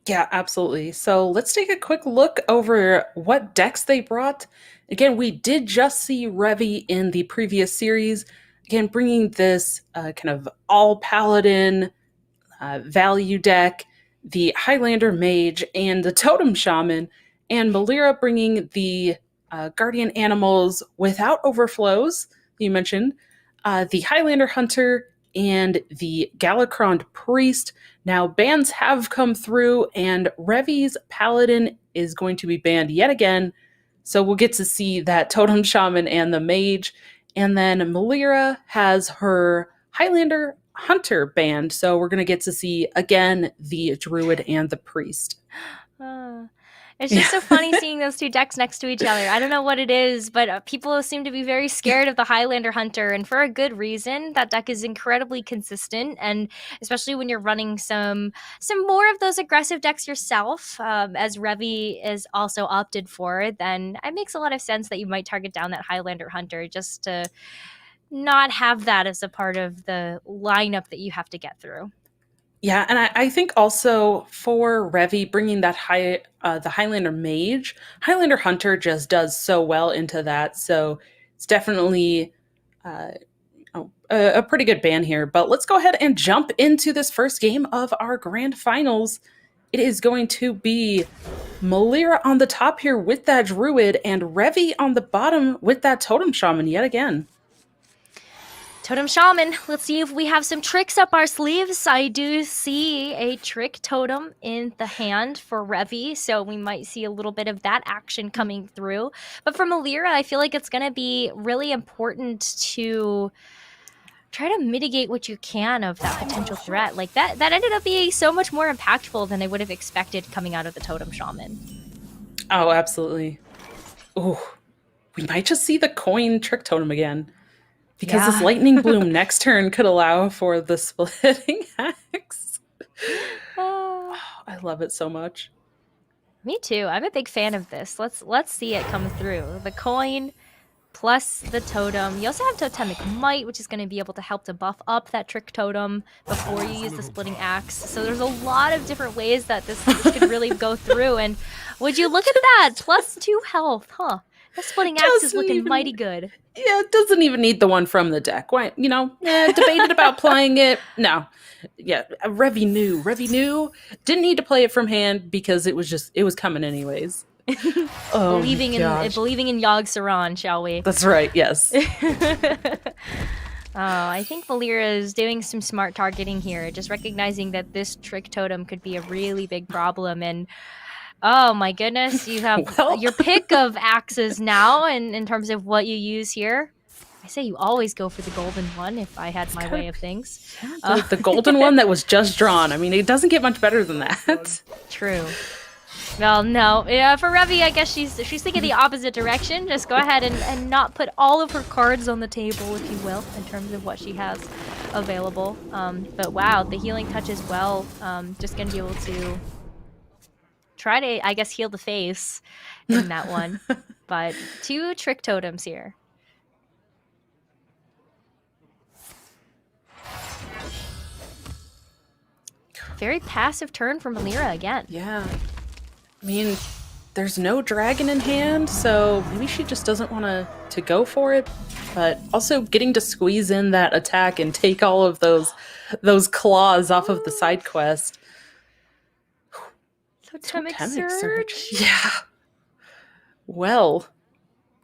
Yeah, absolutely. So let's take a quick look over what decks they brought. Again, we did just see Revi in the previous series. Again, bringing this kind of all paladin value deck, the Highlander Mage, and the Totem Shaman, and Melira bringing the Guardian Animals without overflows, you mentioned, the Highlander Hunter, and the Galakron Priest. Now, bans have come through, and Revi's Paladin is going to be banned yet again. So we'll get to see that Totem Shaman and the Mage. And then Melira has her Highlander Hunter banned. So we're going to get to see, again, the Druid and the Priest. It's just so funny seeing those 2 decks next to each other. I don't know what it is, but people seem to be very scared of the Highlander Hunter, and for a good reason. That deck is incredibly consistent, and especially when you're running some more of those aggressive decks yourself, as Revi is also opted for, then it makes a lot of sense that you might target down that Highlander Hunter just to not have that as a part of the lineup that you have to get through. Yeah, and I think also for Revi bringing that the Highlander Mage, Highlander Hunter just does so well into that. So it's definitely a pretty good ban here. But let's go ahead and jump into this first game of our grand finals. It is going to be Melira on the top here with that Druid, and Revi on the bottom with that Totem Shaman yet again. Totem Shaman, let's see if we have some tricks up our sleeves. I do see a trick totem in the hand for Revi, so we might see a little bit of that action coming through. But for Melira, I feel like it's going to be really important to try to mitigate what you can of that potential threat. Like that ended up being so much more impactful than I would have expected coming out of the Totem Shaman. Oh, absolutely. Ooh, we might just see the coin trick totem again. Because this Lightning Bloom next turn could allow for the splitting axe. Oh, I love it so much. Me too. I'm a big fan of this. Let's see it come through. The coin plus the totem. You also have Totemic Might, which is going to be able to help to buff up that trick totem before you use the splitting axe. So there's a lot of different ways that this could really go through. And would you look at that? +2 health, huh? That splitting axe is looking mighty good. Yeah, it doesn't even need the one from the deck. Why, debated about playing it. No. Yeah, Revi knew. Didn't need to play it from hand because it was coming anyways. Oh, believing in Yogg-Saron, shall we? That's right, yes. I think Melira is doing some smart targeting here, just recognizing that this trick totem could be a really big problem. And oh my goodness, you have your pick of axes now in terms of what you use here. I say you always go for the golden one if I had my way of things. The golden one that was just drawn. I mean, it doesn't get much better than that. True. Well, no. Yeah, for Revi, I guess she's thinking the opposite direction. Just go ahead and not put all of her cards on the table, if you will, in terms of what she has available. But wow, the healing touch as well. Just going to be able to try to, I guess, heal the face in that one. But 2 trick totems here. Very passive turn from Melira again. Yeah. I mean, there's no dragon in hand, so maybe she just doesn't want to go for it. But also getting to squeeze in that attack and take all of those claws off of the side quest. Totemic Surge. Yeah. Well.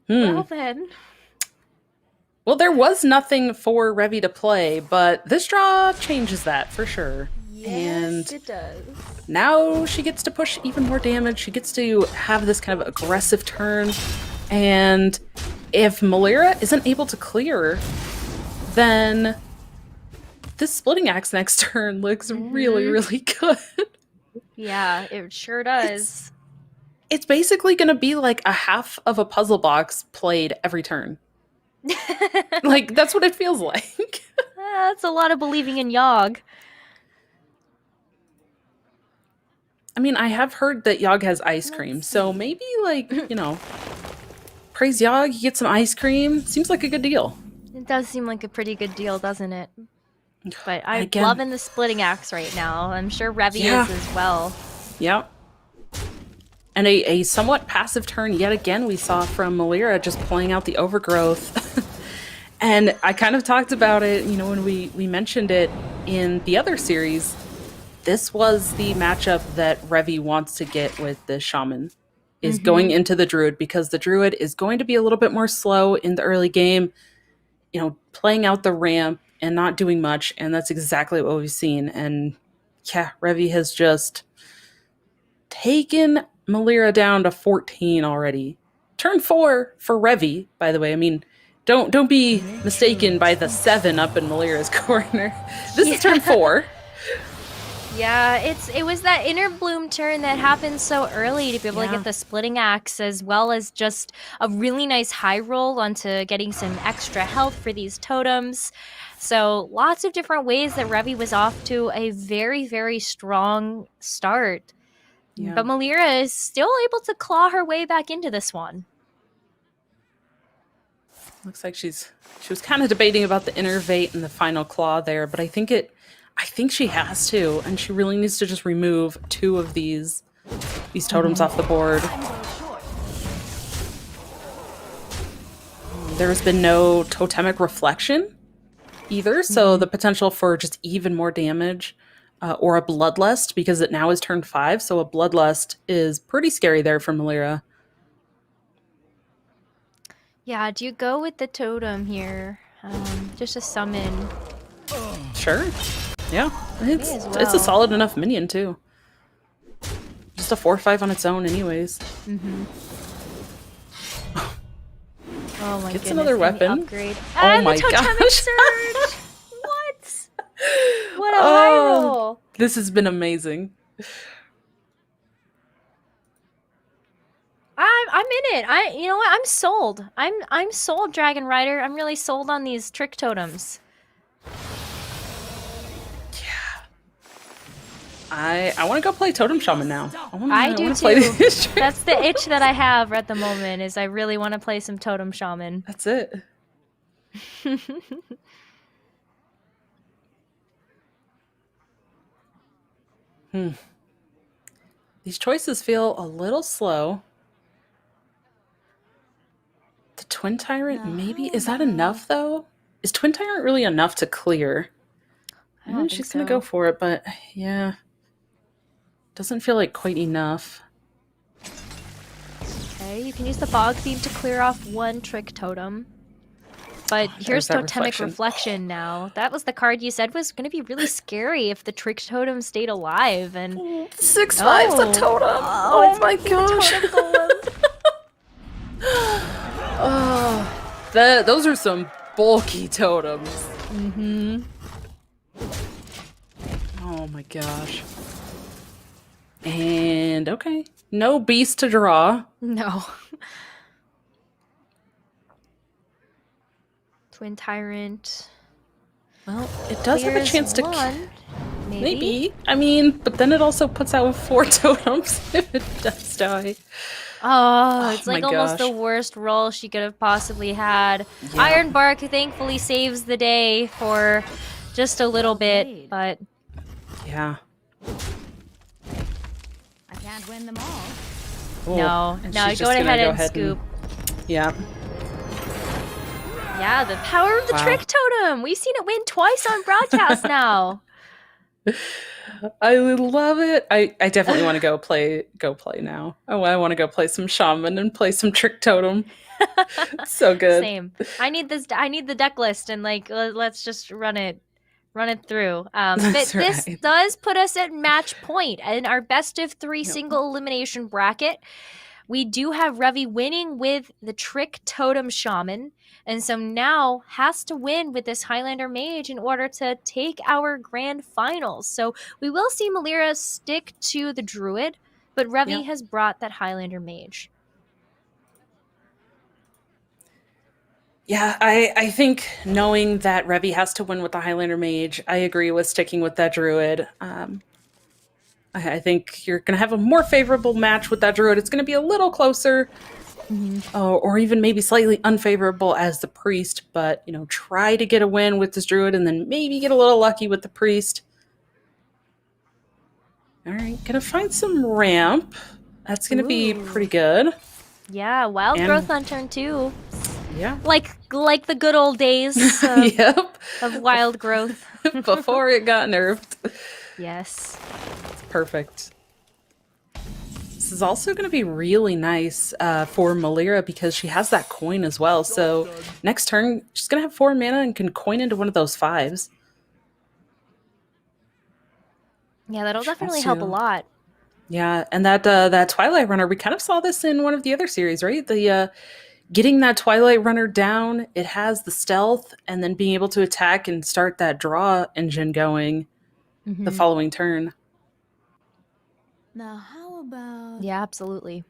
Well then. Well, there was nothing for Revy to play, but this draw changes that for sure. Yes, it does. Now she gets to push even more damage. She gets to have this kind of aggressive turn. And if Melira isn't able to clear, then this Splitting Axe next turn looks really, really good. Yeah, it sure does. It's basically going to be like a half of a puzzle box played every turn. Like, that's what it feels like. That's a lot of believing in Yogg. I mean, I have heard that Yogg has ice cream, so maybe, like, you know, praise Yogg, you get some ice cream. Seems like a good deal. It does seem like a pretty good deal, doesn't it? But I'm Again. loving the Splitting Axe right now. I'm sure Revy Yeah. is as well. Yep. And a somewhat passive turn yet again we saw from Melira just playing out the overgrowth. And I kind of talked about it, you know, when we mentioned it in the other series. This was the matchup that Revy wants to get with the Shaman, is going into the Druid, because the Druid is going to be a little bit more slow in the early game, you know, playing out the ramp and not doing much, and that's exactly what we've seen. And yeah, Revy has just taken Melira down to 14 already. Turn 4 for Revy, by the way. I mean, don't be mistaken by the 7 up in Melira's corner. This is turn 4. Yeah, it was that inner bloom turn that happened so early to be able to get the Splitting Axe, as well as just a really nice high roll onto getting some extra health for these totems. So lots of different ways that Revy was off to a very, very strong start. Yeah. But Melira is still able to claw her way back into this one. Looks like she was kind of debating about the innervate and the final claw there, but I think she has to, and she really needs to just remove 2 of these totems off the board. There's been no totemic reflection either, so the potential for just even more damage, or a bloodlust, because it now is turn 5, so a bloodlust is pretty scary there for Melira. Yeah, do you go with the totem here? Just a summon. Sure. Yeah, it's as a well. solid enough minion too. Just a 4/5 on its own, anyways. Oh my Gets goodness. another and the weapon. upgrade. Oh And my the totemic gosh. surge! What? What a high roll! This has been amazing. I'm in it. You know what? I'm sold. I'm sold, Dragon Rider. I'm really sold on these trick totems. I want to go play Totem Shaman now. I do wanna too. play these trick That's the itch that I have at the moment. Is I really want to play some Totem Shaman. That's it. These choices feel a little slow. The Twin Tyrant, maybe? Is that enough, though? Is Twin Tyrant really enough to clear? I don't think She's gonna so. go for it, but yeah. Doesn't feel like quite enough. Okay, you can use the Bog Thief to clear off 1 trick totem. But here's that Totemic Reflection now. That was the card you said was going to be really scary if the trick totem stayed alive. And 6/5's a totem. Oh it's my gonna be the gosh. totem golem. Oh, those are some bulky totems. Oh my gosh. And okay, no beast to draw. No. Twin Tyrant. Well, it does have a Clears chance to. one, Maybe. I mean, but then it also puts out with 4 totems if it does die. Oh, it's my like almost the gosh. worst roll she could have possibly had. Iron Bark thankfully saves the day for just a little bit, but Yeah. I can't win them all. Oh, no, and no, she's go just ahead gonna and scoop. Yeah. Yeah, the power of the Wow. trick totem. We've seen it win twice on broadcast now. I love it. I definitely want to go play now. Oh, I want to go play some shaman and play some trick totem. So good. Same. I need the deck list, and like let's just run it through. But That's this right. does put us at match point in our best of 3 single elimination bracket. We do have Revy winning with the Trick Totem Shaman, and so now has to win with this Highlander Mage in order to take our grand finals. So we will see Malira stick to the Druid, but Revy Yep. has brought that Highlander Mage. Yeah, I think knowing that Revy has to win with the Highlander Mage, I agree with sticking with that Druid. I think you're going to have a more favorable match with that Druid. It's going to be a little closer, or even maybe slightly unfavorable as the Priest, but, try to get a win with this Druid and then maybe get a little lucky with the Priest. All right, going to find some ramp. That's going to be pretty good. Yeah, Wild And- Growth on turn 2. Yeah. Like the good old days of, Yep. of Wild Growth. Before it got nerfed. Yes. Perfect. This is also going to be really nice for Malira because she has that coin as well. So next turn, she's going to have 4 mana and can coin into one of those 5s. Yeah, that'll definitely help a lot. Yeah, and that Twilight Runner, we kind of saw this in one of the other series, right? The getting that Twilight Runner down, it has the stealth, and then being able to attack and start that draw engine going the following turn. Now, how about... Yeah, absolutely.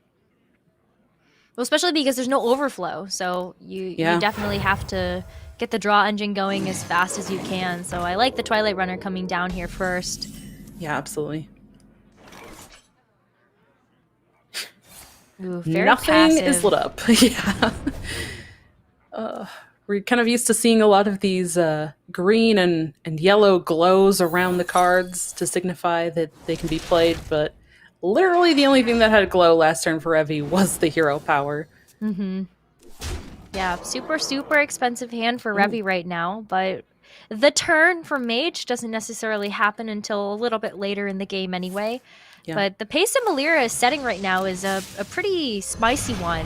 Well, especially because there's no overflow, so you definitely have to get the draw engine going as fast as you can. So I like the Twilight Runner coming down here first. Yeah, absolutely. Ooh, very Nothing passive. is lit up. Yeah. We're kind of used to seeing a lot of these green and yellow glows around the cards to signify that they can be played, but literally the only thing that had a glow last turn for Revy was the hero power. Yeah, super expensive hand for Revy right now, but the turn for Mage doesn't necessarily happen until a little bit later in the game anyway. Yeah. But the pace that Malira is setting right now is a pretty spicy one.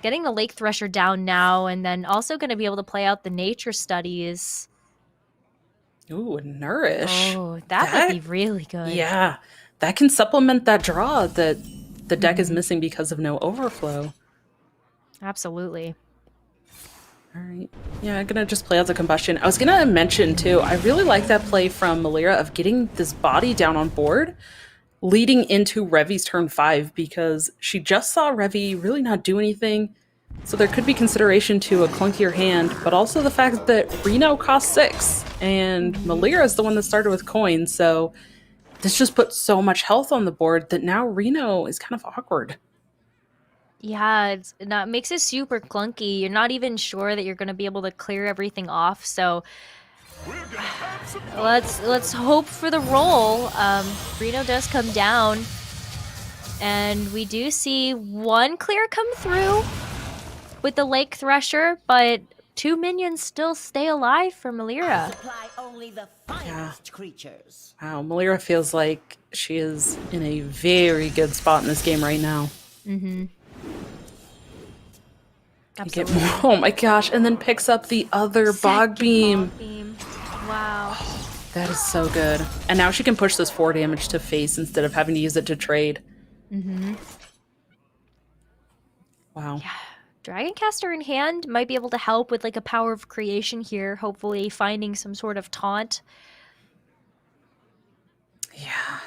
Getting the Lake Thresher down now, and then also going to be able to play out the nature studies. Ooh, Nourish. Oh, that would be really good. Yeah, that can supplement that draw that the deck is missing because of no overflow. Absolutely. All right. Yeah, I'm going to just play out the Combustion. I was going to mention, too, I really like that play from Malira of getting this body down on board leading into Revy's turn 5 because she just saw Revy really not do anything. So there could be consideration to a clunkier hand, but also the fact that Reno costs 6 and Malira is the one that started with coins. So this just puts so much health on the board that now Reno is kind of awkward. Yeah, it makes it super clunky. You're not even sure that you're going to be able to clear everything off. So let's hope for the roll. Reno does come down, and we do see one clear come through with the Lake Thresher, but 2 minions still stay alive for Malira. Supply only the finest creatures. Wow, Malira feels like she is in a very good spot in this game right now. Get more. Oh my gosh, and then picks up the other Bog Beam. Wow. That is so good. And now she can push this 4 damage to face instead of having to use it to trade. Wow. Yeah. Dragoncaster in hand might be able to help with like a power of creation here, hopefully finding some sort of taunt. Yeah.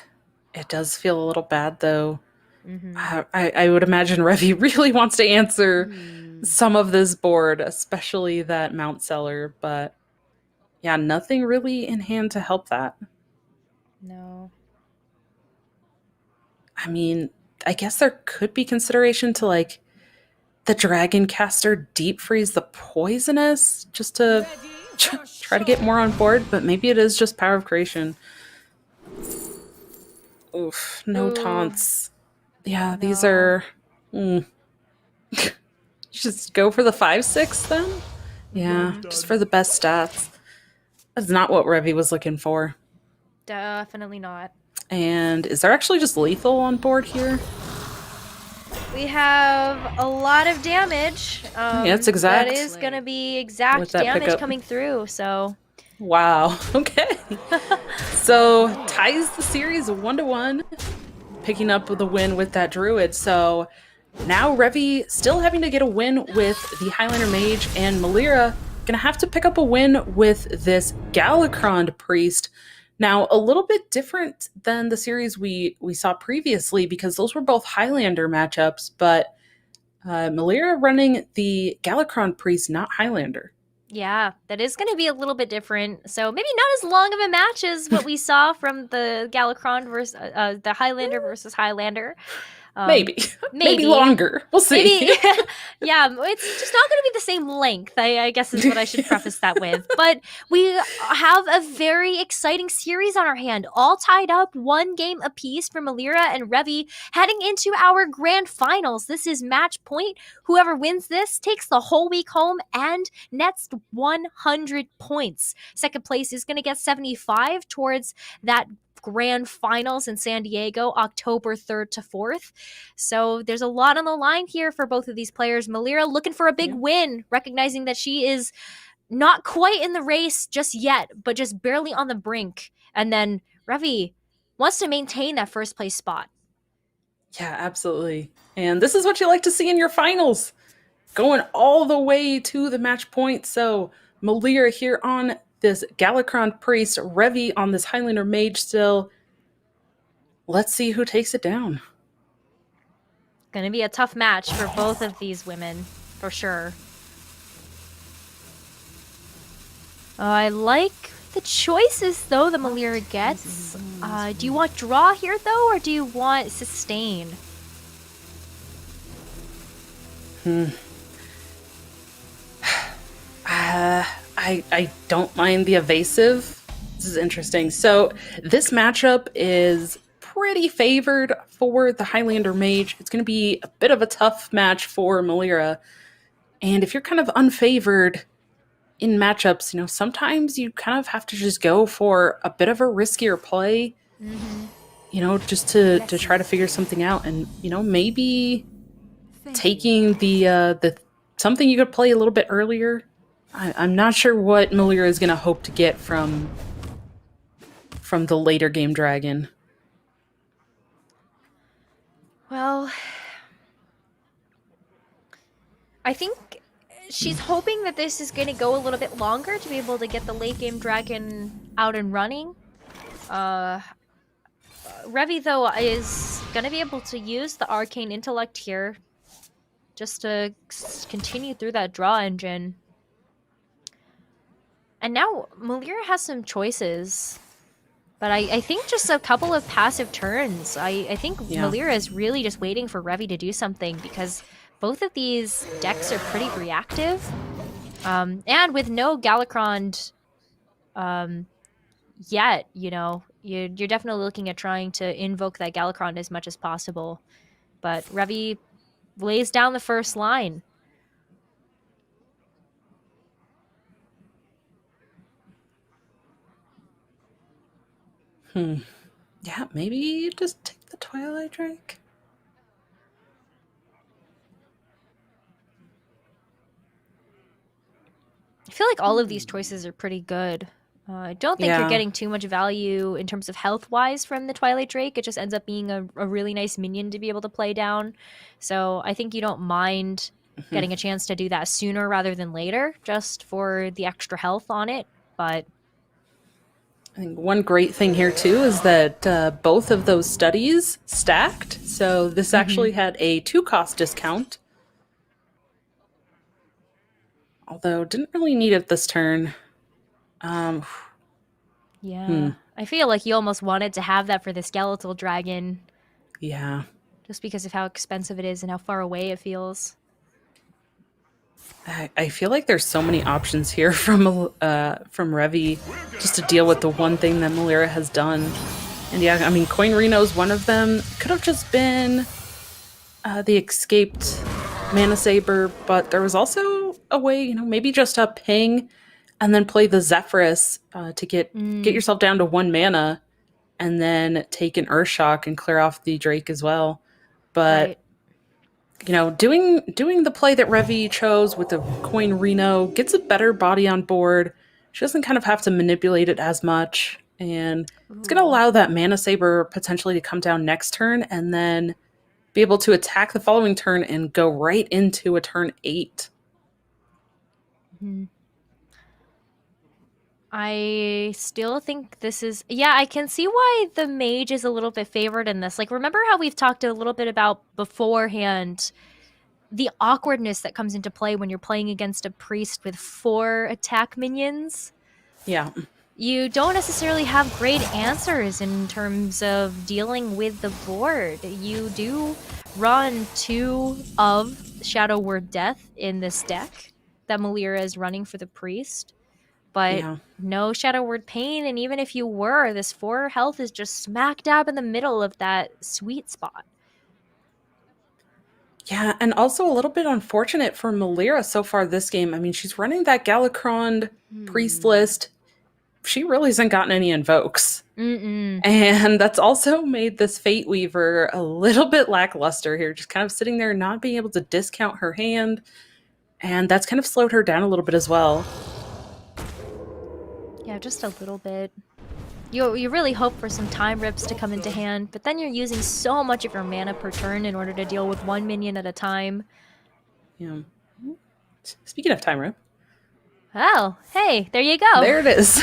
It does feel a little bad though. I would imagine Revy really wants to answer some of this board, especially that Mount Seller, but yeah, nothing really in hand to help that. No. I mean, I guess there could be consideration to like the Dragoncaster deep freeze the poisonous just to try to get more on board, but maybe it is just power of creation. Oof, no taunts. Yeah, these are... Just go for the 5/6 then? Yeah, just for the best stats. That's not what Revy was looking for. Definitely not. And is there actually just lethal on board here? We have a lot of damage. Yeah, it's exact. That is going to be exact With that damage pickup. coming through, so... Wow. Okay. So ties the series 1-1, picking up the win with that druid. So now Revi still having to get a win with the Highlander Mage, and Melira gonna have to pick up a win with this Galakrond Priest. Now, a little bit different than the series we saw previously, because those were both Highlander matchups, but Melira running the Galakrond Priest, not Highlander. Yeah, that is going to be a little bit different. So maybe not as long of a match as what we saw from the Galakrond versus the Highlander versus Highlander. Maybe longer. We'll see. Maybe, yeah, it's just not going to be the same length, I guess is what I should preface that with. But we have a very exciting series on our hand, all tied up, 1 game apiece for Melira and Revi, heading into our grand finals. This is match point. Whoever wins this takes the whole week home and nets 100 points. Second place is going to get 75 towards that grand finals in San Diego, October 3rd to 4th. So there's a lot on the line here for both of these players. Melira looking for a big win, recognizing that she is not quite in the race just yet, but just barely on the brink. And then Revi wants to maintain that first place spot. Yeah, absolutely. And this is what you like to see in your finals. Going all the way to the match point. So Melira here on this Galakrond Priest, Revi on this Highlander Mage still. Let's see who takes it down. Gonna be a tough match for both of these women, for sure. I like the choices, though, that Melira gets. Do you want draw here, though, or do you want sustain? I don't mind the evasive. This is interesting. So this matchup is pretty favored for the Highlander Mage. It's going to be a bit of a tough match for Melira. And if you're kind of unfavored in matchups, you know, sometimes you kind of have to just go for a bit of a riskier play, you know, just to try to figure something out. And, you know, maybe taking the something you could play a little bit earlier. I'm not sure what Melira is going to hope to get from the later game dragon. Well, I think she's hoping that this is going to go a little bit longer to be able to get the late game dragon out and running. Revi, though, is going to be able to use the Arcane Intellect here just to continue through that draw engine. And now Melira has some choices. But I think just a couple of passive turns. I think Melira is really just waiting for Revi to do something, because both of these decks are pretty reactive. And with no Galakrond yet, you know, you're definitely looking at trying to invoke that Galakrond as much as possible. But Revi lays down the first line. Yeah, maybe just take the Twilight Drake. I feel like all of these choices are pretty good. I don't think you're getting too much value in terms of health-wise from the Twilight Drake. It just ends up being a really nice minion to be able to play down. So I think you don't mind getting a chance to do that sooner rather than later, just for the extra health on it. But I think one great thing here, too, is that both of those studies stacked. So this actually had a 2-cost discount. Although, didn't really need it this turn. Yeah. I feel like you almost wanted to have that for the Skeletal Dragon. Yeah. Just because of how expensive it is and how far away it feels. I feel like there's so many options here from Revi just to deal with the one thing that Melira has done. And yeah, I mean, Coin Reno is one of them. Could have just been the escaped Mana Saber, but there was also a way, you know, maybe just a ping and then play the Zephyrus to get yourself down to 1 mana. and then take an Earth Shock and clear off the Drake as well. But Right. you know, doing the play that Revy chose with the coin Reno gets a better body on board. She doesn't kind of have to manipulate it as much, and it's going to allow that Mana Saber potentially to come down next turn and then be able to attack the following turn and go right into a turn 8. Mhm. I still think this is... Yeah, I can see why the mage is a little bit favored in this. Like, remember how we've talked a little bit about beforehand the awkwardness that comes into play when you're playing against a priest with 4 attack minions? Yeah. You don't necessarily have great answers in terms of dealing with the board. You do run 2 of Shadow Word Death in this deck that Melira is running for the priest. But Yeah. no Shadow Word Pain, and even if you were, this 4 health is just smack dab in the middle of that sweet spot. Yeah, and also a little bit unfortunate for Melira so far this game. I mean, she's running that Galakron priest list. She really hasn't gotten any invokes. Mm-mm. And that's also made this Fate Weaver a little bit lackluster here, just kind of sitting there, not being able to discount her hand. And that's kind of slowed her down a little bit as well. Yeah, just a little bit. You really hope for some time rips to come into hand, but then you're using so much of your mana per turn in order to deal with 1 minion at a time. Yeah. Speaking of time rip. Oh, hey, there you go. There it is.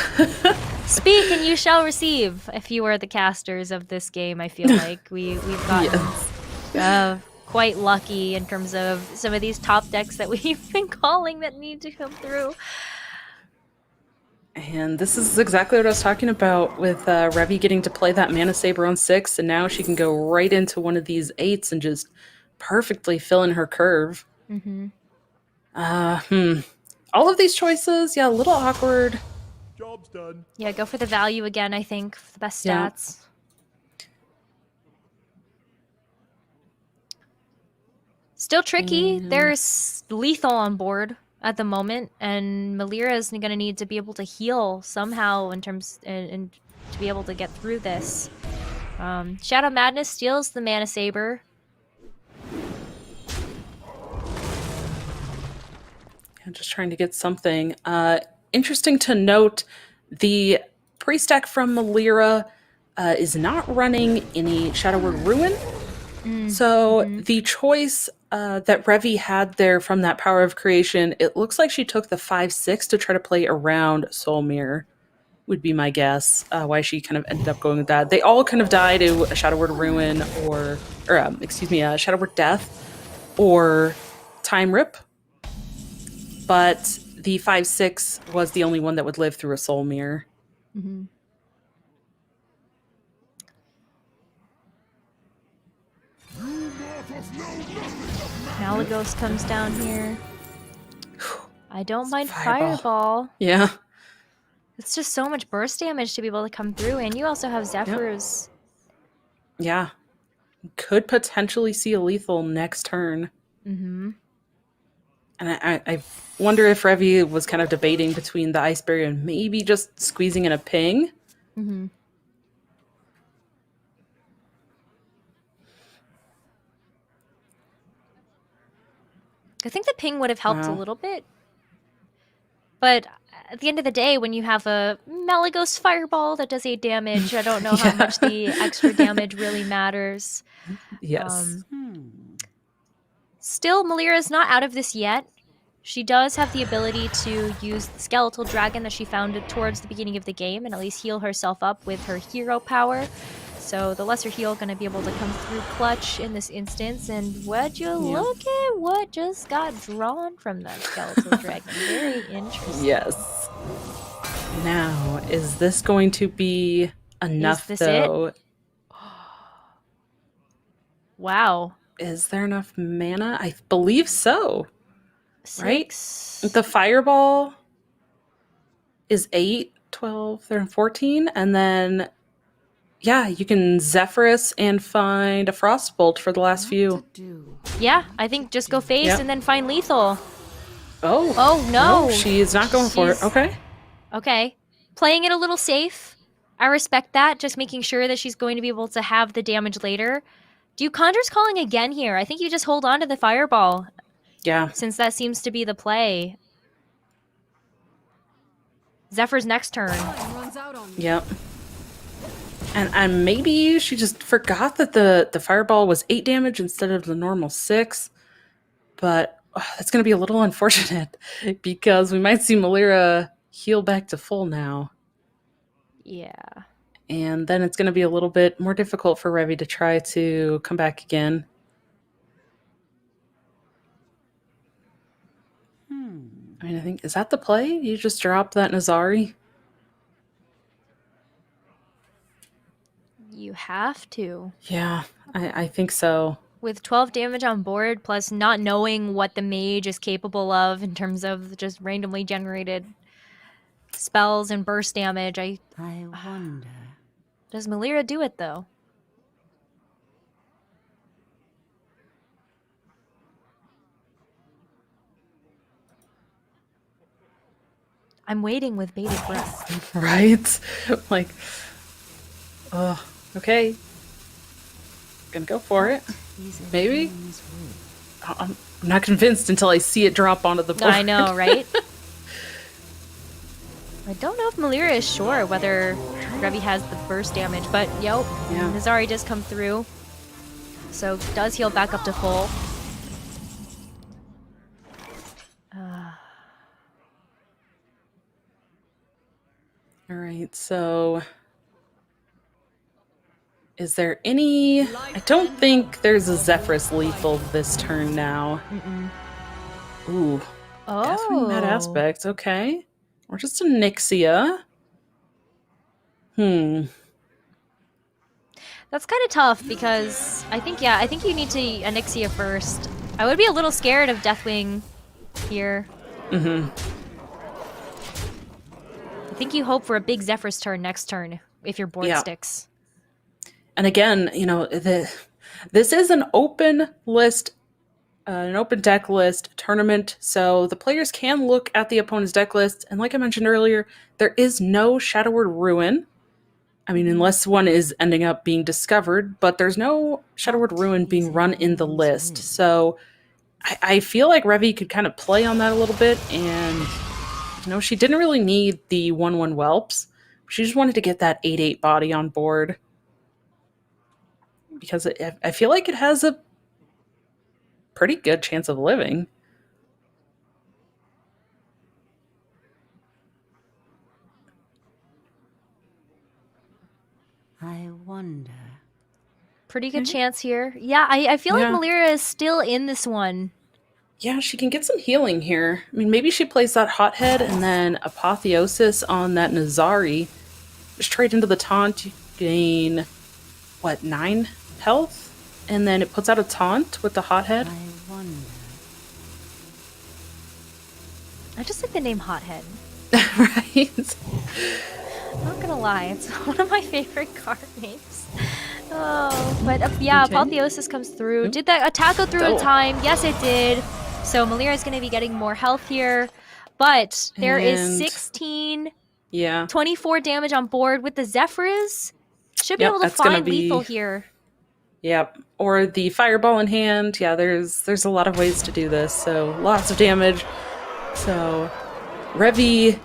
Speak and you shall receive. If you are the casters of this game, I feel like we've gotten quite lucky in terms of some of these top decks that we've been calling that need to come through. And this is exactly what I was talking about with Revy getting to play that Mana Saber on 6, and now she can go right into one of these 8s and just perfectly fill in her curve. Mm-hmm. All of these choices, yeah, a little awkward. Job's done. Yeah, go for the value again, I think, for the best Yeah. stats. Still tricky. There's lethal on board at the moment, and Melira is going to need to be able to heal somehow in terms and to be able to get through this. Shadow Madness steals the Mana Saber. I'm just trying to get something. Interesting to note, the priest deck from Melira is not running any Shadow Word Ruin. So the choice that Revy had there from that Power of Creation, it looks like she took the 5/6 to try to play around Soul Mirror, would be my guess, why she kind of ended up going with that. They all kind of die to a Shadow Word Ruin or Shadow Word Death or Time Rip. But the 5/6 was the only one that would live through a Soul Mirror. Mm-hmm. Malagos comes down here. I don't mind Fireball. Yeah. It's just so much burst damage to be able to come through, and you also have Zephyrs. Yeah. Could potentially see a lethal next turn. Mm-hmm. And I wonder if Revy was kind of debating between the Ice Barrier and maybe just squeezing in a ping. Mm-hmm. I think the ping would have helped a little bit. But at the end of the day, when you have a Malagos Fireball that does 8 damage, I don't know how much the extra damage really matters. Yes. Still, Melira is not out of this yet. She does have the ability to use the Skeletal Dragon that she found towards the beginning of the game and at least heal herself up with her hero power. So the Lesser Heal going to be able to come through clutch in this instance. And would you look at what just got drawn from that Skeletal Dragon? Very interesting. Yes. Now, is this going to be enough, this though? it? Wow. Is there enough mana? I believe so. 6. Right? The Fireball is 8, 12, 13, 14. And then, yeah, you can Zephyrus and find a Frostbolt for the last few. Yeah, I think just go face and then find lethal. Oh. Oh, no. She is not going for it. Okay. Okay. Playing it a little safe. I respect that, just making sure that she's going to be able to have the damage later. Do Conjure's calling again here? I think you just hold on to the fireball. Yeah. Since that seems to be the play. Zephyr's next turn. Yep. And maybe she just forgot that the fireball was 8 damage instead of the normal 6. But that's going to be a little unfortunate because we might see Melira heal back to full now. Yeah. And then it's going to be a little bit more difficult for Revy to try to come back again. I mean, I think, is that the play? You just drop that Nazari? You have to. Yeah, I think so. With 12 damage on board, plus not knowing what the mage is capable of in terms of just randomly generated spells and burst damage, I wonder. Does Melira do it, though? I'm waiting with bated breath. Right? Like, okay. Gonna go for it. Maybe? I'm not convinced until I see it drop onto the board. I know, right? I don't know if Melira is sure whether Revy has the burst damage, but yeah. Nazari does come through. So does heal back up to full. All right, so is there any... I don't think there's a Zephyrus lethal this turn now. Ooh. Definitely that aspect. Okay. Or just a Nyxia. That's kind of tough because I think you need to Nyxia first. I would be a little scared of Deathwing here. I think you hope for a big Zephyrus turn next turn if your board sticks. And again, you know, this is an open list, an open deck list tournament, so the players can look at the opponent's deck list. And like I mentioned earlier, there is no Shadowward Ruin. I mean, unless one is ending up being discovered, but there's no Shadowward Ruin being run in the list. So I feel like Revy could kind of play on that a little bit. And, you know, she didn't really need the 1/1 whelps. She just wanted to get that 8/8 body on board. Because I feel like it has a pretty good chance of living. I wonder. Pretty good chance here. Yeah, I feel like Melira is still in this one. Yeah, she can get some healing here. I mean, maybe she plays that Hothead and then Apotheosis on that Nazari. Just trade into the taunt, you gain, what, 9 health? And then it puts out a taunt with the Hothead. I wonder. I just like the name Hothead. Right? Not gonna lie, it's one of my favorite card names. Oh, but yeah, Apotheosis comes through. Did that attack go through in time? Yes, it did. So Melira is going to be getting more health here. But there is 16, 24 damage on board with the Zephyrs. Should be able to find lethal here. Yep. Or the fireball in hand. Yeah, there's a lot of ways to do this. So lots of damage. So Revy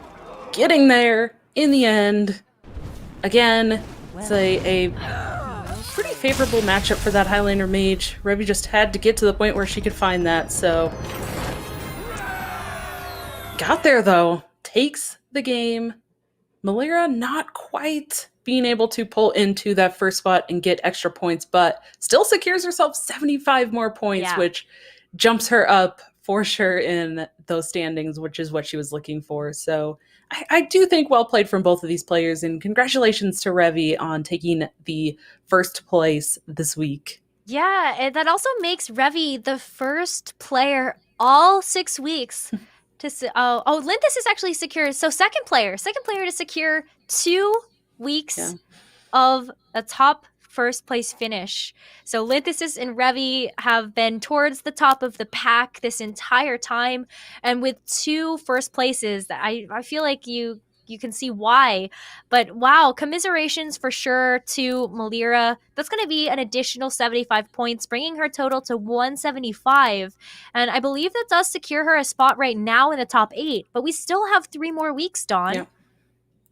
getting there in the end. Again, it's a pretty favorable matchup for that Highlander mage. Revy just had to get to the point where she could find that, so... Got there, though. Takes the game. Melira not quite being able to pull into that first spot and get extra points, but still secures herself 75 more points, which jumps her up for sure in those standings, which is what she was looking for. So I do think well played from both of these players, and congratulations to Revy on taking the first place this week. Yeah, and that also makes Revy the first player all 6 weeks to Linthus is actually secured. So second player to secure 2 weeks of a top first place finish. So Linthus and Revy have been towards the top of the pack this entire time, and with 2 first places, I feel like you you can see why. But wow, commiserations for sure to Malira. That's going to be an additional 75 points, bringing her total to 175. And I believe that does secure her a spot right now in the top 8. But we still have 3 more weeks, Dawn.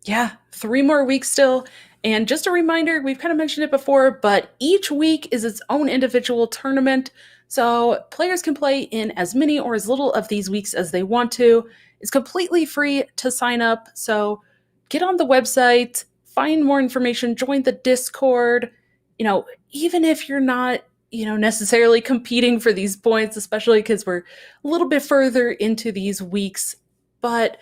Yeah, 3 more weeks still. And just a reminder, we've kind of mentioned it before, but each week is its own individual tournament. So players can play in as many or as little of these weeks as they want to. It's completely free to sign up. So get on the website, find more information, join the Discord. You know, even if you're not, you know, necessarily competing for these points, especially because we're a little bit further into these weeks, but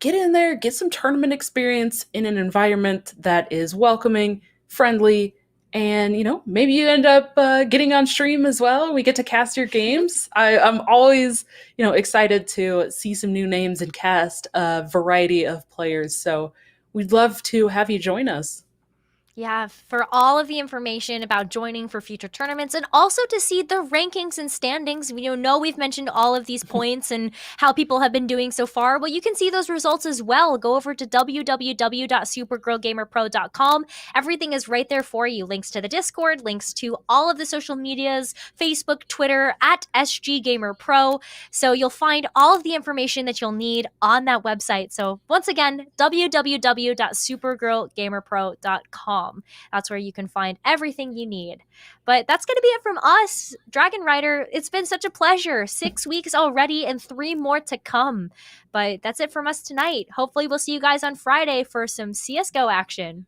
get in there, get some tournament experience in an environment that is welcoming, friendly, and, you know, maybe you end up getting on stream as well. We get to cast your games. I'm always, you know, excited to see some new names and cast a variety of players. So we'd love to have you join us. Yeah, for all of the information about joining for future tournaments and also to see the rankings and standings. We know we've mentioned all of these points and how people have been doing so far. Well, you can see those results as well. Go over to www.supergirlgamerpro.com. Everything is right there for you. Links to the Discord, links to all of the social medias, Facebook, Twitter, at SGGamerPro. So you'll find all of the information that you'll need on that website. So once again, www.supergirlgamerpro.com. That's where you can find everything you need. But that's going to be it from us, Dragon Rider. It's been such a pleasure. 6 weeks already and 3 more to come. But that's it from us tonight. Hopefully we'll see you guys on Friday for some CSGO action.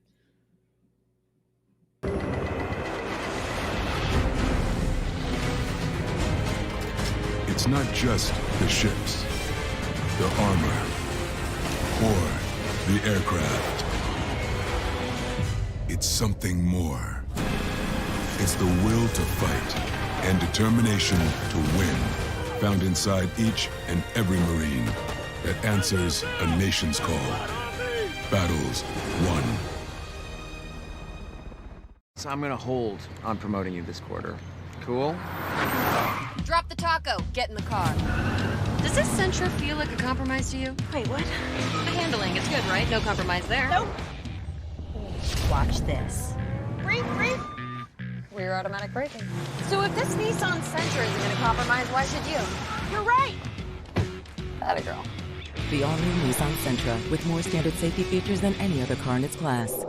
It's not just the ships, the armor, or the aircraft. It's something more. It's the will to fight and determination to win, found inside each and every Marine that answers a nation's call. Battles won. So I'm gonna hold on promoting you this quarter. Cool? Drop the taco. Get in the car. Does this Sentra feel like a compromise to you? Wait, what? The handling, it's good, right? No compromise there. Nope. Watch this. Brief. Rear automatic braking. So if this Nissan Sentra isn't going to compromise, why should you? You're right. Atta girl. The all-new Nissan Sentra with more standard safety features than any other car in its class.